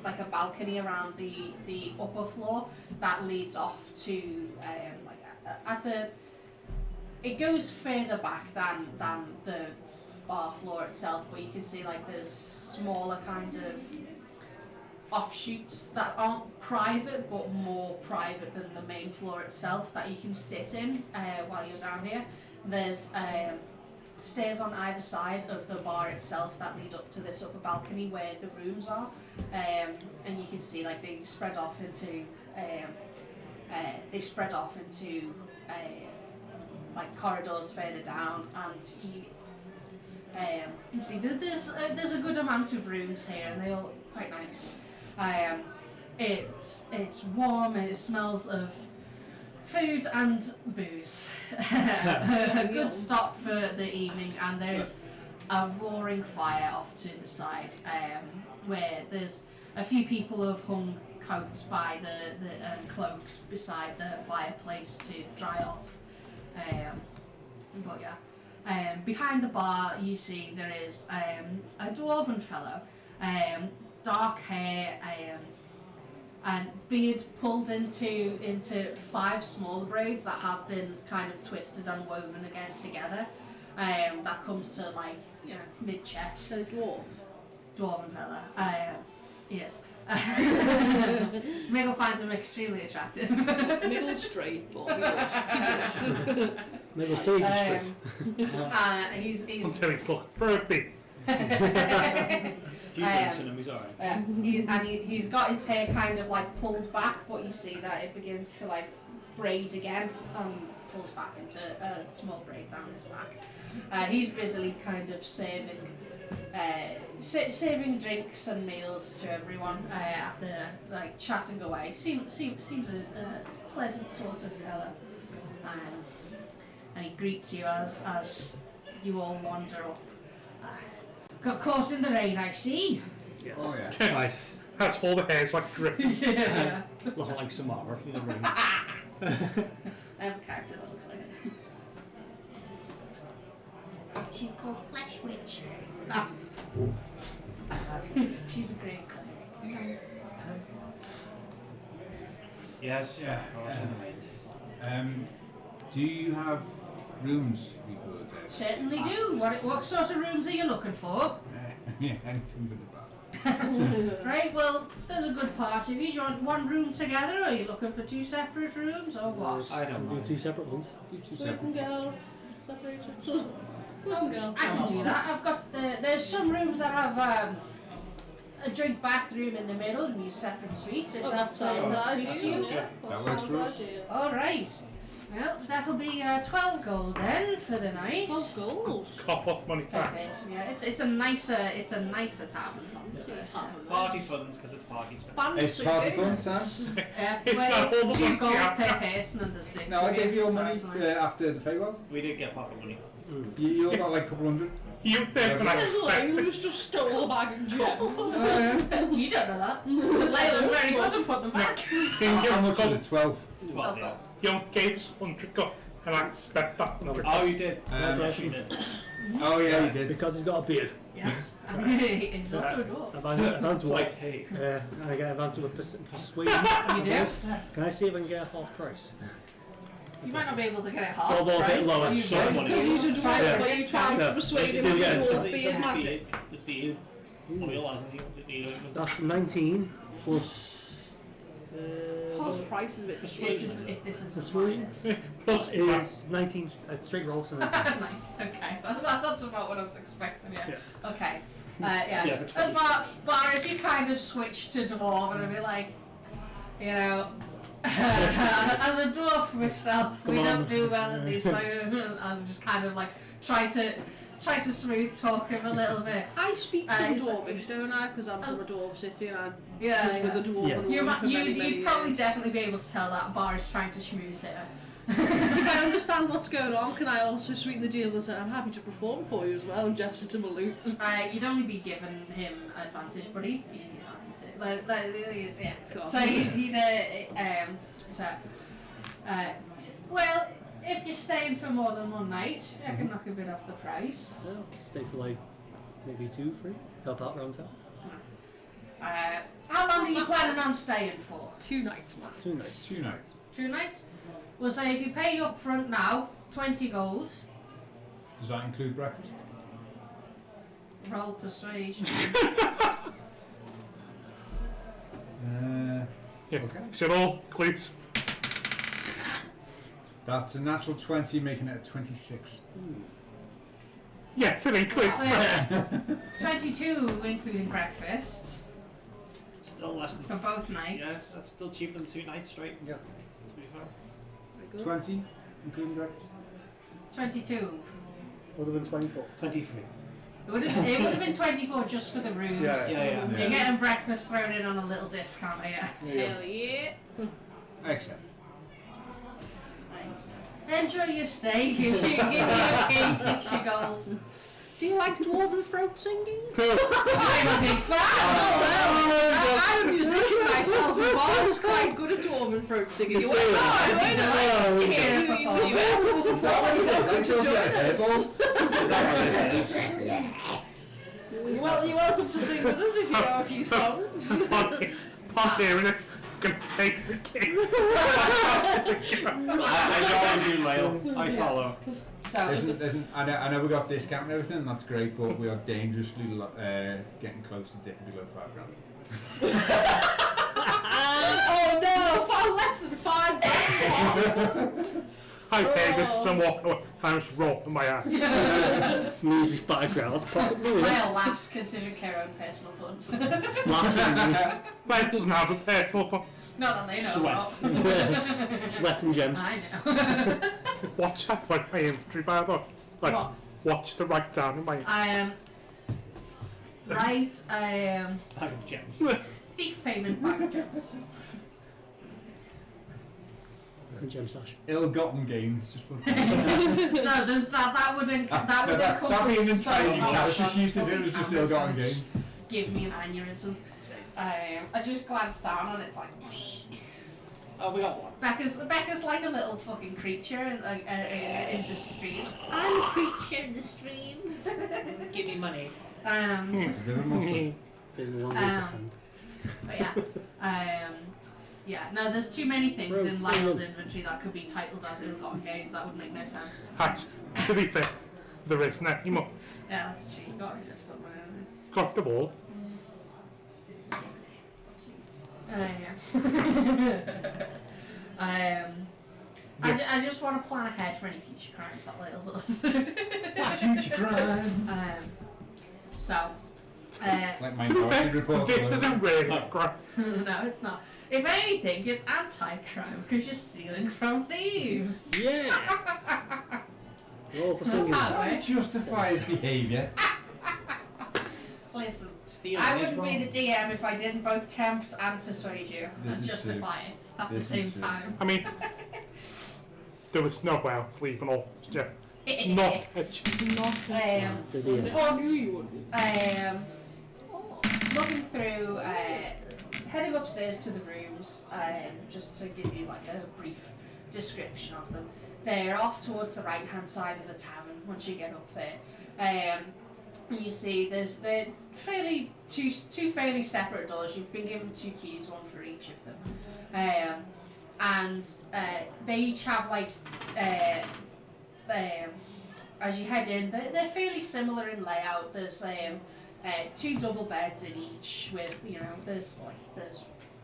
like a balcony around the upper floor that leads off to it goes further back than the bar floor itself, but you can see like there's smaller kind of offshoots that aren't private but more private than the main floor itself that you can sit in while you're down here. There's stairs on either side of the bar itself that lead up to this upper balcony where the rooms are, and you can see like they spread off into like corridors further down, and you see there's a good amount of rooms here, and they all look quite nice. It's warm and it smells of food and booze. A good stop for the evening, and there's a roaring fire off to the side, where there's a few people who have hung coats by the cloaks beside the fireplace to dry off. But yeah, behind the bar you see there is a dwarven fellow, dark hair, and beard pulled into 5 smaller braids that have been kind of twisted and woven again together. That comes to like mid chest. So Dwarven fella. Yes. Miguel finds him extremely attractive. Middle's straight, but he goes. Maybe says he's straight. He's Until he's looking for a bit. Few drinks in him, he's alright. he's got his hair kind of like pulled back, but you see that it begins to like braid again and pulls back into a small braid down his back. He's busily kind of serving drinks and meals to everyone after like chatting away. Seems a pleasant sort of fella, and he greets you as you all wander up. Got caught in the rain, I see. Yes. Oh yeah. Right. That's all the hair's like dripping. Yeah. Looking like Samara from the ring. I have a character that looks like it. She's called Flesh Witch. She's a great cleric. Yes. Yeah. Do you have rooms we could? Certainly do. What sort of rooms are you looking for? Yeah, anything but the bar. Right, well, there's a good party of you. Do you want one room together, or are you looking for 2 separate rooms, or what? I don't Do mind. 2 separate ones. Do 2 Boys and separate. girls separated. Boys and girls. I can do that. I've got there's some rooms that have a drink bathroom in the middle and use separate suites, if that suits you. Yeah, that works for us. All right. Well, that'll be 12 gold then for the night. 12 gold. Cough off money Per back. person, yeah. It's a nicer tavern. Fancy tavern. Party funds, because it's party spend. It's party fun, Sam. It's Well, not all it's the 2 money gold after. per person and there's 6. No, I gave you your so money that's nice. after the Feywild. We did get pocket money. You all got like a couple hundred. You think I Says Lane expected? who's just stole a bag of gems. You don't know that. Layla's very good at putting them back. Didn't give How us much is gold. it? 12. 12, yeah. You gave us 100 gold, and I spent that 100 Oh, you did? Um, You did. Oh yeah, you did. Because he's got a beard. Yes. I mean, he's also a dwarf. Advanced Like, wife. hey. I get advanced with persuasion. You do? Can I see if I can get a half price? You might not be able to get it half. Although a bit right? lower, You so do. money. Because he's a Try dwarf, to but you trying to So, persuade him so with yeah, the so dwarf beard magic. The beard. Oil hasn't he? The beard. That's 19 plus. Half price is a bit If this is a Persuasion? minus. plus Is 19 straight roll, so 19. Nice. Okay. That's about what I was expecting. Yeah. Yeah. Okay. Yeah. Yeah, but And bar as you kind of switch to dwarf and be like, you know. As a dwarf myself, we Come on. don't do well at these, so I'm just kind of like try to smooth talk him a little bit. I speak some it's- Dwarvish, don't I? Because I'm from a dwarf city and I Yeah, lived with a dwarf Yeah. and You woman for many, many you'd probably years. definitely be able to tell that Bar is trying to schmooze here. If I understand what's going on, can I also sweeten the deal and say I'm happy to perform for you as well and gesture to Maloot? You'd only be giving him advantage, but he'd be happy to. Yeah. Cool. So he'd well, if you're staying for more than one night, I can knock a bit off the price. Yeah, stay for like maybe 2, 3. Help out around town. How long are you planning on staying for? 2 nights, man. 2 nights. 2 nights. 2 nights? We'll say if you pay up front now, 20 gold. Does that include breakfast? Roll persuasion. Yeah. Okay. Is it all includes? That's a natural 20, making it a 26. Yes, it includes. So, 22 including breakfast Still less than. for both Yeah, nights. that's still cheaper than 2 nights straight. Yeah. To be fair. Very good. 20, including breakfast. 22. Would have been 24. 23. It would have been 24 just for the rooms. Yeah. You're getting breakfast thrown in on a little discount here. Hell yeah. Accept. Enjoy your stay. Gives you a key, takes your gold. Do you like dwarven throat singing? I'm a big fan. I'm a musician myself, and Bob is quite good at dwarven throat singing. You went Oh, on, I'd like to hear it you perform. welcome to join us. Well, you're welcome to sing with us if you know a few songs. Upon hearing it, I'm going to take the game. I know you, Lyle. I follow. So, I know we got discount and everything, that's great, but we are dangerously getting close to dipping below £5,000. Oh no, far less than £5. I pay this and walk away. I'm just rolling my eye. Measly £5 pocket money. I'll laughs considering her own personal funds. Laughs and Mine doesn't have a personal fund. Not that they know about. sweats and gems. I know. Watch that, like my inventory, by the way. Like, What? watch the write down in my Right, Bag of gems. thief payment bag of gems. And gem sash. Ill-gotten gains, just for No, there's that would That'd be an encompass so entirely much character on sheet if some it was just Amazon. ill-gotten gains. Give me an aneurysm. I just glanced down and it's like Oh, we got one. Becca's like a little fucking creature in the stream. I'm a creature in the stream. Give me money. Saving the one meter hand. But yeah, no, there's too many things Road in Lyle's singing. inventory that could be titled as ill-gotten gains. That would make no sense. To be fair, there isn't anymore. Yeah, that's true. You got rid of somewhere. Got the ball. I just want to plan ahead for any future crimes that Lyle does. Huge crime. So, Like my To be Minority fair, Report. this isn't really a crime. no, it's not. If anything, it's anti-crime because you're stealing from thieves. Yeah! Roll for That's singing. how it works. Justify his behaviour. Listen, Stealing I is wouldn't wrong. be the DM if I didn't both tempt and persuade you This and is justify it at the This is same true. time. I mean, there was no way else leaving all. Just not edge. The deal. I knew you wouldn't. Looking through, heading upstairs to the rooms, just to give you like a brief description of them. They're off towards the right-hand side of the tavern once you get up there. You see they're fairly two fairly separate doors. You've been given 2 keys, one for each of them. And they each have like, as you head in, they're fairly similar in layout. There's 2 double beds in each with, there's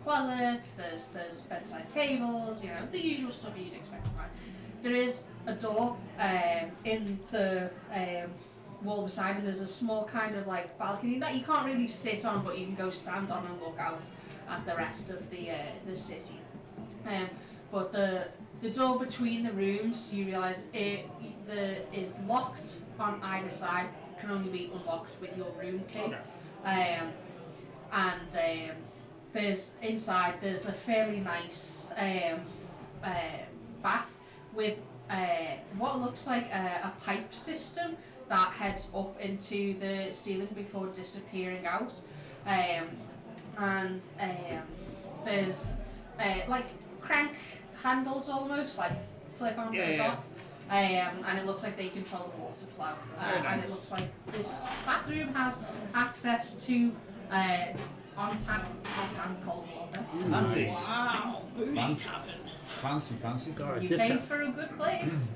closets, there's bedside tables, the usual stuff you'd expect to find. There is a door in the wall beside, and there's a small kind of like balcony that you can't really sit on, but you can go stand on and look out at the rest of the city. But the door between the rooms, you realise is locked on either side, can only be unlocked with your room key. Okay. And there's a fairly nice bath with what looks like a pipe system that heads up into the ceiling before disappearing out. And there's like crank handles almost, like flick on, flick off. And it looks like they control the water flow. And it looks like this bathroom has access to on tap hot and cold water. Fancy. Wow, bougie Fancy. tavern. Fancy. Got a You discount. paid for a good place.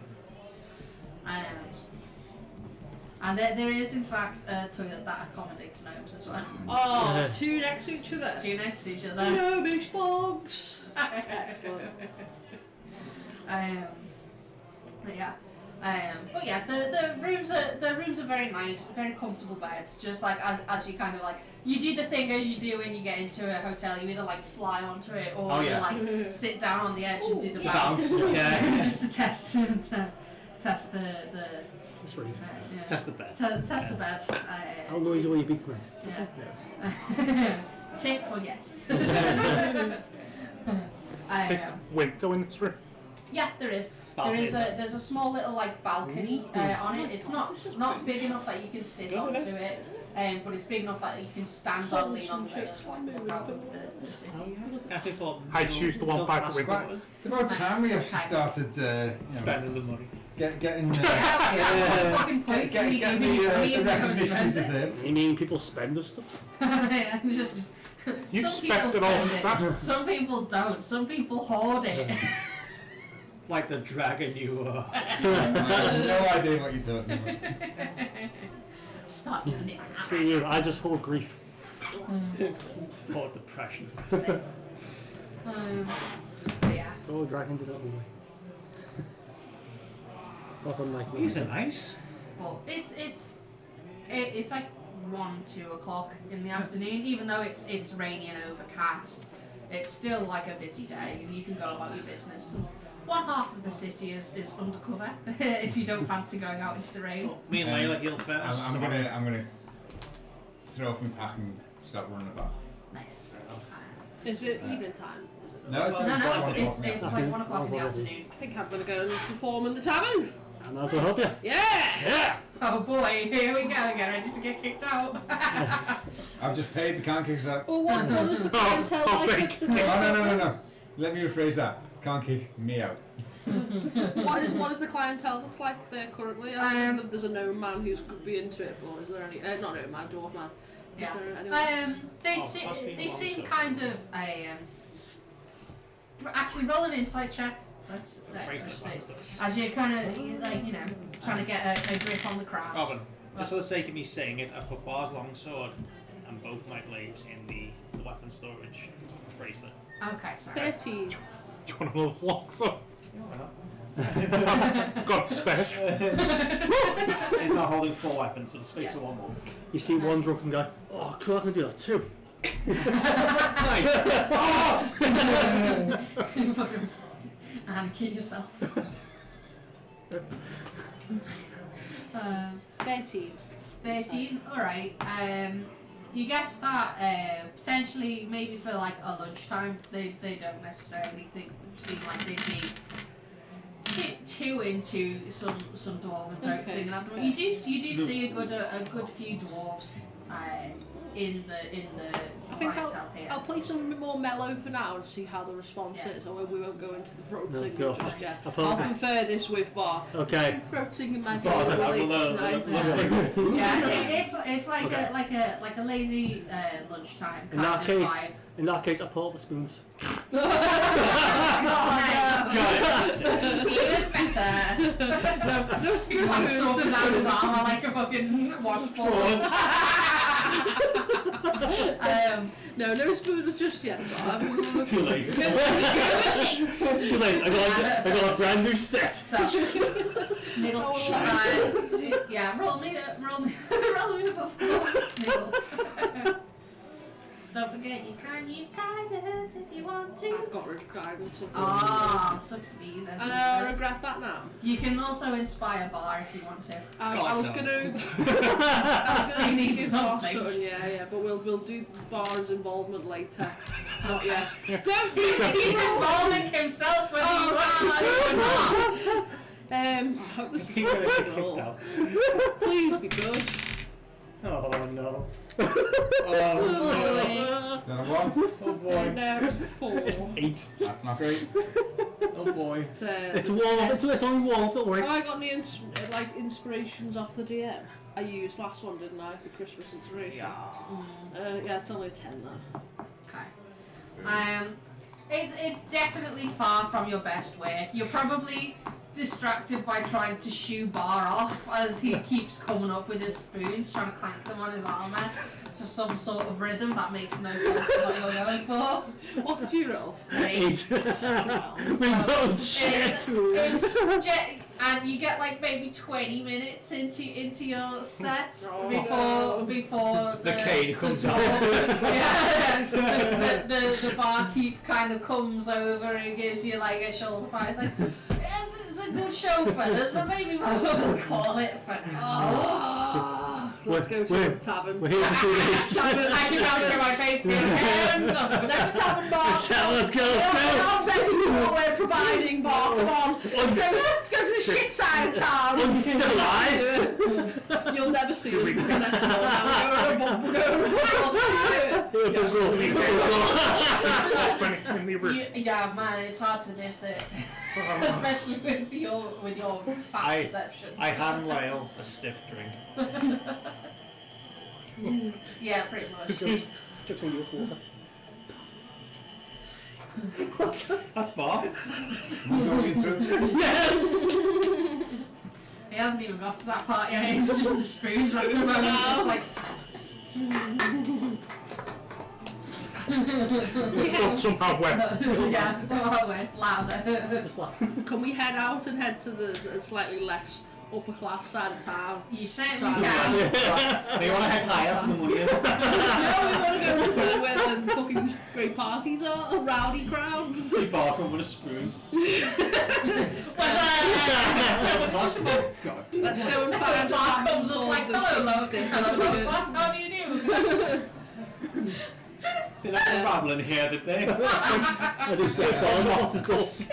And there is in fact a toilet that accommodates gnomes as well. Oh, 2 next to each other. 2 next to each other. Gnomish bogs. Excellent. But yeah. But yeah, the rooms are very nice, very comfortable beds. Just like as you kind of like, you do the thing as you do when you get into a hotel. You either like fly onto it or you like sit down on the edge and do the bounce. Bounce. Yeah. Just to test the springs. Yeah. Test the bed. Test the bed. How noisy will you be tonight? Yeah. Tip for yes. It's winter in this room. Yeah, there is. There's a small little like balcony on it. It's not big enough that you can sit onto it, but it's big enough that you can stand on, lean on the rails, like look out of the city. I choose the one by the window. It's about time we actually started Spending the money. getting Fucking points getting the recognition we deserve. You mean people spend the stuff? Yeah, just You some people expect it all spend the time. Some people don't. Some people hoard it. Like the dragon you are. I have no idea what you're talking about. Stop using it. Screw you, I just hold grief. Or depression. Yeah. Oh, dragons are not anyway. Not unlike me. These are nice. But it's like 1-2 o'clock in the afternoon. Even though it's rainy and overcast, it's still like a busy day, and you can go about your business. And one half of the city is undercover if you don't fancy going out into the rain. Well, me and Layla heal first. I'm gonna throw off my pack and start running about. Nice. Is it evening time? No, it's It's like 1 o'clock in the afternoon. I think I'm going to go and perform in the tavern. And that's what help you. Yeah! Oh boy, here we go. Get ready to get kicked out. I've just paid the can't kick out. Well, what was the clientele like at today? No. Let me rephrase that. Can't kick me out. What is the clientele looks like there currently? There's a gnome man who's could be into it, or is there any? Not gnome man, dwarf man. Is Yeah. there anyone? They seem kind of actually roll an insight check. Let's see. As you're kind of trying to get a grip on the crowd. Robin, just for the sake of me saying it, I put Bar's longsword and both my glaives in the weapon storage bracelet. Okay, sorry. 13. Do you want another longsword? I've got a spare. It's not holding 4 weapons, so there's space for one more. You see one drunken guy, oh cool, I can do that too. You fucking Anakin yourself. 13. 13, alright. You guess that potentially maybe for like a lunchtime they don't necessarily seem like they'd be too into some dwarven folk singing at the moment. You do see a good few dwarves in the I think hotel here. I'll play something a bit more mellow for now and see how the response is. Or we won't go into the throat singing go. just yet. I'll I'll confer this with Bar. Okay. Throat singing might be a little late tonight. Yeah, it's like a lazy lunchtime In kind that of case, vibe. in that case, I pull out the spoons. Even better. No spoons. One sort of down his arm like a fucking waterfall. No spoons just yet. Too late. Too late. I got a brand new set. So, middle. Yeah, roll me a performance middle. Don't forget you can use guidance if you want to. I've got rid of guidance. Sucks me then. And I regret that now. You can also inspire Bar if you want to. I was gonna You need do something. yeah, but we'll do Bar's involvement later. Not yet. Don't he's involving himself whether you want to or not. I hope this is Keep gonna get kicked cool. out. Please be good. Oh no. Oh, Is that a 1? Oh boy. And 4. It's 8. That's not great. Oh boy. It's warm up. It's only warm up. Don't worry. Have I got any inspirations off the DM? I used last one, didn't I, for Christmas inspiration? Yeah, it's only 10 though. Okay. It's definitely far from your best work. You're probably distracted by trying to shoo Bar off as he keeps coming up with his spoons, trying to clank them on his armour to some sort of rhythm that makes no sense to what you're going for. What did you roll? 8. We don't shit. And you get like maybe 20 minutes into your set before The cane comes out. the barkeep kind of comes over and gives you like a shoulder pat. It's like, It's a good show for us, but maybe we'll call it for now. Let's go to the tavern. We're here for 2 days. I can now show my face here. Next tavern bar. Let's go. How ready we're providing bar. Come on. Let's go to the shit side of town. Uncivilized. You'll never see us the next one. Yeah, man, it's hard to miss it, especially with your fat perception. I hand Lyle a stiff drink. Yeah, pretty much. Chuck some youth water. That's bar. Going through. Yes! He hasn't even got to that part yet. It's just the spoons at the moment. It's like It's not somehow wet. yeah, somehow it's louder. Just laugh. Can we head out and head to the slightly less upper class side of town? You certainly Try. can. They want to head higher to the money is. No, we want to go to where the fucking great parties are, rowdy crowds. See bar come with a spoons. What's Oh God. Let's go and find Bar some comes up like, hello, Logan. Hello, class, how do you do? They're not rambling here, did they? I do say, what is this?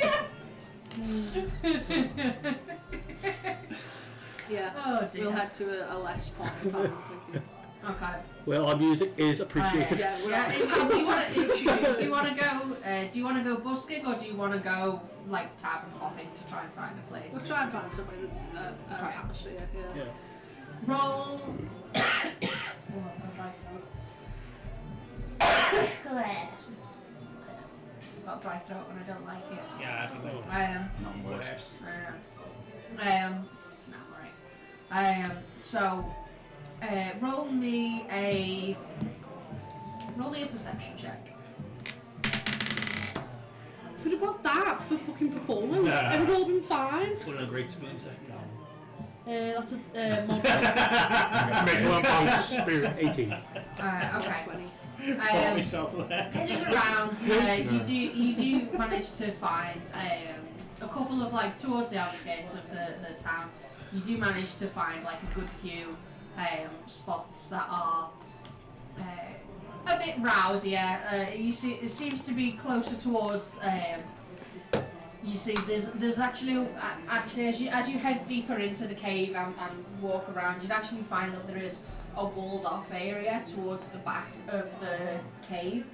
Yeah, Oh dear. we'll head to a less poppy town. Okay. Well, our music is appreciated. Yeah, If you want to go, do you want to go busking or do you want to go like tavern hopping to try and find a place? we'll try and find somewhere that Okay. atmosphere. Yeah. Yeah. Roll. Got a dry throat when I don't like it. Yeah, I don't know. Not worse. No, alright. So, roll me a perception check. If we'd have got that for fucking performance, Nah. it would all been fine. Put in a great spoon set. That's a mod Make one pound spoon. 18. Okay. 20. Caught myself there. Heading around, you do manage to find a couple of like towards the outskirts of the town. You do manage to find like a good few spots that are a bit rowdier. You see, it seems to be closer towards. You see, there's actually as you head deeper into the cave and walk around, you'd actually find that there is a walled off area towards the back of the cave,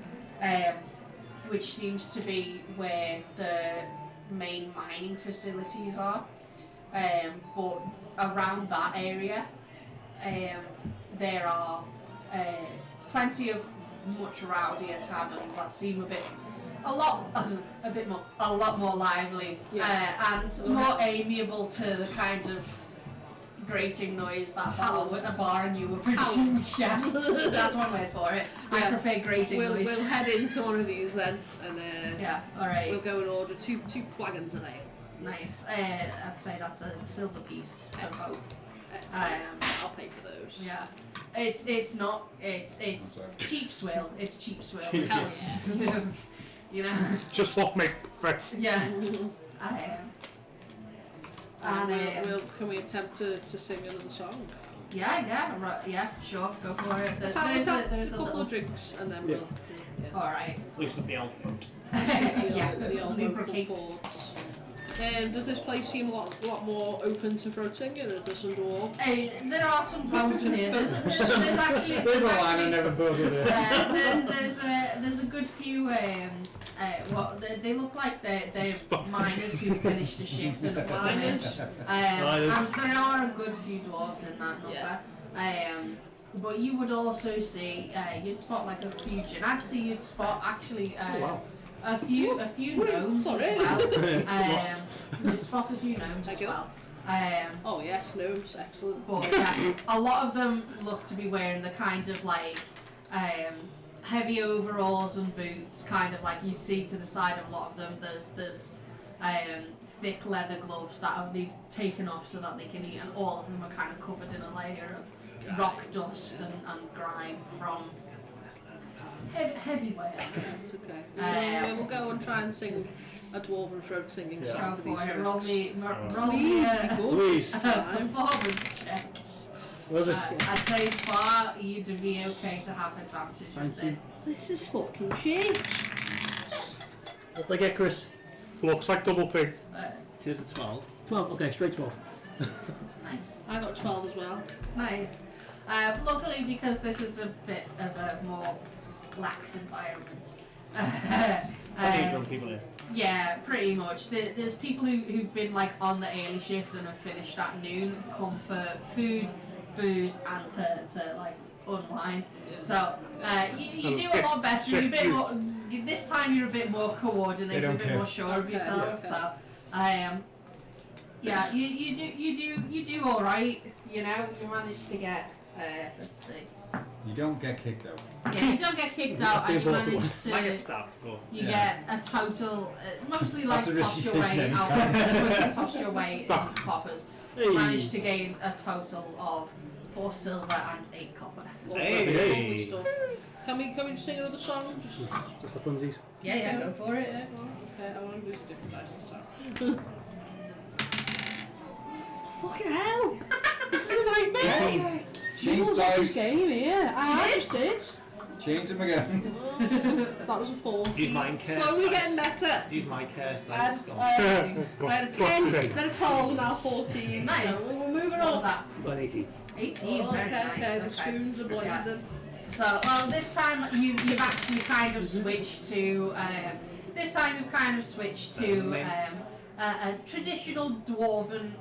which seems to be where the main mining facilities are. But around that area, there are plenty of much rowdier taverns that seem a lot more lively, and more amiable to the kind of grating noise that a bar and you were producing. Yeah, that's one word for it. I Yeah. prefer grating We'll noise. head into one of these then, and Yeah, alright. we'll go and order two flagons of ale. Nice. I'd say that's a silver piece for Excellent. both. Excellent. I'll pay for those. Yeah. It's cheap swill. It's cheap swill. Cheap Hell yeah. You know. Just what make perfect. Yeah. Can we attempt to sing another song? Yeah, sure, go for it. Let's There is have a a couple little. of drinks and then Yeah. we'll. Alright. At least at the elf front. Yeah, The old lubricate. vocal cords. Does this place seem a lot more open to throating, or is there some dwarf? There are some dwarves in here. There's actually. There's a line I never thought of it. Then there's a good few. They look like they're miners who finished a shift and Miners? and there are a good few dwarves in that number. But you would also see you'd spot like a few Genasi. You'd spot actually a few gnomes as well. You spot a few gnomes as well. Oh yes, gnomes, excellent. But yeah, a lot of them look to be wearing the kind of like heavy overalls and boots, kind of like you see to the side of a lot of them. There's thick leather gloves that they've taken off so that they can eat, and all of them are kind of covered in a layer of rock dust and grime from heavyweight. It's okay. We'll go and try and sing a dwarven throat singing Yeah. song Go for these for it. folks. Roll me Please a be good Please. this time. performance check. Was it? I'd say far you'd be okay to have advantage with Thank you. this. This is fucking shit. What did I get, Chris? Looks like double fig. Tis a 12. 12. Okay, straight 12. Nice. I got 12 as well. Nice. Luckily, because this is a bit of a more lax environment. Plenty of drunk people here. Yeah, pretty much. There's people who've been like on the early shift and have finished at noon, come for food, booze, and to like unwind. So you do a lot better. You're a bit more. This time you're a bit more coordinated, a don't bit care. more sure of yourselves. Okay. So yeah, you do all right. You know, you managed to get. Let's see. You don't get kicked out. Yeah, you don't get kicked out, That's and you impossible. manage Might get to. stabbed, but You Yeah. get a total, mostly like That's a risk toss you your take way any out, time. toss your way into the coppers. Hey. Managed to gain a total of 4 silver and 8 copper. Lovely, Hey. lovely stuff. Can we just sing another song? Just Just for funsies. Yeah, go for it. yeah, go on. Okay, I want to use a different dice this time. Fucking hell! This is a nightmare! Change This dice. game here. I Did? just did. Change them again. That was a 14. Use mine curse Slowly dice. getting better. Use my curse I dice. had, Go on. I had a 10, then a 12, and now 14. Nice. So we're moving What on. was that? Got an 18. 18. Oh, Very okay, nice. okay, the spoons are blazing. So, well, this time you've actually kind of switched to. This time you've kind of switched to a traditional dwarven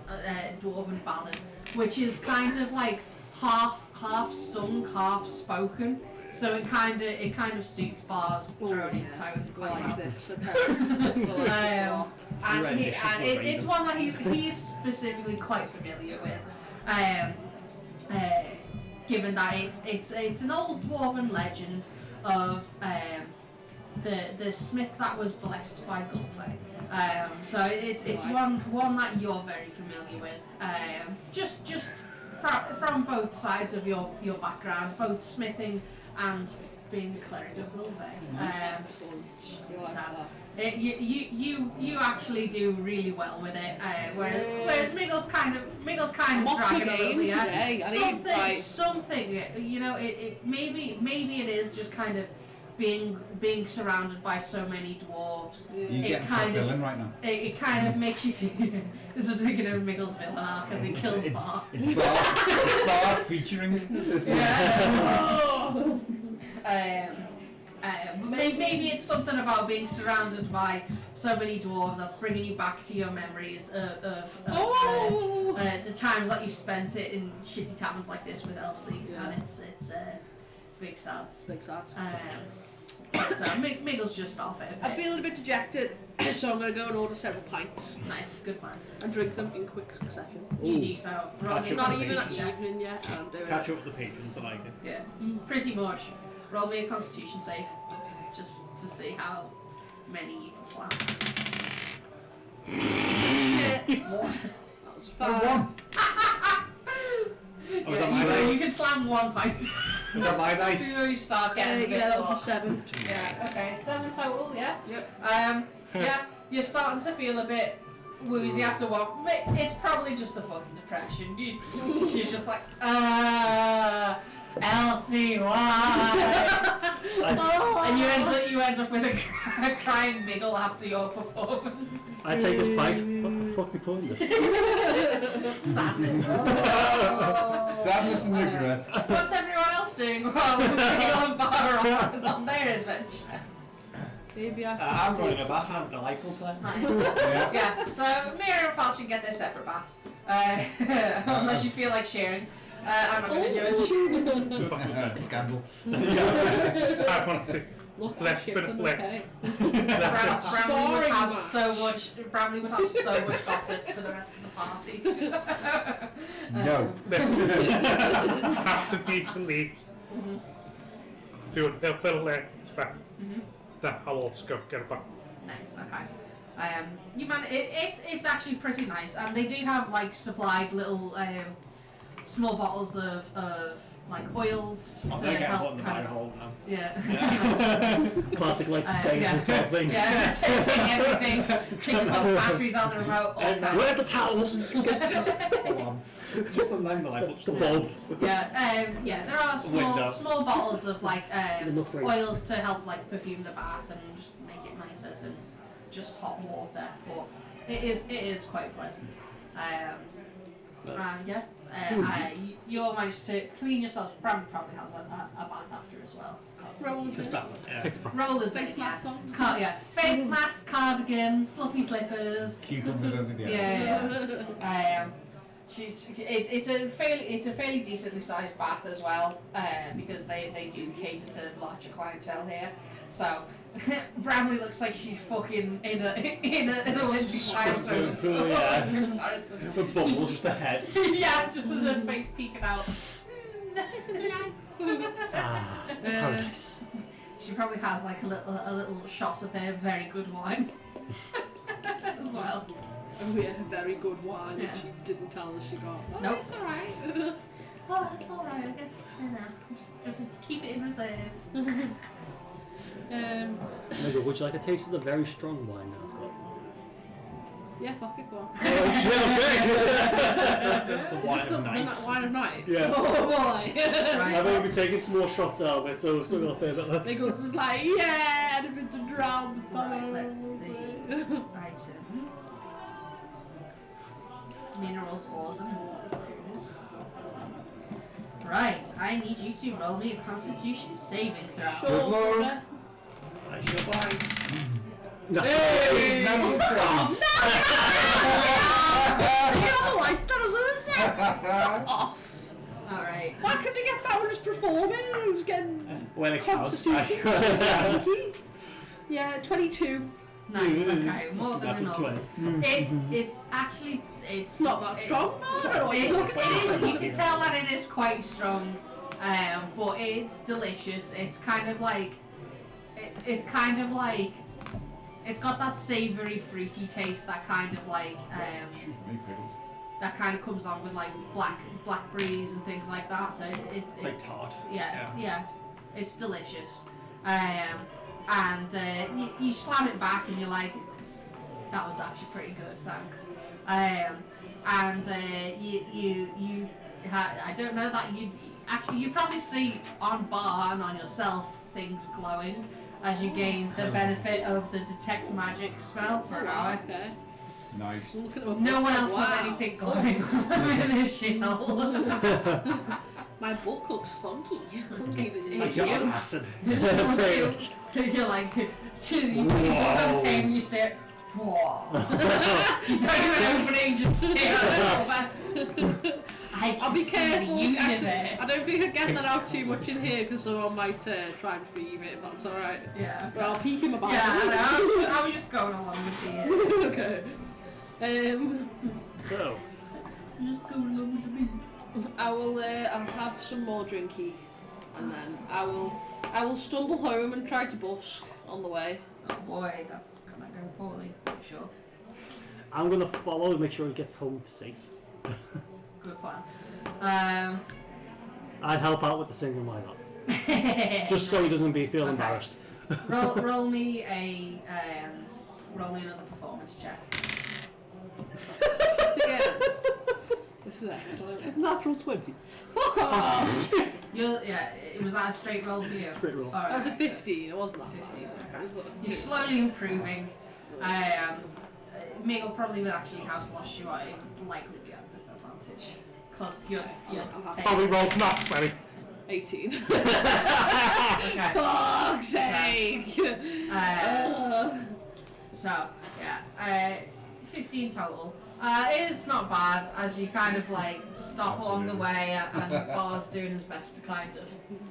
ballad, which is kind of like half sung, half spoken. So it kind of suits Bar's droning tone Go quite like well. this, okay. Go like this a lot. And it's one that he's specifically quite familiar with. Given that it's an old dwarven legend of the smith that was blessed by Gulfay. So it's one that you're very familiar with. Just from both sides of your background, both smithing and being a cleric of Gulfay. Excellent. You like So, that. you actually do really well with it, whereas Miggle's kind of I'm off my dragging a little game bit. today. I need, like- Something, you know, it maybe it is just kind of being surrounded by so many dwarves. He's It getting top kind of- villain right now. It kind of makes you feel. This is thinking of Miggle's villain arc as he kills Bar. It's Bar featuring this one. Yeah. But maybe it's something about being surrounded by so many dwarves that's bringing you back to your memories of the times that you spent it in shitty taverns like this with Elsie, Yeah. and it's big sads. Big sad. So Miggle's just off it. A I'm bit. feeling a bit dejected, so I'm going to go and order several pints Nice, good plan. and drink them in quick succession. You do so. Roll Catch me It's a not up even constitution check. evening yet, and I'm doing Catch it. up with the patrons, I like it. Yeah, pretty much. Roll me a constitution save, Okay. just to see how many you can slam. That was a 5. Oh, was that my you dice? can slam 1 pint. Was that my dice? Before you start getting a bit Yeah, that was more. a 7. Yeah, okay, 7 total, yeah. Yep. Yeah, you're starting to feel a bit woozy after one. It's probably just the fucking depression. You're just like, Elsie, why? And you end up with a crying Miggle after your performance. I take this bite. What the fuck are you putting this? Sadness. Sadness and regret. What's everyone else doing while Miggle and Bar are on their adventure? Maybe I should I'm stay- running a bath and have a delightful time. Nice. Yeah. Yeah, so Mira and Falchion get their separate bats. Unless you feel like sharing. I'm not going to judge. Scandal. I want to Look, I Left ship bit of them, leg. okay. Bramley would Sparring have match. so much. Bramley would have so much gossip for the rest of the party. No. have to be believed. Do a little spec. Then I'll also go get a back. Nice. Okay. It's actually pretty nice, and they do have like supplied little small bottles of like oils I'm to going to get help one in the kind mine of hole now. yeah. Classic like stage yeah. and sort of thing. Yeah, take everything, take all the batteries on the remote, all that. Where are the towels? Just the line that I put The bulb. Yeah, there are Window. small bottles of like Enough range. oils to help like perfume the bath and just make it nicer than just hot water. But it is quite pleasant. You'll manage to clean yourself. Bram probably has a bath after as well. Rolls Just in. that one, yeah. It's brown. Rollers Face in, mask yeah. on. Yeah. Face mask, cardigan, fluffy slippers. Cucumbers over the Yeah. It's a fairly decently sized bath as well, because they do cater to larger clientele here. So Bramley looks like she's fucking in an Olympic sized Swimming pool, yeah. comparison. The bubbles, just the head. Yeah, just with the face peeking out. This is life. Paradise. She probably has like a little shot of her very good wine as well. Oh yeah, very good wine Yeah. that she didn't tell us she got. Oh, Nope. it's alright. Oh, it's alright, I guess, just keep it in reserve. Maybe, would you like a taste of the very strong wine that I've got? Yeah, fuck it, go on. The Is wine this the of night. wine of night? Yeah. Oh boy. Right, I've only been let's- taking some more shots out of it, so I've still got a fair bit left. They go just like, yeah, anything to drown the Right, let's see. Items. Minerals, ores, and waters. There it is. Right, I need you to roll me a Constitution saving throw. Sure. Lord. I shall buy. Hey! like that, loser! Off. Alright. Why couldn't you get that one just performing and just getting When it counts. Constitution? Yeah, 22. Nice, okay, more than Natural enough. 20. It's actually it's Not that strong. I don't know what It, you're talking about. you can tell that it is quite strong, but it's delicious. It's kind of like it's got that savoury, fruity taste that kind of like Excuse me, pickles. that kind of comes on with like blackberries and things like that. So it's Like tart. yeah, it's delicious. And you slam it back and you're like, that was actually pretty good, thanks. I don't know that you probably see on bar and on yourself things glowing as you gain the benefit of the detect magic spell for an hour. Okay. Nice. Look at the No one else wow. has anything glowing in this shithole. My book looks funky. Funky than Like you. you're on acid. You're like, you pick up the table and you stare. Whoa. You don't even open it, you just stare. I'll be careful. The Actually, universe. I don't think I get that out too much in here because someone might try and thieve it if that's alright. Yeah. But I'll peek him about. Yeah, I was just going along with the. Okay. So, Just go along with the beat. I'll have some more drinky, and then I will stumble home and try to busk on the way. Oh boy, that's gonna go poorly. Sure. I'm gonna follow and make sure he gets home safe. Good plan. I'd help out with the singing, why not? Just so he doesn't feel Okay. embarrassed. roll me another performance check. Again. This is excellent. Natural 20. Fuck off! Was that a straight roll for you? Straight roll. All right, That was a okay. 15. It wasn't that 15, bad. okay. It was You're slowly improving. Miguel probably with actually how sloshed you are, it would likely be at disadvantage. Because you're Probably rolled not 20. 18. Okay. Fuck's sake! So, yeah, 15 total. It is not bad as you kind of like stop along the way and Bar's doing his best to kind of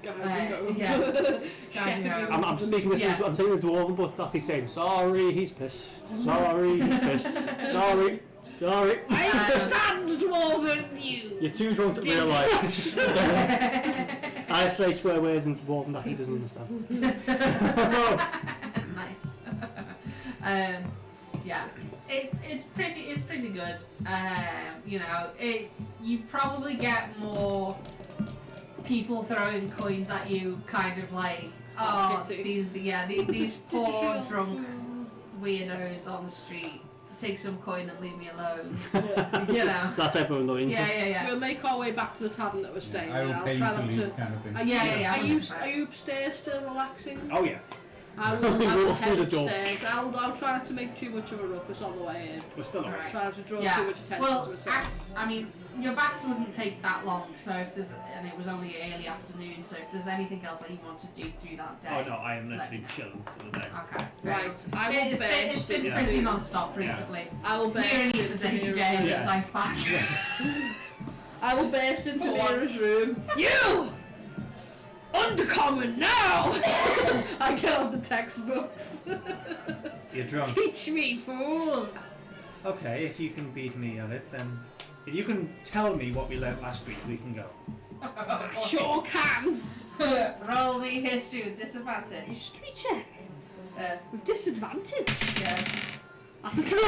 guide you home. I'm speaking this. Yeah. I'm saying the dwarven, but Dathy's saying, "Sorry, he's pissed. Sorry, he's pissed. Sorry, sorry." I understand, dwarven, you! You're too drunk to realise. I say swear words in dwarven that he doesn't understand. Nice. Yeah, it's pretty good. You know, you probably get more people throwing coins at you, kind of like, oh, Pity. these poor drunk weirdos on the street. Take some coin and leave me alone. You know. That type of annoyance. Yeah. We'll make our way back to the tavern that we're staying I in. will I'll pay you try to not leave, to. kind of thing. Yeah. Are you 100%. upstairs still relaxing? Oh yeah, I will Walk head through the door. upstairs. I'll try not to make too much of a ruckus on the way in. we're still Alright. alright. Try not to draw Yeah. too much attention Well, to myself. I mean, your backs wouldn't take that long. So if there's, and it was only early afternoon. So if there's anything else that you want to do through that day, Oh no, I am let literally me know. chilling for the day. Okay. fair Right, enough. I will It's burst been Yeah. pretty into. non-stop recently. I will Mira burst needs a into day to Mira's get room. Yeah. dice back. I will burst into For Mira's once. room. You! Undercommon now! I get out the textbooks. You're drunk. Teach me, fool! Okay, if you can beat me at it, then if you can tell me what we learnt last week, we can go. I sure can. Roll me history with disadvantage. History check. Uh, With disadvantage. yeah. That's a 3.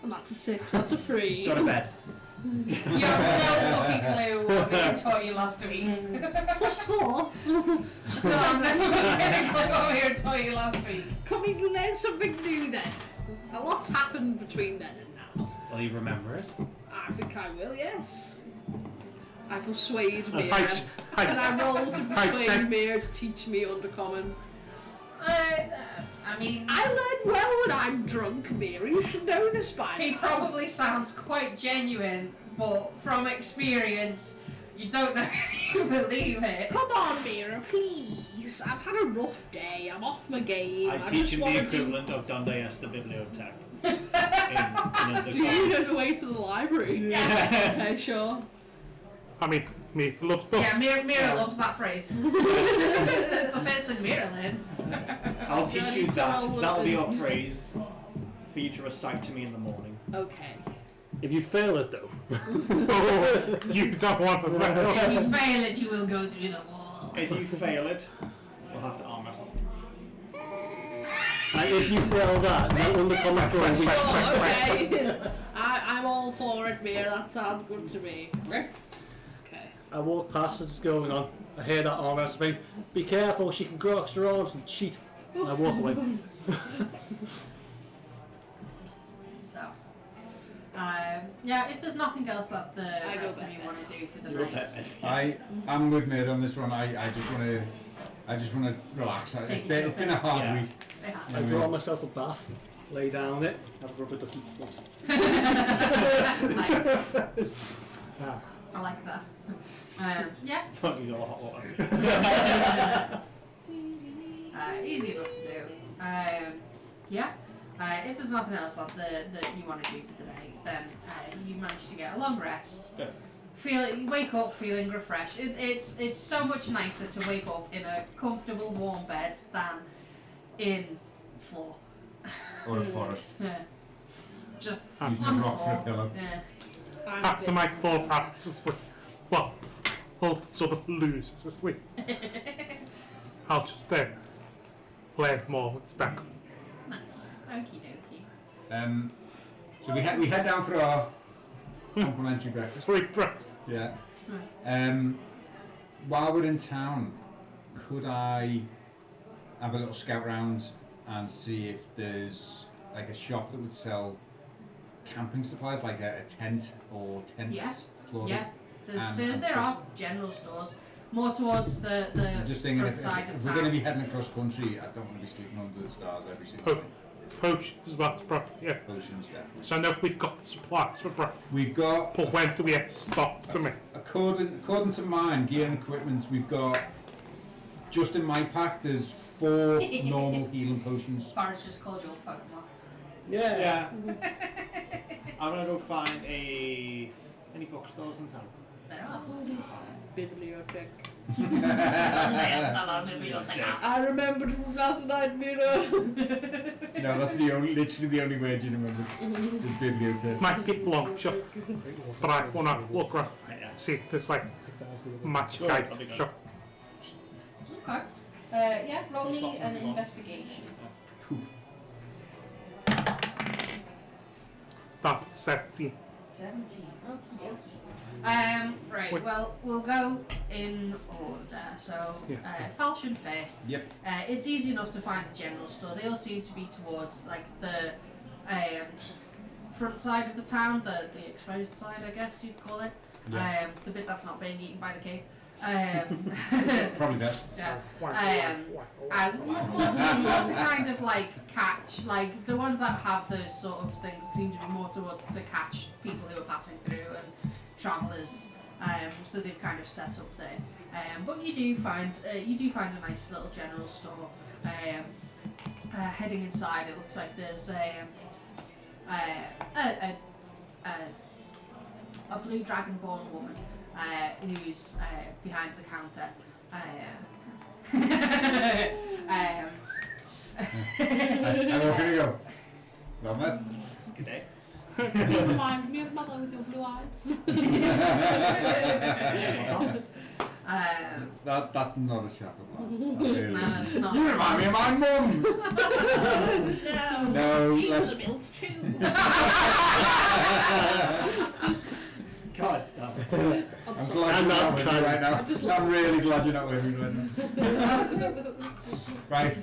And that's a 6. That's a 3. Go to bed. You have no fucking clue what we taught you last week. +4. So I'm never going to get a clue what we taught you last week. Can we learn something new then? A lot's happened between then and now. Will you remember it? I think I will, yes. I persuade Mira. I- And I roll to I persuade said- Mira to teach me Undercommon. I mean, I learn well when I'm drunk, Mira. You should know this by he now. probably sounds quite genuine, but from experience, you don't know if you believe it. Come on, Mira, please. I've had a rough day. I'm off my game. I just teach him the wanna equivalent of Donde Esta Bibliotech. Do you know the way to the library? Yeah. Okay, sure. I mean, me loves book. Yeah, Mira loves that phrase. It's the first thing Mira learns. I'll teach Journey you to that. all of That'll be the- your phrase for you to recite to me in the morning. Okay. If you fail it though, You don't want to fail. If you fail it, you will go through the wall. If you fail it, we'll have to arm wrestle. and if you fail that, no undercommon for a week. Sure, okay. I'm all for it, Mira. That sounds good to me. Okay. I walk past as it's going on. I hear that arm wrestle thing. Be careful, she can grow extra arms and cheat. And I walk away. So, yeah, if there's nothing else that the I go rest of back you then. want to do for the You're night, I'm with Mid on this one. I just want to relax. Take It's been a hard Yeah. week. it I has. draw myself a bath, lay down on it, have a rubber ducky. Nice. Ah. I like that. Yeah, Don't use all the hot water. easy enough to do. Yeah, if there's nothing else that you want to do for the day, then you manage to get a long rest. Yeah. You wake up feeling refreshed. It's so much nicer to wake up in a comfortable, warm bed than in floor. Or a forest. Yeah. Just Using on a the rock for a floor. pillow. Yeah. After my 4 hours of sleep, well, all sort of losers asleep, I'll just learn more with speckles. Nice. Okie dokie. So we head down for our complimentary breakfast. Sweet breath. Yeah. While we're in town, could I have a little scout round and see if there's like a shop that would sell camping supplies, like a tent or tents? Yeah. Plural? Yeah. And There stuff. are general stores more towards the I'm just thinking front if side of we're town. going to be heading across country, I don't want to be sleeping under the stars every single Po- night. Potions as well as proper, yeah. Potions, definitely. So I know we've got the supplies for breakfast, We've got, but when do we have to stop to me? according to mine, gear and equipment, we've got, just in my pack, there's 4 normal healing potions. Forrest just called you a Pokemon. Yeah. I'm gonna go find any bookstores in town. There are. Bibliothek. Yes, the long biblioteca. I remembered from last night, Mira. No, that's literally the only word you remember. Is bibliothèque. Might be long shot, but I want to look around, Yeah. see if there's like magic Good, item that'd be good. shop. Okay. Yeah, roll What's me that an one? investigation. That 17. 17. Okay. Right, Wait. well, we'll go in order. So, Yes. Falchion first. Yep. It's easy enough to find a general store. They all seem to be towards like the front side of the town, the exposed side, I guess you'd call it. Yeah. The bit that's not being eaten by the cave. Probably best. Yeah. And more to kind of like catch, like the ones that have those sort of things seem to be more towards to catch people who are passing through and travellers. So they've kind of set up there. But you do find a nice little general store. Heading inside, it looks like there's a blue dragonborn woman who's behind the counter. I'm okay to go. Well met. Good day. You remind me of mother with your blue eyes. That's not a chat about. Really. No, it's not. You remind me of my mum! No. No, She was let's... a MILF too. God damn it. I'm sorry. glad I'm you're not not with me kind. right now. I just I'm really glad you're not with me right now. Right,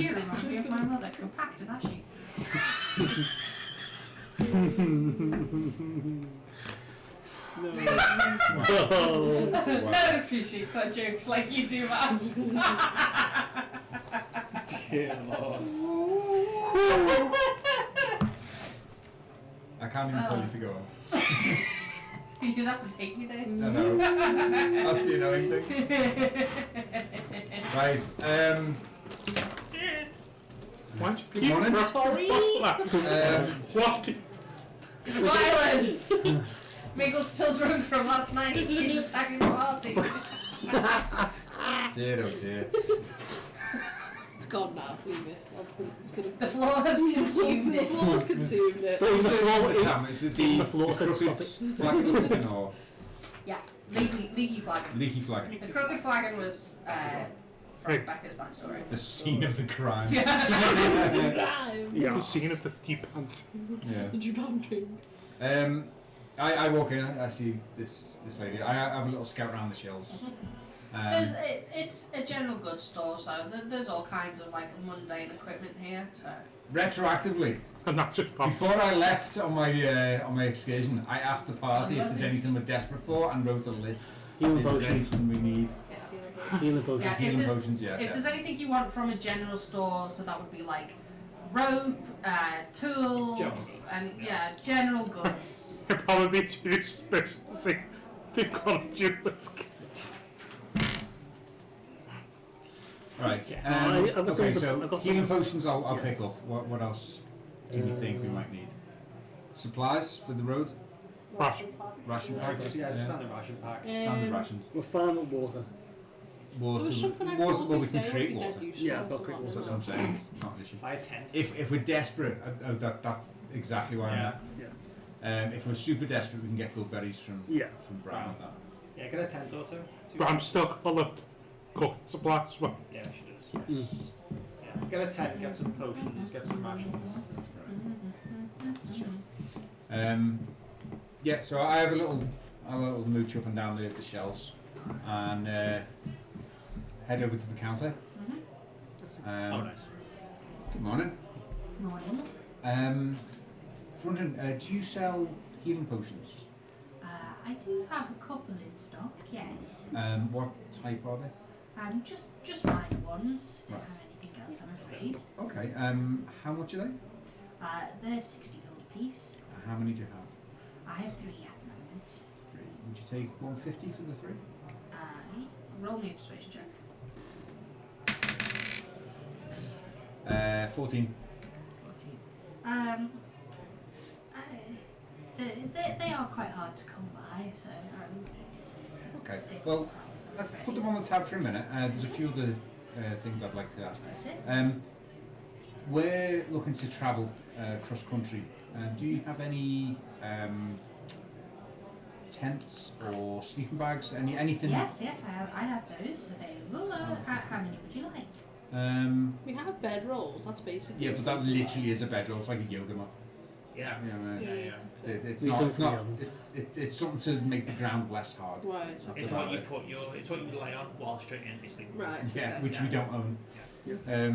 You remind me of my mother, compact and ashy. No. Wow. No one appreciates our jokes like you do, Matt. Dear Lord. I can't even tell you to go on. You'd have to take me there. I know. That's the annoying thing. Right, Why don't you Good keep morning. Sorry. What? Violence! Miggle's still drunk from last night. He's attacking the party. dear oh dear. It's gone now. Leave it. It's gonna. The floor has consumed The it. floor's consumed it. Don't even the floor. Damn, is it The floor said crooked stop it. flagon or something, or Yeah, leaky flagon. leaky flagon? The crooked flagon was from Right. Becca's backstory. The scene of the crime. Yeah. Yeah. The scene of the deep hunt. Yeah. The Japan dream. I walk in, I see this lady. I have a little scout around the shelves. It's a general goods store, so there's all kinds of like mundane equipment here. So Retroactively, And not just fun. before I left on my excursion, I asked the party if there's anything we're desperate for and wrote a list. Healing Is there potions. anything we need? Healing potions. Yeah, Healing if there's- potions, yeah. If yeah. there's anything you want from a general store, so that would be like rope, tools, General goods. and yeah, general goods. It'd probably be too suspicious to see they've got a duelist. Right. I've got Okay, some- so I've got healing some- potions I'll Yes. pick up. What else can you think we might need? Supplies for the road? Ration. Ration packs? Yeah, standard ration packs. Standard rations. We'll farm up water. Water. There was something I water thought well, we they can would create be dead water. useful Yeah, I've got for create that. That's what I'm saying. It's not an issue. I had 10. If we're desperate, that's exactly why Yeah. I'm if we're super desperate, we can get good berries from Yeah. Brown and that. Yeah, get a tent or two. But I'm still gonna cook supplies. Well, Yeah, she does. Yes. Yeah. Get a tent, get some potions, get some rations. Yeah, so I have a little mooch up and down the shelves, and head over to the counter. Oh, nice. Good morning. Morning. I was wondering, do you sell healing potions? I do have a couple in stock, yes. What type are they? Just minor ones. Don't Right. have anything else, I'm afraid. Okay. How much are they? They're 60 gold a piece. How many do you have? I have 3 at the moment. Three. Would you take 150 for the 3? Roll me a persuasion check. 14. 14. They are quite hard to come by, so Okay. stick Well, with the price, I'm let's afraid. put them on the tab for a minute. There's a few other things I'd like to ask. That's it. We're looking to travel cross country. Do you have any tents or sleeping bags? Anything? Yes, I have those available. How many would you like? We have bed rolls. That's basically. Yeah, but that literally is a bedroll. It's like a yoga mat. Yeah. It's Reason not. It's for not. the elements. It's something to make the ground less hard. Right. That's It's about what you it. put your. It's what you lay on while straight in this thing. Right. Yeah, okay. which we don't own. Yeah.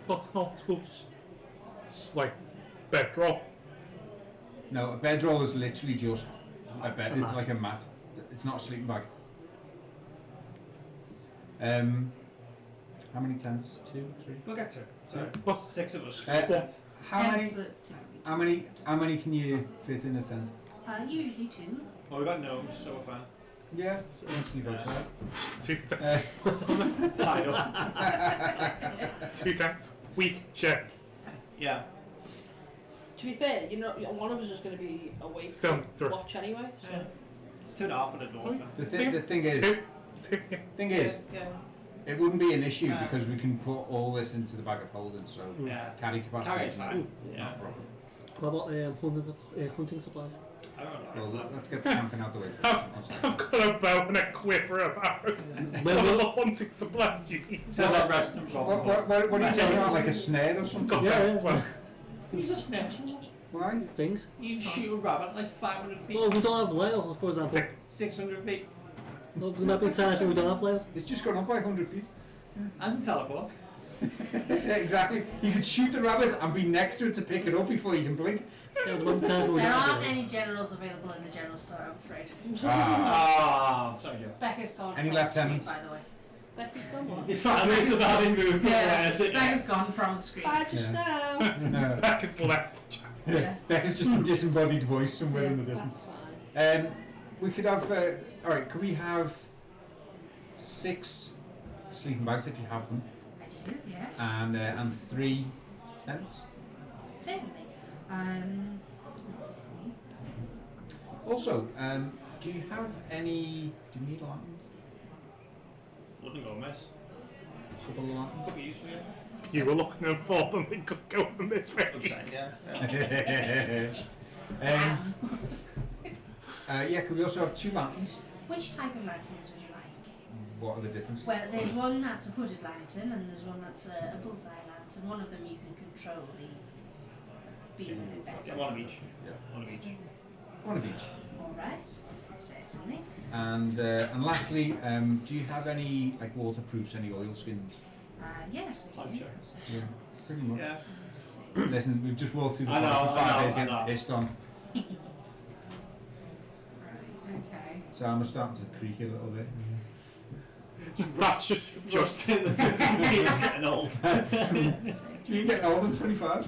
What's not tools? Like bedroll. No, a bedroll is literally just a bed. A It's mat. like a mat. It's not a sleeping bag. How many tents? 2, 3. We'll get to it. Sorry. What's 6 of us. How many? Tents are How many can you fit in a tent? usually 2. Well, we got gnomes, so we're fine. Yeah, so one sleep outside. 2 tents? Tied up. 2 tents. We share. Yeah. To be fair, one of us is going to be awake Still to watch anyway. So. Yeah. It's 2.5 at the door. The thing is, Two. Yeah. it wouldn't be an issue because we can put all this into the bag of holding, so Yeah. carry capacity. Carry's fine. Yeah. Yeah. No problem. What about hunting supplies? I don't know. Well, let's get the camping out the way I've first. got a bow and a quiver of arrows. Well, What are well- the hunting supplies you need? Says that rest and What are you talking about? Like a snare or something? Got Yeah, that yeah. as well. Use a snare. Why? Things? You shoot a rabbit like 500 feet. Well, we don't have lail, for example. 600 feet. Well, there might be times when we don't have lail. It's just gone up by 100 feet. And teleport. Exactly. You could shoot the rabbit and be next to it to pick it up before you can blink. Yeah, there might be times when we There don't have aren't lail. any generals available in the general store, I'm afraid. Ah. Sorry, Joe. Becca's gone Any from the lieutenants? screen, by the way. Becky's gone what? Just finally just having moved from there, sitting there. Becca's gone from the screen. Bye just Yeah. now. Back is left. Yeah. Becca's just a disembodied voice somewhere in the That's distance. fine. We could have. Alright, could we have 6 sleeping bags if you have them, I do, yeah. and 3 tents? Certainly. Let's see. Also, do you have any? Do you need lanterns? Wouldn't go amiss. Couple of lanterns. Could be useful, yeah. If you were looking for them, they could go in this way. Yeah. Yeah, could we also have 2 lanterns? Which type of lanterns would you like? What are the differences? Well, there's one that's a hooded lantern and there's one that's a bullseye lantern. One of them you can control the beam a bit Yeah, better. one of each. Yeah. One of each. One of each. Alright, certainly. And lastly, do you have any like waterproofs, any oil skins? Yes, I Time do. check. Yeah, pretty much. Yeah. Let's see. Listen, we've just walked through the I know, forest for 5 I days know, I getting know. pissed on, Right, okay. so I'm starting to creak a little bit. That's just in the Peter's getting old. Let's see. Do you get older than 25?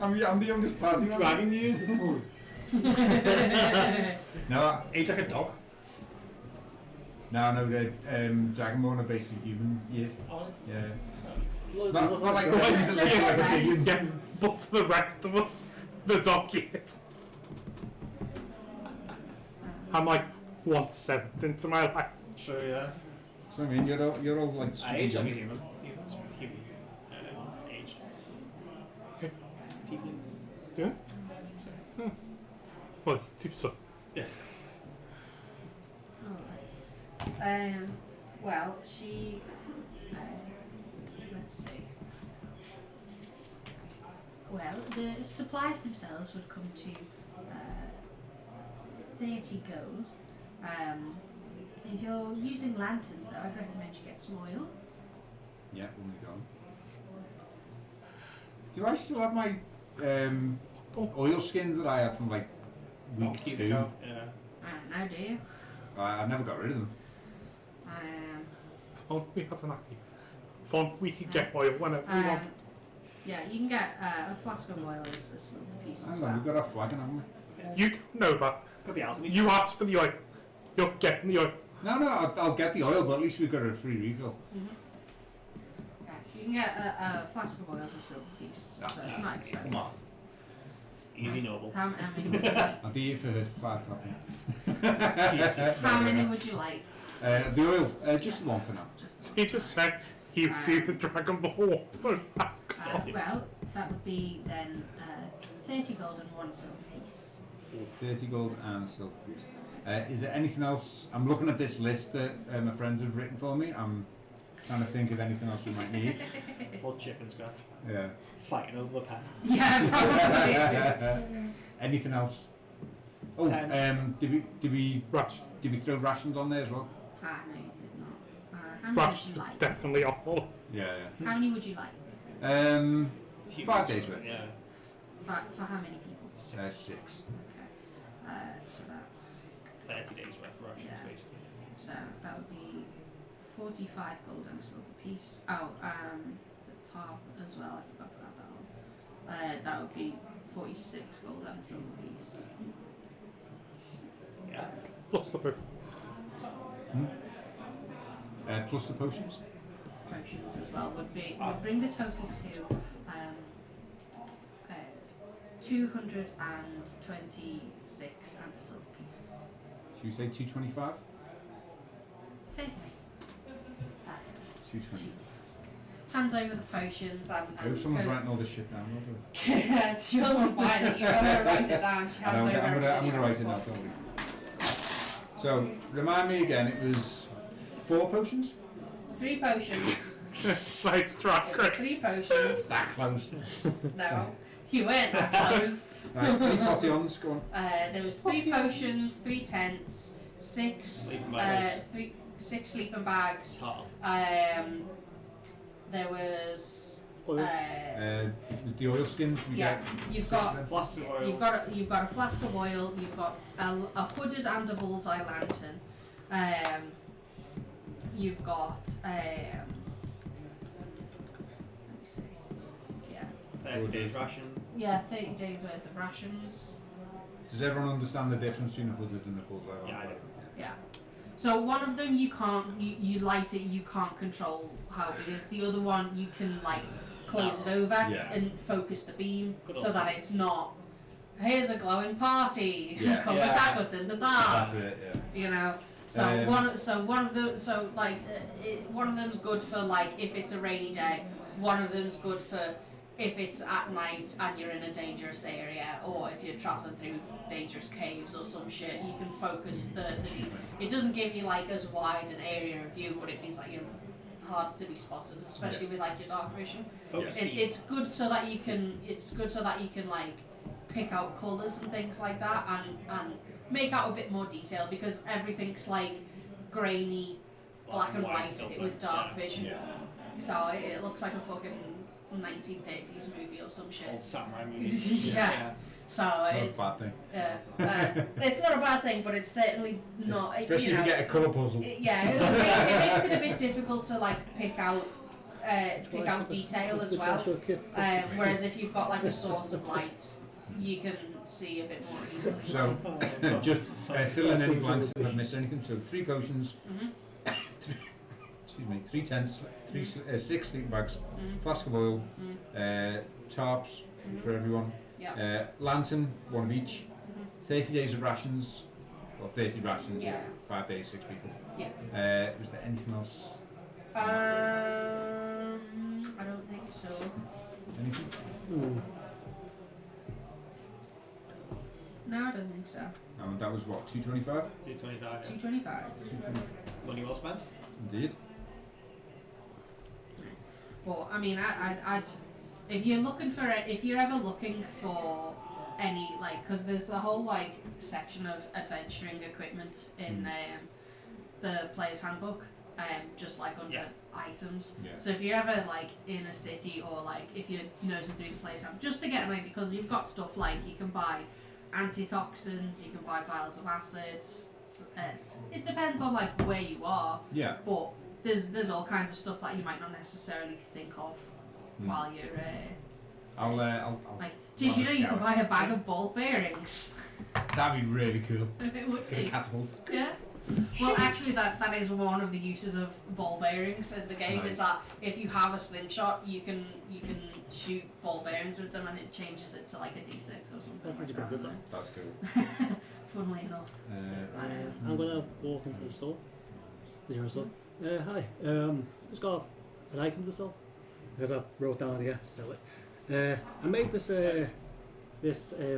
I'm the youngest party member. Dragon years. No, Age like a dog. no, the Dragonborn are basically human years. Oh, Yeah. Well, Not look like at the that. ones that live like a billion. yeah, but to the rest of us, the dog is. I'm like 1/7 into my life. sure, yeah. So I mean, you're all like I super age like a young. human. Human. Aged. Okay. Tieflings. Yeah? Well, you do so. Alright. Well, she. Let's see. Well, the supplies themselves would come to 30 gold. If you're using lanterns, though, I'd recommend you get some oil. Yeah, when we go. Do I still have my oil skins that I had from like week 2? Yeah. I don't know, do you? I never got rid of them. Fun, we had an happy. Fun, we could get oil whenever we want. Yeah, you can get a flask of oil as a silver piece as Hang well. on, we've got our flagon, haven't we? You don't know that. Got the alchemy. You asked for the oil. You're getting the oil. No, I'll get the oil, but at least we've got a free refill. Yeah, you can get a flask of oil as a silver piece, so it's not expensive. Come on. Easy noble. How many would you like? I'll do it for 5 copy. Jesus. How many would you like? The oil, just the one for now. Just He just said he would do the Dragon Ball for that. well, that would be then 30 gold and 1 silver piece. 30 gold and silver piece. Is there anything else? I'm looking at this list that my friends have written for me. I'm Trying to think of anything else we might need. It's all chicken scratch. Yeah. Fighting over the pen. Yeah, probably. Anything else? Oh, did we throw rations on there as well? Ah, no, you did not. How many Rash would you like? definitely off. Yeah. How many would you like? 5 days worth. Yeah. For how many people? 6. Okay. So that's 30 days worth of rations, Yeah. basically. so that would be 45 gold and a silver piece. Oh, the top as well. I forgot to add that one. That would be 46 gold and a silver piece. Yeah. Plus the poo. Plus the potions. Potions as well would bring the total to 226 and a silver piece. Should we say 225? Certainly. 225. Hands over the potions and I hope someone's goes, writing all this shit down. Not You're the one buying it. You're going to write it down. She hands over I'm gonna everything write else it down. for- Don't worry. So remind me again. It was 4 potions. 3 potions. Nice try, It was Chris. 3 potions. That close. No, you weren't that close. Right, 3 potions. Go on. There was 3 potions, 3 tents, 6 Sleeping bags. 6 sleeping bags. Top. There was Oil. The oil skins. We yeah. get You've 6 got of them. Flask of oil. you've got a flask of oil. You've got a hooded and a bullseye lantern. You've got let me see. Yeah. 30 days ration. Yeah, 30 days worth of rations. Does everyone understand the difference between a hooded and a bullseye? Yeah, I do. Yeah. So one of them you can't you light it, you can't control how it is. The other one you can like close it over Yeah. and focus the beam Good so old that it's not here's a glowing party. Yeah. Come Yeah. attack us in the dark. That's it. Yeah. You know. So one of them's good for like if it's a rainy day. One of them's good for if it's at night and you're in a dangerous area, or if you're traveling through dangerous caves or some shit. You can focus the beam. It doesn't give you like as wide an area of view, but it means like you're hard to be spotted, especially with like your dark vision. Focus beam. It's good so that you can like pick out colours and things like that and make out a bit more detail because everything's like grainy, black and white filter. with dark Yeah. vision. Yeah. So it looks like a fucking 1930s movie or some shit. Old samurai movies. Yeah. So It's not a bad thing. it's not a bad thing, but it's certainly not. Especially you if know, you get a colour puzzle. it makes it a bit difficult to like pick out detail as well. Whereas if you've got like a source of light, you can see a bit more easily. So just fill in any blanks if I've missed anything. So 3 potions. Mhm. 3 tents. 6 sleeping bags. Mhm. Flask of oil. Mhm. Tarps for everyone. Yeah. Lantern, 1 of each. Mhm. 30 days of rations. Well, 30 rations. Yeah. 5 days, 6 people. Yeah. Was there anything else? I don't think so. Anything? No, I don't think so. And that was what, 225? 225. Yeah. 225. 225. Money well spent. Indeed. Well, I mean, I'd if you're looking for it, if you're ever looking for any like, because there's a whole like section of adventuring equipment in the player's handbook, just like under Yeah. items. Yeah. So if you're ever like in a city or like if you're nosing through the player's handbook, just to get an idea, because you've got stuff like you can buy antitoxins, you can buy vials of acid. It depends on like where you are, Yeah. but there's all kinds of stuff that you might not necessarily think of while you're I'll like. Did you know you can buy a bag of ball bearings? That'd be really cool. It would For a be. catapult. Yeah. Well, actually, that is one of the uses of ball bearings in the game. Nice. Is that if you have a slingshot, you can shoot ball bearings with them, and it changes it to like a D6 or something. That's like pretty good, that. That's cool. Funnily enough. I'm gonna walk into the store. The general store. Hi. Just got an item to sell. Because I wrote down here, sell it. I made this Have a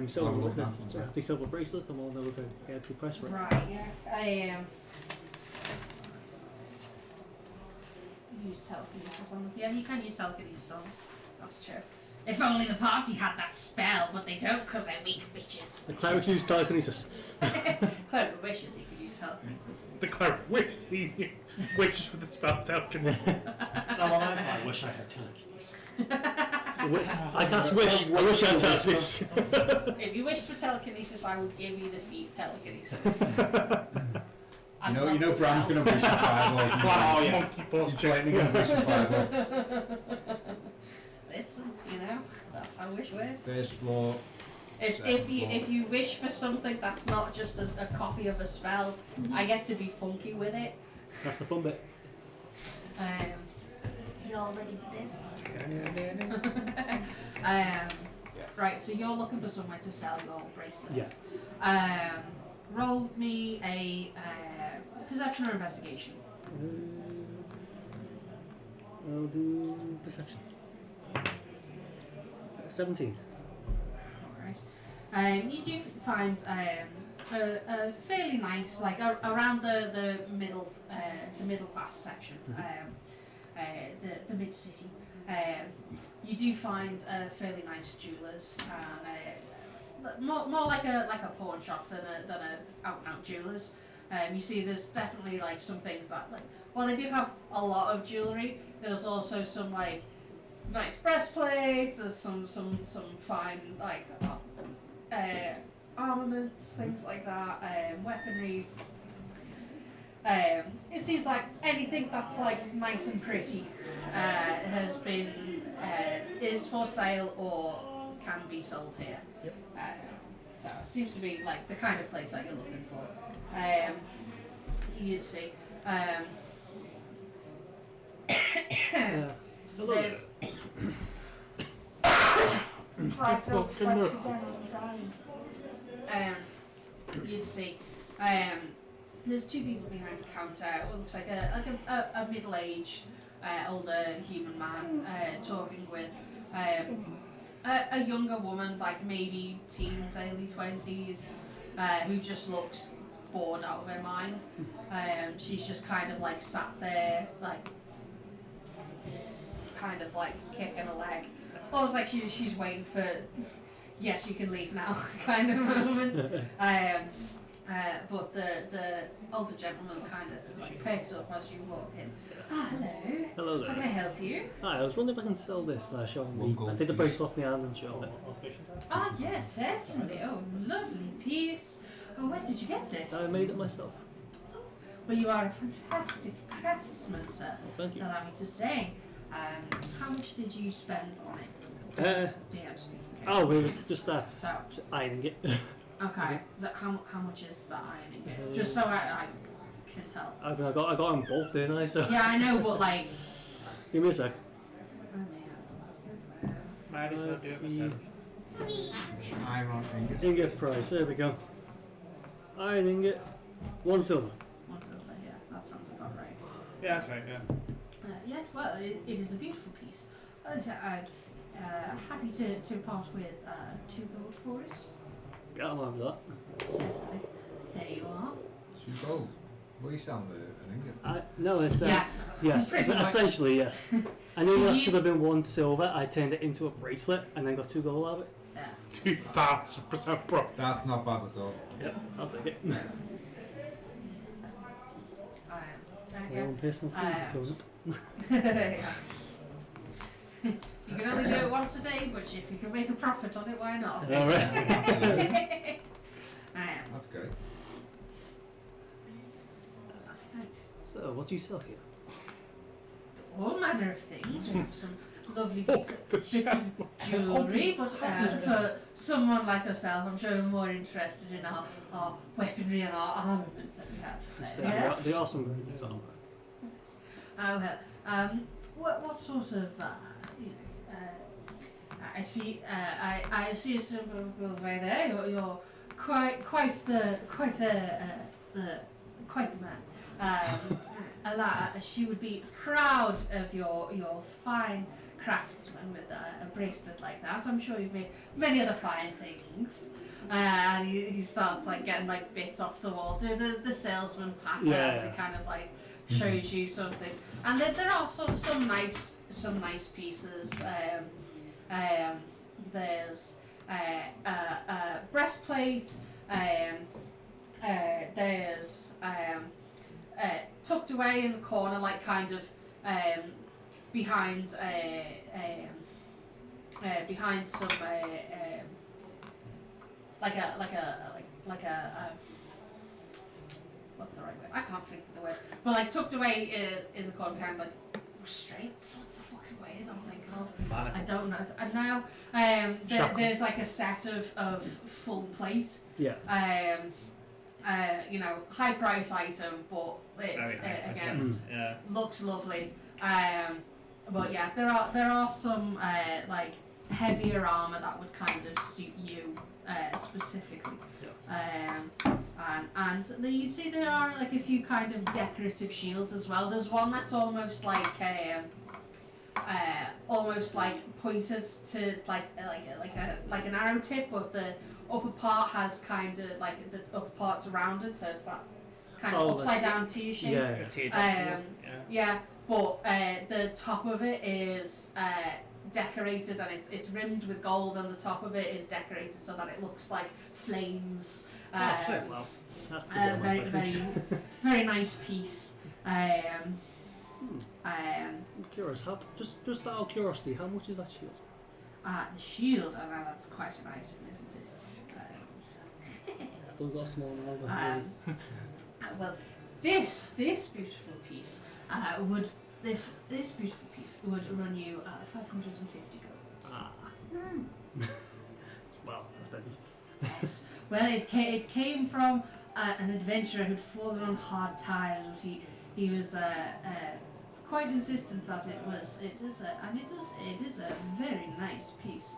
silver look now, this one sec. fancy silver bracelet. I'm all over to get the price for it. Right. Yeah. I am. use telekinesis on them. Yeah, you can use telekinesis on them. That's true. If only the party had that spell, but they don't because they're weak bitches. The cleric used telekinesis. Cleric wishes he could use telekinesis. The cleric wishes for the spell telekinesis. I wish I had telekinesis. I cast wish. I wish I had telekinesis. If you wished for telekinesis, I would give you the feat telekinesis. You know, Bram's gonna wish for fireball. Oh yeah. Monkey He's ball. blatantly gonna wish for fireball. Listen, that's how wish works. First floor. If you wish for something that's not just a copy of a spell, I get to be funky with it. That's a fun bit. You all ready for this? Right, so you're looking for somewhere to sell your bracelets. Roll me a perception or investigation. I'll do perception. 17. Alright. You do find a fairly nice, like around the middle class section, the mid city. You do find fairly nice jewellers, and more like a pawn shop than a out and out jewellers. You see, there's definitely like some things that while they do have a lot of jewellery, there's also some like nice breastplates. There's some fine like armaments, things like that, weaponry. It seems like anything that's like nice and pretty has been is for sale or can be sold here. Yep. So it seems to be like the kind of place that you're looking for. You see. There's you'd see. There's two people behind the counter. It looks like a middle-aged, older human man talking with a younger woman, like maybe teens, early 20s, who just looks bored out of her mind. She's just kind of like sat there, like kind of like kicking a leg. Almost like she's waiting for, yes, you can leave now, kind of moment. But the older gentleman kind of like perks up as you walk in. Ah, hello. Hello there. How can I help you? Hi, I was wondering if I can sell this. Show One me. gold I take the piece. bracelet off my hand and show it. Ah, yes, certainly. Oh, lovely piece. Oh, where did you get this? I made it myself. Well, you are a fantastic craftsman, sir. Thank you. Allow me to say. How much did you spend on it? DM speaking. Oh, it was just So, ironing it. okay. So how much is the ironing bit? Just so I can tell. I got them both, didn't I? So Yeah, I know, but like. give me a sec. I may have as well. Might as well do it myself. Iron ingot. Ingot price. There we go. Iron ingot. 1 silver. One silver, yeah, that sounds about right. Yeah, that's right, yeah. Yeah, well, it is a beautiful piece. I'd happy to part with 2 gold for it. Yeah, I'm happy with that. There you are. 2 gold. What are you selling an ingot? No, it's Yes. yes, Pretty much. essentially yes. I knew that You should have been 1 silver. I turned it into a bracelet and then got 2 gold out of it. Yeah. 2000% profit. That's not bad at all. Yep, I'll take it. My Yeah. own personal fees is going up. Yeah. You can only do it once a day, but if you can make a profit on it, why not? All right. That's great. Right. So, what do you sell here? All manner of things. We have some lovely bits of jewellery, but for someone like yourself, I'm sure you're more interested in our weaponry and our armaments that we have for sale. Yes? They are some very nice armor. Oh well. What sort of I see. I see a simple girl right there. You're quite the man. Ella, she would be proud of your fine craftsman with a bracelet like that. I'm sure you've made many other fine things. And he starts like getting like bits off the wall. Doing the salesman patter as he kind of like shows you something. And there are some nice pieces. There's a breastplate. There's tucked away in the corner, like kind of behind some like a what's the right word? I can't think of the word. But like tucked away in the corner behind like restraints. What's the fucking word I'm thinking of? I don't know. And now there's like a set of full plate. Yeah. You know, high price item, but it's again looks lovely. But yeah, there are some like heavier armor that would kind of suit you specifically. Yeah. And you see there are like a few kind of decorative shields as well. There's one that's almost like pointed to like an arrow tip, but the upper part has kind of like the upper part's rounded, so it's that kind of upside down T shape. Yeah. But the top of it is decorated, and it's rimmed with gold, and the top of it is decorated so that it looks like flames. Well, that's Very nice piece. I'm curious. Just out of curiosity, how much is that shield? The shield, oh no, that's quite an item, isn't it? We've got a small one. Well, this beautiful piece this beautiful piece would run you 550 gold. Well, that's expensive. Well, it came from an adventurer who'd fallen on hard times. He was quite insistent that it is a very nice piece,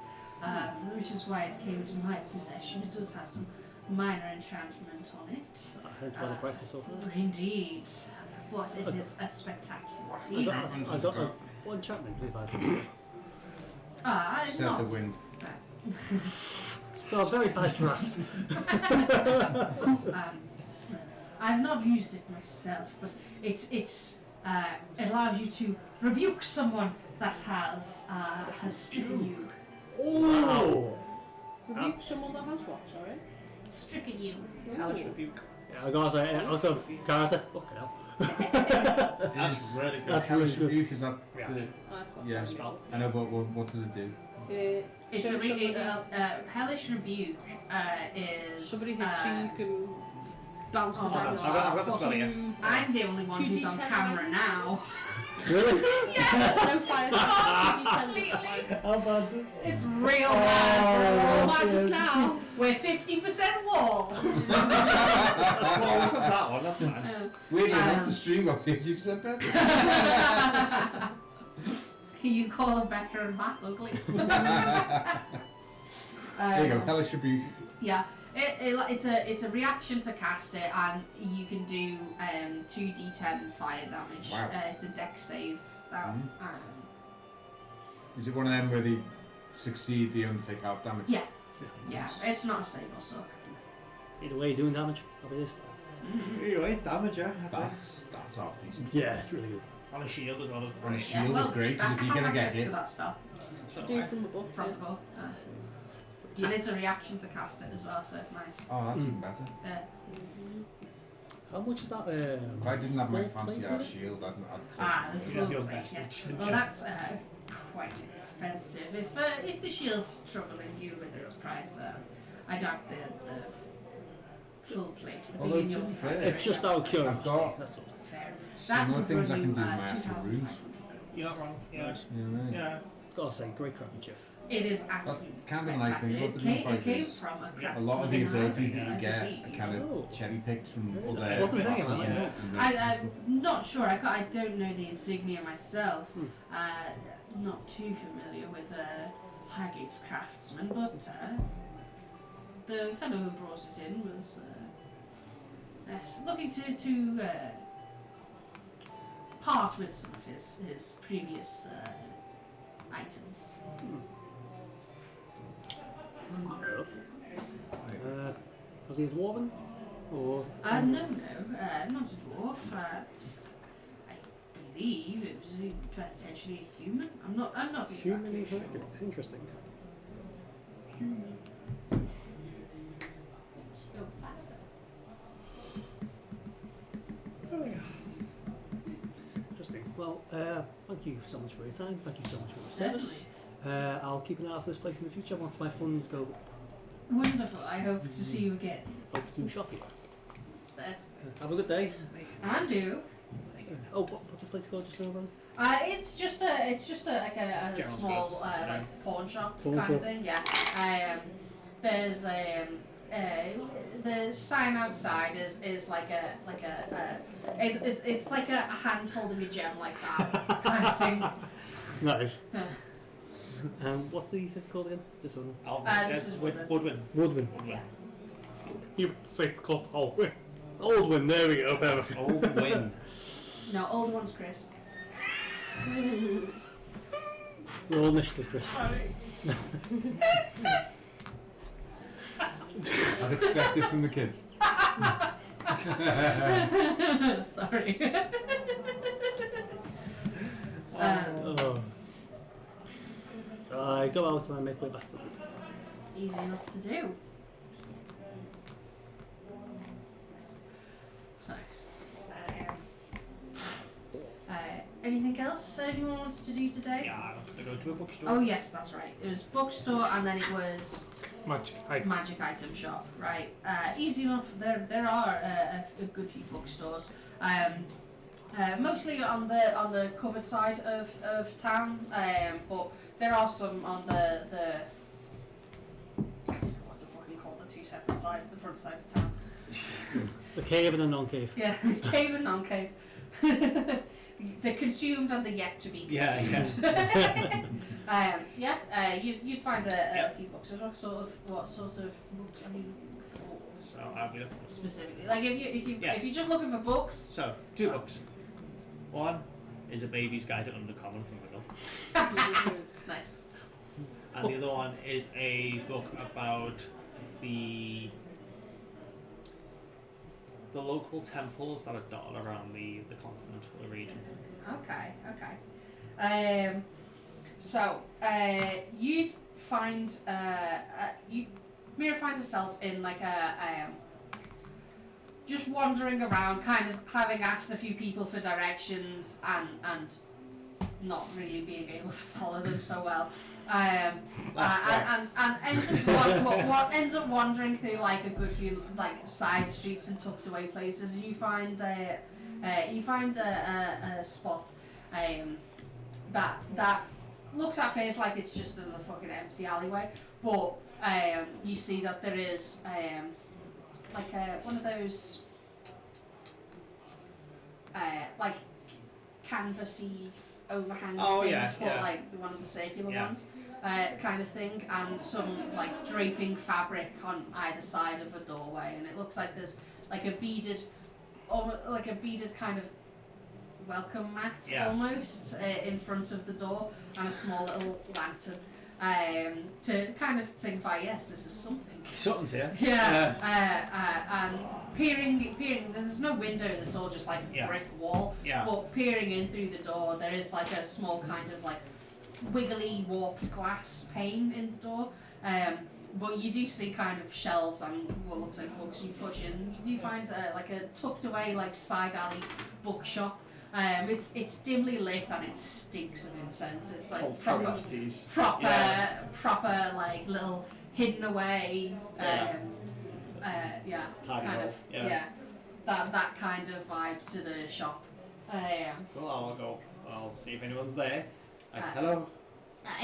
which is why it came into my possession. It does have some minor enchantment on it. Hence why the price is so high. Indeed, but it is a spectacular piece. I got one enchantment, please. It's Set not. the wind. Well, a very bad draft. I've not used it myself, but it allows you to rebuke someone that has stricken you. Oh! Rebuke someone that has what, sorry? Stricken you. Hellish rebuke. Yeah, I gotta say, out of character, fucking hell. That's really good. That's really good. Rebuke is not Yeah. the... I've got Yeah, Spell. I know, but what does it do? It's so hellish rebuke is. somebody hits you, you can bounce the Oh, dagger. I've got the spell here. I'm the only one who's on 2d10 camera damage. now. Really? No fire. How bad's it? It's real bad, Not shit. just now. We're 50% wall. Well, look at that one, that's fine. Weirdly enough, the stream got 50% better. You call Becca and Matt ugly. There you go, Hellish Rebuke. Yeah, it's a reaction to cast it, and you can do 2d10 fire damage. Wow. It's a dex save. Is it one of them where they succeed, they only take half damage? Yeah. Yeah, it's not a save or suck. Either way, doing damage. Happy days. Anyway, it's damage, yeah. That's half decent. Yeah, it's really good. On a shield as well as On a great. shield is great, because if you're Becca going to has get access hit... to that spell So Do from the book. from the book. And it's a reaction to cast it as well, so it's nice. Oh, that's even better. How much is that? If I didn't have my full fancy plate, ass is it? shield, I'd The Yeah, full yours plate, best, yes. yeah. Well, that's quite expensive. If the shield's troubling you with its price, I doubt the full plate would Although, be in to your be fair, price It's range. just out of curiosity. I've got That's all. Fair. similar would things I run can do you, in my actual 2,500 runes. You're not wrong, yeah. You know what I mean? Yeah. Gotta say, great crafting chef. It is absolutely kind of a nice thing about the spectacular. Doomfighters. It came from a A lot of the craftsman abilities that I you get believe. are kind of cherry picked from other What's the thing classes about it? and I'm not sure. I don't know the insignia myself. Not too familiar with Haggis craftsman, but the fellow who brought it in was looking to part with some of his previous items. Fair enough. Was he a dwarven? Or No, not a dwarf. believe it was potentially a human. I'm not exactly Human sure. intelligence. Interesting. Should go faster. Interesting. Well, thank you so much for your time. Thank you so much for your service. I'll keep an eye out for this place in the future once my funds go Wonderful. I hope to see you again. up to shop here. Certainly. Have a good day. And you. Oh, what's this place called just now, brother? It's just a like a General small Stores. like pawn shop Pawn kind shop. of thing. Yeah. There's the sign outside is like a it's like a hand holding a gem like that kind of thing. Nice. Yeah. What's the city called again? Just so I know. This is Woodman. Woodman. Woodman. Yeah. You would say it's called Hallway. Oldwin, there we go. Perfect. Old Win. No, older one's Chris. We're all initiative, Chris. I'd expect it from the kids. Sorry. Oh. So I go out and I make my way back to the Easy enough to do. So, anything else anyone wants to do today? Yeah, I wanted to go to a bookstore. Oh yes, that's right. It was bookstore and then it was Magic item. magic item shop. Right. Easy enough. There are a good few bookstores. Mostly on the covered side of town, but there are some on the I don't know what to fucking call the two separate sides, the front side of town. The cave and the non-cave. Yeah, cave and non-cave. The consumed and the yet to be consumed. You'd find a few books. What sort of books are you looking for So I'll be looking for specifically? Like Yeah. if you're just looking for books. So, two books. One is A Baby's Guide to Undercommon from Wiggle. Nice. And the other one is a book about the local temples that are dotted around the continent or the region. Okay. You'd find Mira finds herself in like a just wandering around, kind of having asked a few people for directions and not really being able to follow them so well. And ends up wandering through like a good few like side streets and tucked away places. And you find a spot that looks at first like it's just a fucking empty alleyway, but you see that there is like one of those like canvassy overhang things, but like one of the circular ones, kind of thing, and some like draping fabric on either side of a doorway, and it looks like there's like a beaded kind of welcome mat almost in front of the door, and a small little lantern to kind of signify, yes, this is something. Something's here. And peering, there's no windows, it's all just like a brick wall. Yeah. But peering in through the door, there is like a small kind of like wiggly warped glass pane in the door. But you do see kind of shelves and what looks like books you push in. You do find like a tucked away like side alley bookshop. It's dimly lit and it stinks of incense. It's like Old proper curiosities. proper like little hidden away. That kind of vibe to the shop. Well, I'll go. I'll see if anyone's there. Hello.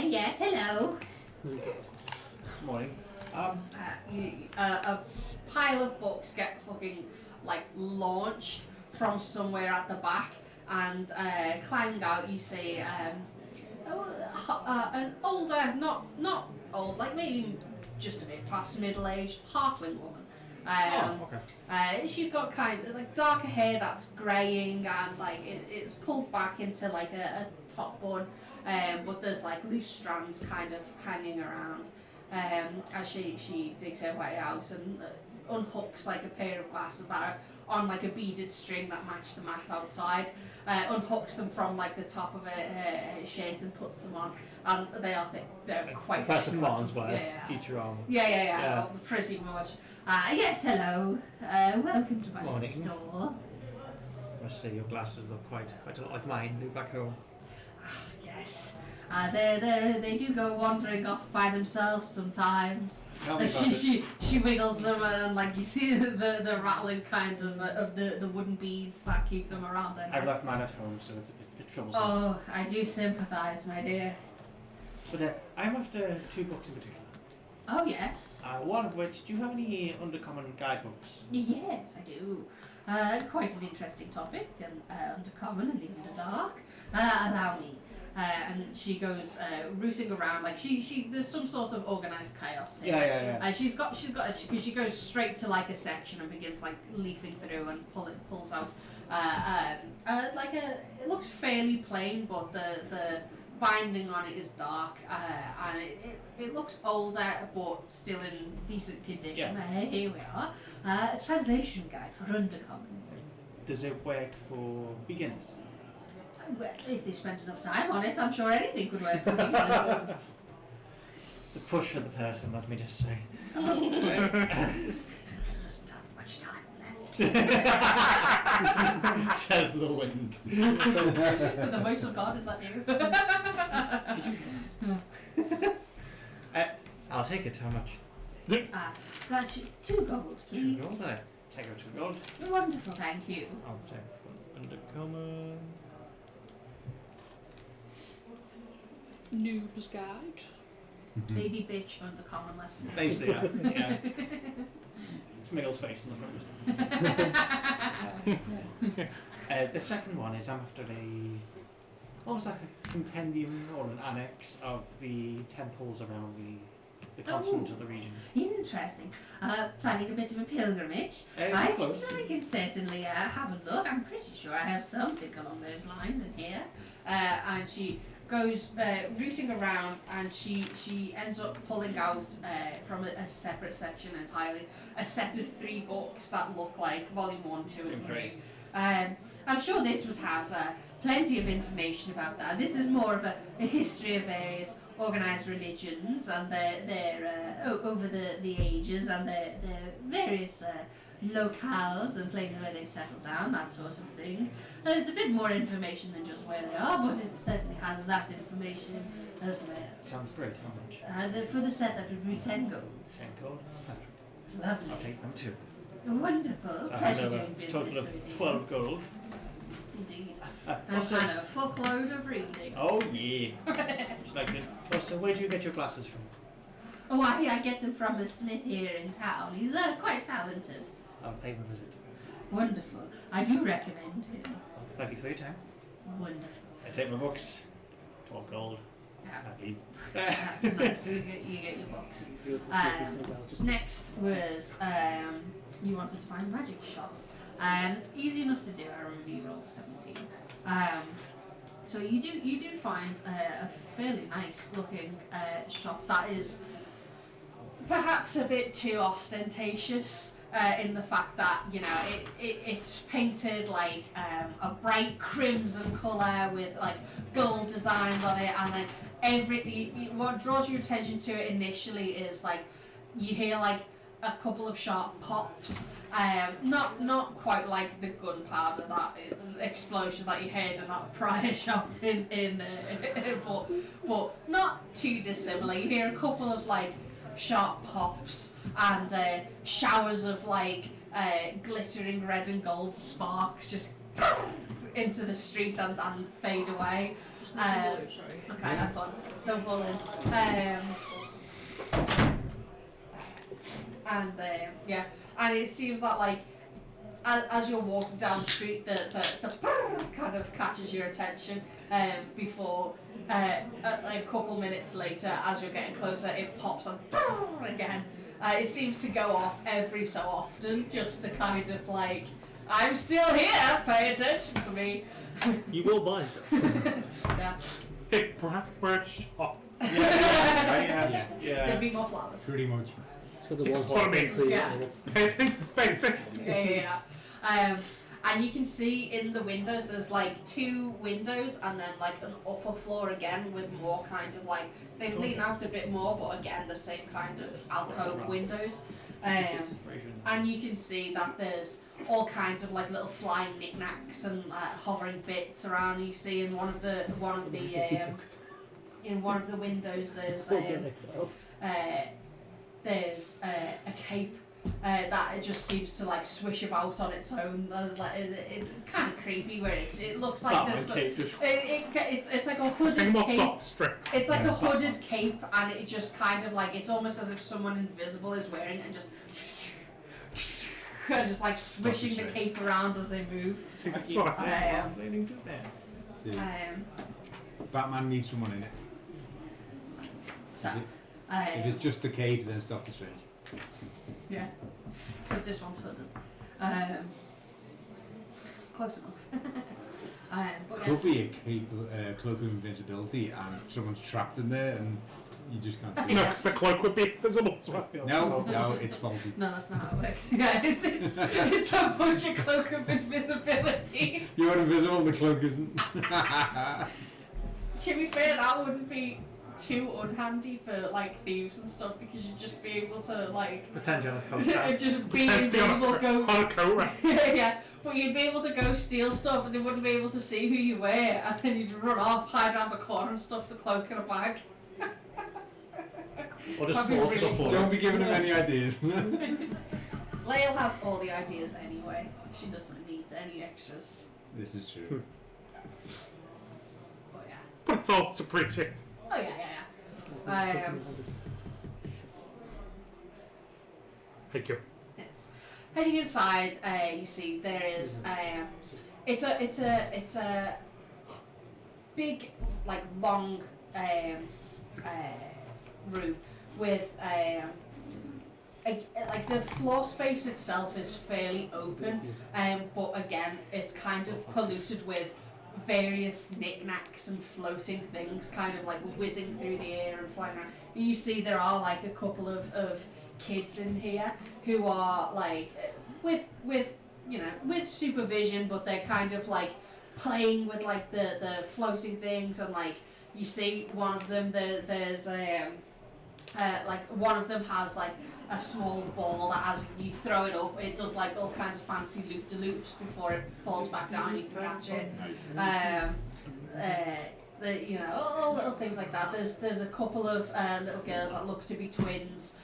Yes, hello. Morning. A pile of books get fucking like launched from somewhere at the back, and climbing out you see an older, not old, like maybe just a bit past middle-aged halfling woman. She's got kind of like darker hair that's greying, and like it's pulled back into like a top bun, but there's like loose strands kind of hanging around as she digs her way out, and unhooks like a pair of glasses that are on like a beaded string that match the mat outside, unhooks them from like the top of a shirt and puts them on, and they're quite Professor thick Farnsworth, glasses. Yeah. future armor. Yeah. Yeah. Well, pretty much. Yes, hello. Welcome to my Morning. store. I must say your glasses look quite. I don't like mine. New back home. Yes. They do go wandering off by themselves sometimes. Tell me about it. She wiggles them and like you see the rattling kind of the wooden beads that keep them around. I've left mine at home, so it's a bit troublesome. Oh, I do sympathise, my dear. But I'm after 2 books in particular. Oh yes. One of which, do you have any Undercommon guidebooks? Yes, I do. Quite an interesting topic, Undercommon and the Underdark. Allow me. And she goes rooting around like she there's some sort of organised chaos here. Yeah. She goes straight to like a section and begins like leafing through and pulls out like it looks fairly plain, but the binding on it is dark and it looks older but still in decent condition. Here we are. A translation guide for Undercommon. Does it work for beginners? Well, if they spent enough time on it, I'm sure anything could work for beginners. It's a push for the person, let me just say. Doesn't have much time left. Says the wind. The voice of God, is that you? I'll take it, how much? That's 2 gold, 2 please. gold? I take her 2 gold. Wonderful, thank you. I'll take Undercommon. Noob's Guide. Baby bitch Undercommon lessons. Basically, yeah. Smiggle's face in the front. The second one is I'm after almost like a compendium or an annex of the temples around the continent of the region. Interesting. Planning a bit of a pilgrimage. I can certainly have a look. I'm pretty sure I have something along those lines in here. And she goes rooting around and she ends up pulling out from a separate section entirely a set of 3 books that look like volume 1, 2 and 3. I'm sure this would have plenty of information about that. This is more of a history of various organised religions and their over the ages and their various locales and places where they've settled down, that sort of thing. It's a bit more information than just where they are, but it certainly has that information as well. Sounds great, how much? For the set that would be 10 gold. 10 gold? Perfect. Lovely. I'll take them too. Wonderful. So I Pleasure have doing a business total of with you. 12 gold. Indeed. Also, And a fuckload of reading. oh yeah. Just like it. Also, where do you get your glasses from? Oh, I get them from a smith here in town. He's quite talented. I'll pay him a visit. Wonderful. I do recommend him. Thank you for your time. Wonderful. I take my books. 12 gold. Yeah. Happy. Nice. You get your books. Next was you wanted to find a magic shop. Easy enough to do. I remember you rolled 17. So you do find a fairly nice looking shop that is perhaps a bit too ostentatious. In the fact that it's painted like a bright crimson colour with like gold designs on it, and then what draws your attention to it initially is like you hear like a couple of sharp pops, not quite like the gunpowder that explosion that you heard in that prior shop but not too dissimilar. You hear a couple of like sharp pops and showers of like glittering red and gold sparks just into the street and fade away. Sorry. Okay, have fun. Don't fall in. And it seems that like as you're walking down the street, the kind of catches your attention before a couple minutes later, as you're getting closer, it pops and again. It seems to go off every so often, just to kind of like, I'm still here, pay attention to me. You will buy stuff. Yeah. If fresh up. Yeah. There'd be more flowers. Pretty much. So the That's one what I mean. clear. Yeah. Paintings, paintings. Yeah. And you can see in the windows there's like 2 windows and then like an upper floor again with more kind of like they lean out a bit more, but again the same kind of alcove windows. And you can see that there's all kinds of like little flying knickknacks and hovering bits around. You see in one of the in one of the windows there's a cape that it just seems to like swish about on its own. It's kind of creepy where it looks like this. It's like a hooded cape. It's like a hooded cape, and it just kind of like it's almost as if someone invisible is wearing it and just like swishing the cape around as they move. See, that's what I Dude, Batman needs someone in it. So, If it's just the cape, then it's Doctor Strange. yeah. So this one's hooded. Close enough. But Could be a cape, cloak of invisibility, and someone's trapped in there, and you just can't see No, it. because the cloak would be visible as well. No, it's faulty. No, that's not how it works. Yeah, it's a bunch of cloak of invisibility. You're invisible, the cloak isn't. To be fair, that wouldn't be too unhandy for like thieves and stuff because you'd just be able to like Pretend you're a coaster. just be Pretend to be invisible, go on a coat rack. yeah, but you'd be able to go steal stuff and they wouldn't be able to see who you were, and then you'd run off, hide around the corner and stuff the cloak in a bag. Or just That'd be fall to the really floor. Don't be giving him any ideas. Lael has all the ideas anyway. She doesn't need any extras. This is true. But yeah. But it's all appreciated. Oh yeah. Thank you. Yes. Heading inside, you see there is it's a big like long room with like the floor space itself is fairly open, but again it's kind of polluted with various knickknacks and floating things kind of like whizzing through the air and flying around. You see there are like a couple of kids in here who are like with you know with supervision, but they're kind of like playing with like the floating things, and like you see one of them there's like one of them has like a small ball that as you throw it up, it does like all kinds of fancy loop-de-loops before it falls back down. You can catch it. You know, all little things like that. There's a couple of little girls that look to be twins,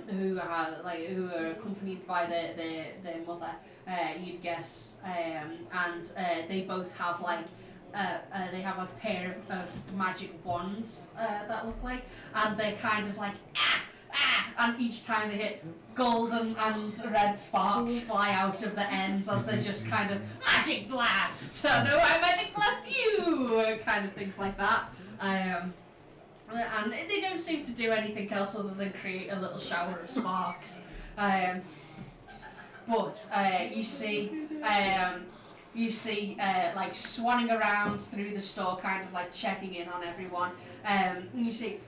who are accompanied by their mother. You'd guess, and they both have like. They have a pair of magic wands that look like, and they're kind of like and each time they hit, golden and red sparks fly out of the ends as they just kind of magic blast. No, I magic blast you, kind of things like that. And they don't seem to do anything else other than create a little shower of sparks. But you see like swanning around through the store, kind of like checking in on everyone. You see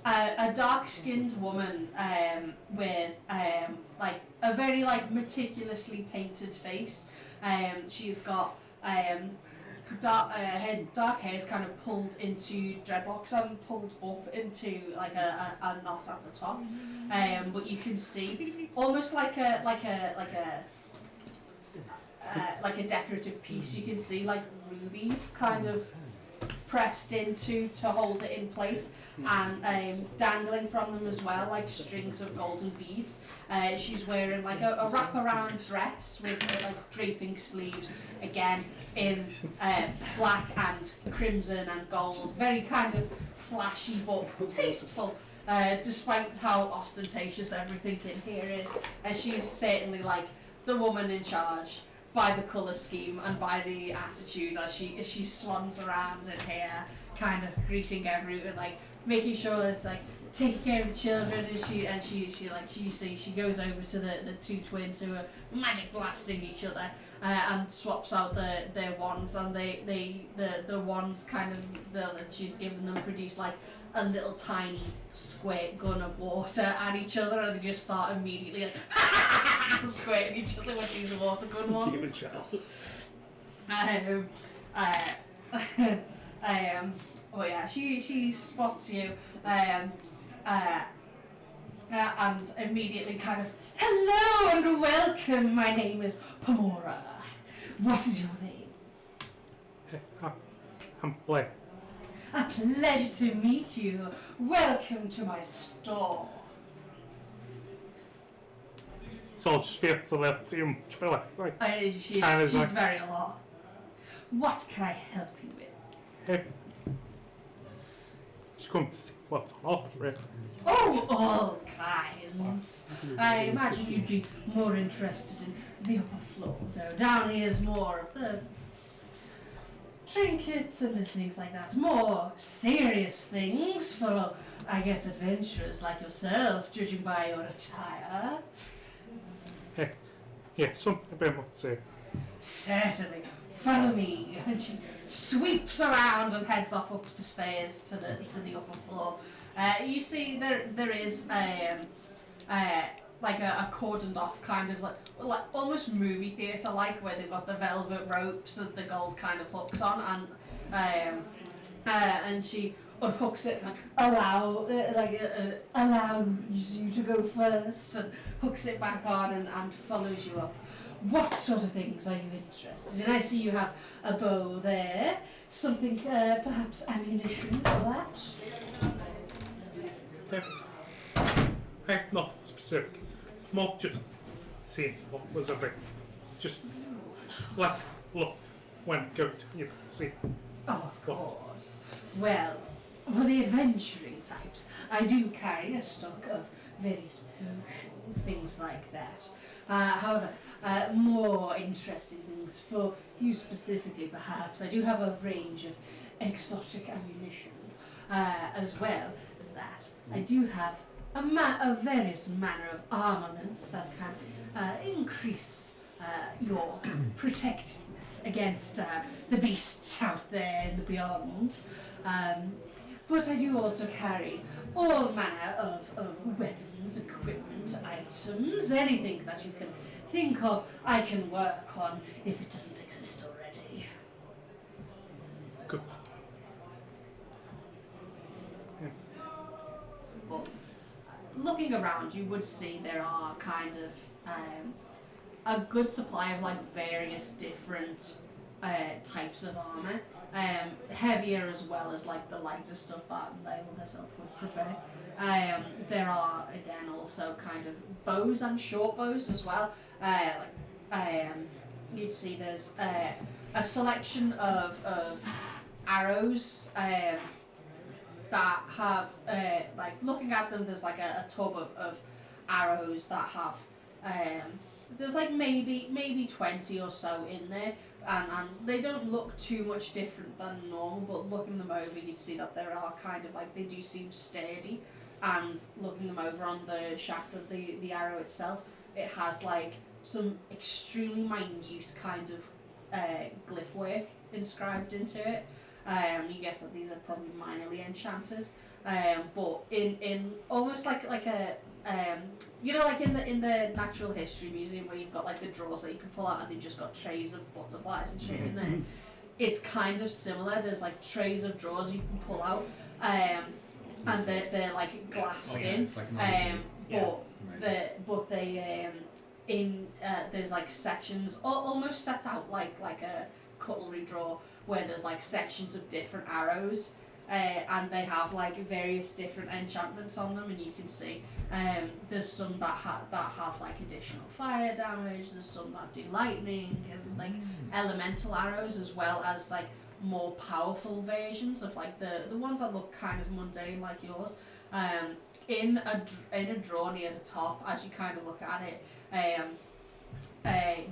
a dark-skinned woman with like a very like meticulously painted face. She's got her dark hair is kind of pulled into dreadlocks and pulled up into like a knot at the top. But you can see almost like a decorative piece. You can see like rubies kind of pressed into to hold it in place, and dangling from them as well, like strings of golden beads. She's wearing like a wraparound dress with like draping sleeves, again in black and crimson and gold, very kind of flashy but tasteful. Despite how ostentatious everything in here is, and she's certainly like the woman in charge by the colour scheme and by the attitude as she swans around in here, kind of greeting everyone, like making sure there's like taking care of the children, and she goes over to the two twins who are magic blasting each other, and swaps out their wands, and the wands kind of that she's given them produce like a little tiny squirt gun of water at each other, and they just start immediately like squirting each other with these water gun wands. Oh yeah, she spots you, and immediately kind of, hello and welcome. My name is Pomora. What is your name? I'm Blake. A pleasure to meet you. Welcome to my store. So just feels a little too much for like She's very low. What can I help you with? hey. Just come to see what's on offer, right? Oh, all kinds. I imagine you'd be more interested in the upper floor, though. Down here is more of the trinkets and things like that. More serious things for, I guess, adventurers like yourself, judging by your attire. Yeah, something a bit more to say. Certainly. Follow me. And she sweeps around and heads off up the stairs to the upper floor. You see there is like a cordoned off kind of like almost movie theatre like, where they've got the velvet ropes and the gold kind of hooks on, and she unhooks it and allows you to go first, and hooks it back on and follows you up. What sort of things are you interested in? I see you have a bow there. Something, perhaps ammunition for that? Hey, nothing specific. More just seeing what was of it. Just let look when go to see. Oh, of course. Well, for the adventuring types, I do carry a stock of various potions, things like that. However, more interesting things for you specifically, perhaps. I do have a range of exotic ammunition, as well as that. I do have a various manner of armaments that can increase your protectiveness against the beasts out there in the beyond. But I do also carry all manner of weapons, equipment, items, anything that you can think of I can work on if it doesn't exist already. Good. Well, looking around, you would see there are kind of a good supply of like various different types of armor. Heavier as well as like the lighter stuff that Lael herself would prefer. There are again also kind of bows and short bows as well. You'd see there's a selection of arrows that have like, looking at them, there's like a tub of arrows that have there's like maybe 20 or so in there. And they don't look too much different than normal, but looking them over, you'd see that there are kind of like, they do seem sturdy. And looking them over on the shaft of the arrow itself, it has like some extremely minute kind of glyph work inscribed into it. You guess that these are probably minorly enchanted, but in almost like a you know, like in the Natural History Museum where you've got like the drawers that you can pull out and they've just got trays of butterflies and shit in there. It's kind of similar. There's like trays of drawers you can pull out, and they're like glassed in. It's like There's like sections almost set out like a cutlery drawer where there's like sections of different arrows. And they have like various different enchantments on them, and you can see there's some that have like additional fire damage. There's some that do lightning and like elemental arrows, as well as like more powerful versions of like the ones that look kind of mundane like yours. In a drawer near the top, as you kind of look at it,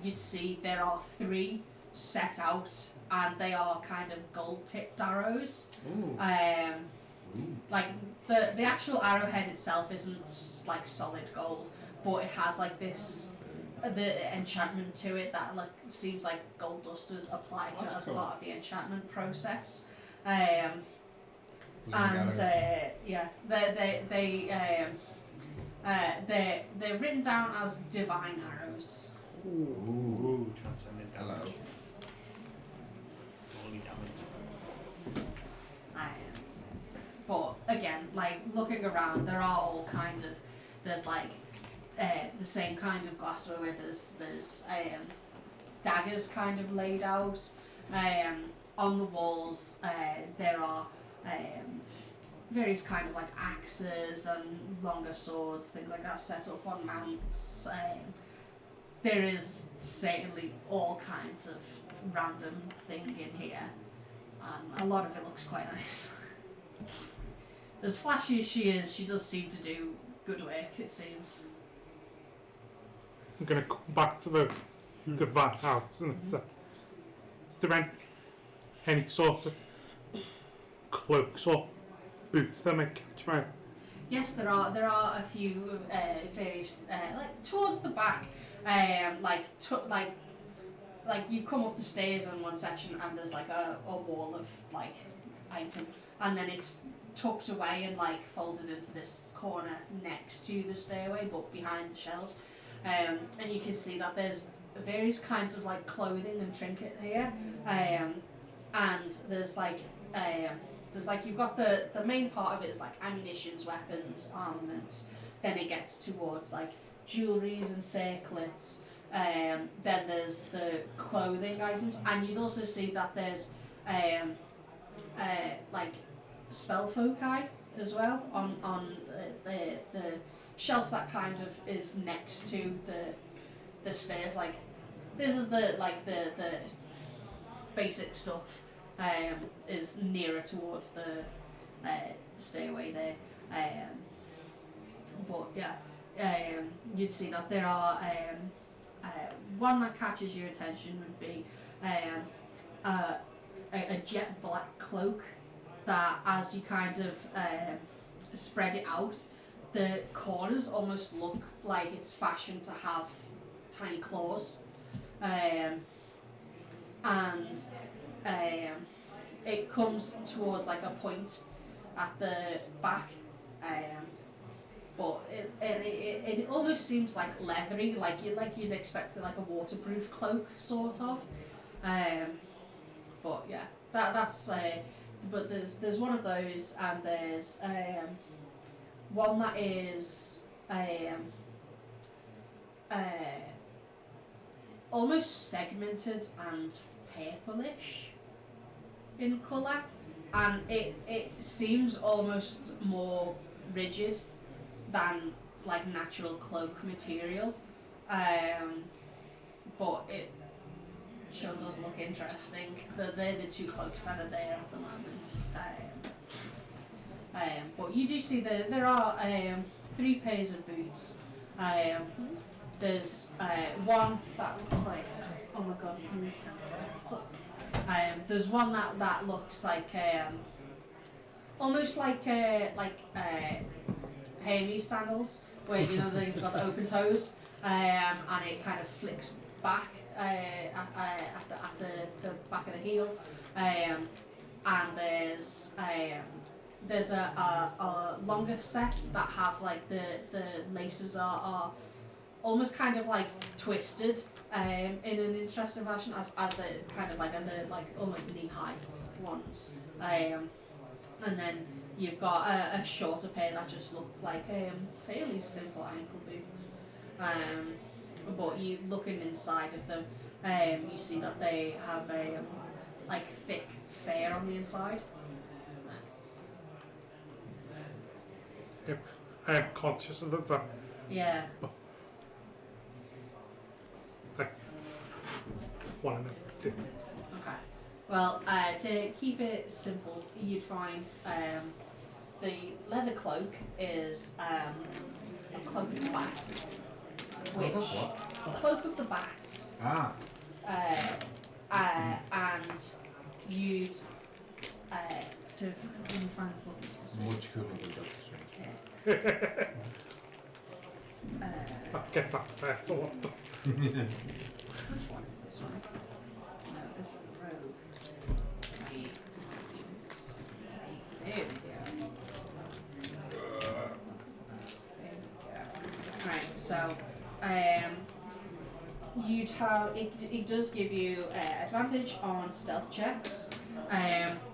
you'd see there are 3 set out. And they are kind of gold-tipped arrows. Like the actual arrowhead itself isn't like solid gold, but it has like this the enchantment to it that like seems like gold dust is applied to That's as cool. part of the enchantment process. They're written down as divine arrows. Ooh, transcendent Hello. damage. Holy damage. But again, like looking around, there are all kind of there's like the same kind of glassware where there's daggers kind of laid out. On the walls, there are various kind of like axes and longer swords, things like that, set up on mounts. There is certainly all kinds of random thing in here, and a lot of it looks quite nice. As flashy as she is, she does seem to do good work, it seems. I'm going to come back to the divine house and say, is there any sort of cloaks or boots that might catch my eye? Yes, there are a few various like towards the back, like you come up the stairs in one section and there's like a wall of like item, and then it's tucked away and like folded into this corner next to the stairway but behind the shelves, and you can see that there's various kinds of like clothing and trinket here, and there's like you've got the main part of it is like ammunitions, weapons, armaments, then it gets towards like jewelries and circlets, then there's the clothing items, and you'd also see that there's like spell foci as well on the shelf that kind of is next to the stairs. Like this is the basic stuff is nearer towards the stairway there, but yeah, you'd see that there are one that catches your attention would be a jet black cloak that, as you kind of spread it out, the corners almost look like it's fashioned to have tiny claws, and it comes towards like a point at the back, but it almost seems like leathery, like you'd expect it like a waterproof cloak sort of, but yeah, that's but there's one of those, and there's one that is almost segmented and purplish in colour, and it seems almost more rigid than like natural cloak material, but it sure does look interesting. They're the two cloaks that are there at the moment. But you do see there are 3 pairs of boots. There's one that looks like, oh my god, it's in the temple. There's one that looks like almost like Hermes sandals, where you know they've got the open toes, and it kind of flicks back at the back of the heel, and there's a longer set that have like the laces are almost kind of like twisted in an interesting fashion, as they're kind of like, and they're like almost knee high ones, and then you've got a shorter pair that just look like fairly simple ankle boots, but you looking inside of them, you see that they have like thick fur on the inside. I am conscious of that. Yeah. One to Okay. Well, to keep it simple, you'd find the leather cloak is a cloak of the bat, which cloak of the bat. And you'd sensitive when you find the fucking specifics. Much cooler than Doctor Strange. Yeah. I guess that's a lot. Which one is this one? No, this is the road. Right. There we go. There we go. Right, so you'd have it does give you advantage on stealth checks.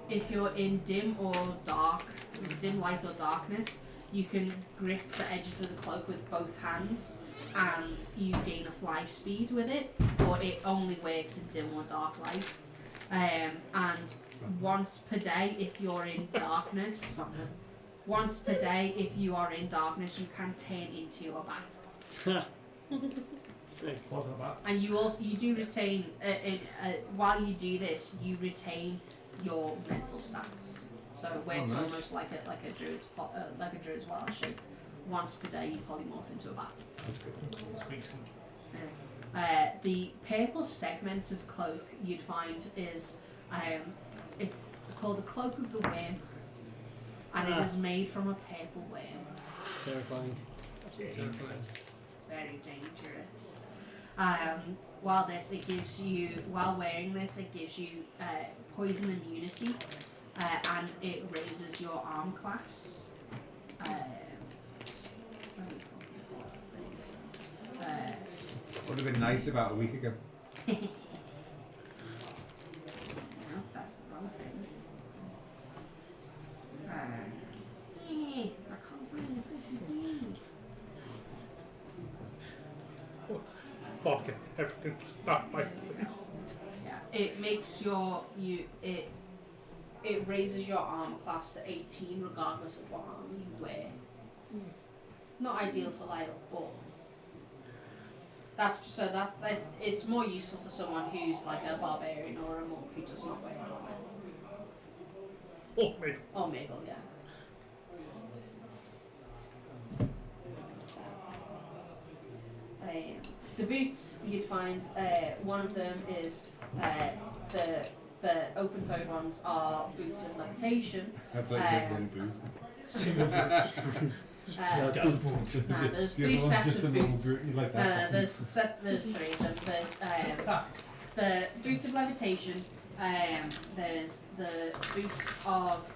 If you're in dim light or darkness, you can grip the edges of the cloak with both hands, and you gain a fly speed with it, but it only works in dim or dark light. And once per day, if you're in darkness, you can turn into a bat. Sick. Close the bat. And you do retain while you do this, you retain your mental stats. So it works nice. almost like a druid's wild shape. Once per day, you polymorph into a bat. That's good. Squeak. The purple segmented cloak you'd find is it's called a cloak of the worm, and it is made from a purple worm. Terrifying. Very dangerous. While wearing this, it gives you poison immunity, and it raises your arm class. Would have been nice about a week ago. No, that's the wrong thing. I can't bring Okay, everything stop by please. Yeah, it makes it raises your arm class to 18 regardless of what armor you wear. Not ideal for Lyle, but that's it's more useful for someone who's like a barbarian or a monk who does not wear armor. Oh, maybe. Or Mabel, yeah. The boots you'd find one of them is the open-toed ones are boots of levitation. That's like one booth. There's three sets of boots. Like that. There's three of them. There's the boots of levitation. There's the boots of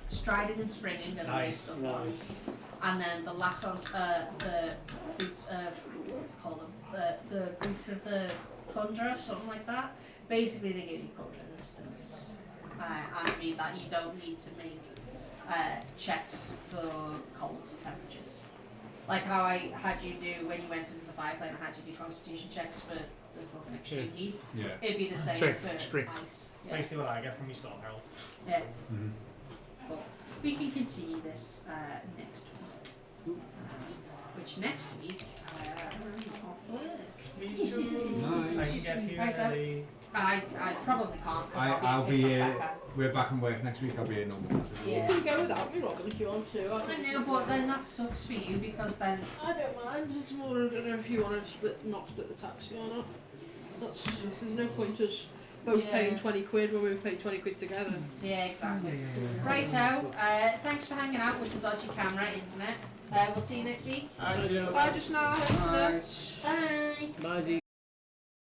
striding and springing, and Nice. Nice. and then the last ones are the boots of what's it called the boots of the tundra, something like that. Basically, they give you cold resistance, and it means that you don't need to make checks for cold temperatures. Like how I had you do when you went into the fire plane, I had you do constitution checks for the fucking extreme heat. Yeah. It'd be the same Extreme, for extreme. ice. Yeah. Basically what I get from your Storm Herald. Yeah. Mm-hmm. But we can continue this next week. Which next week, I'm off work. Me too. Nice. I can get here Nice, early. I probably can't because I'll be here. we're back in work next week. I'll be here normal. Yeah. You can go without me, Robin, if you want to. I know, but then that sucks for you because then I don't mind. It's more, I don't know if you want to not split the taxi or not. There's no point us both Yeah. paying 20 quid when we pay 20 quid together. yeah, exactly. Right, so thanks for hanging out with the dodgy camera internet. We'll see you next week. Bye just now, internet. Bye. Bye, Z.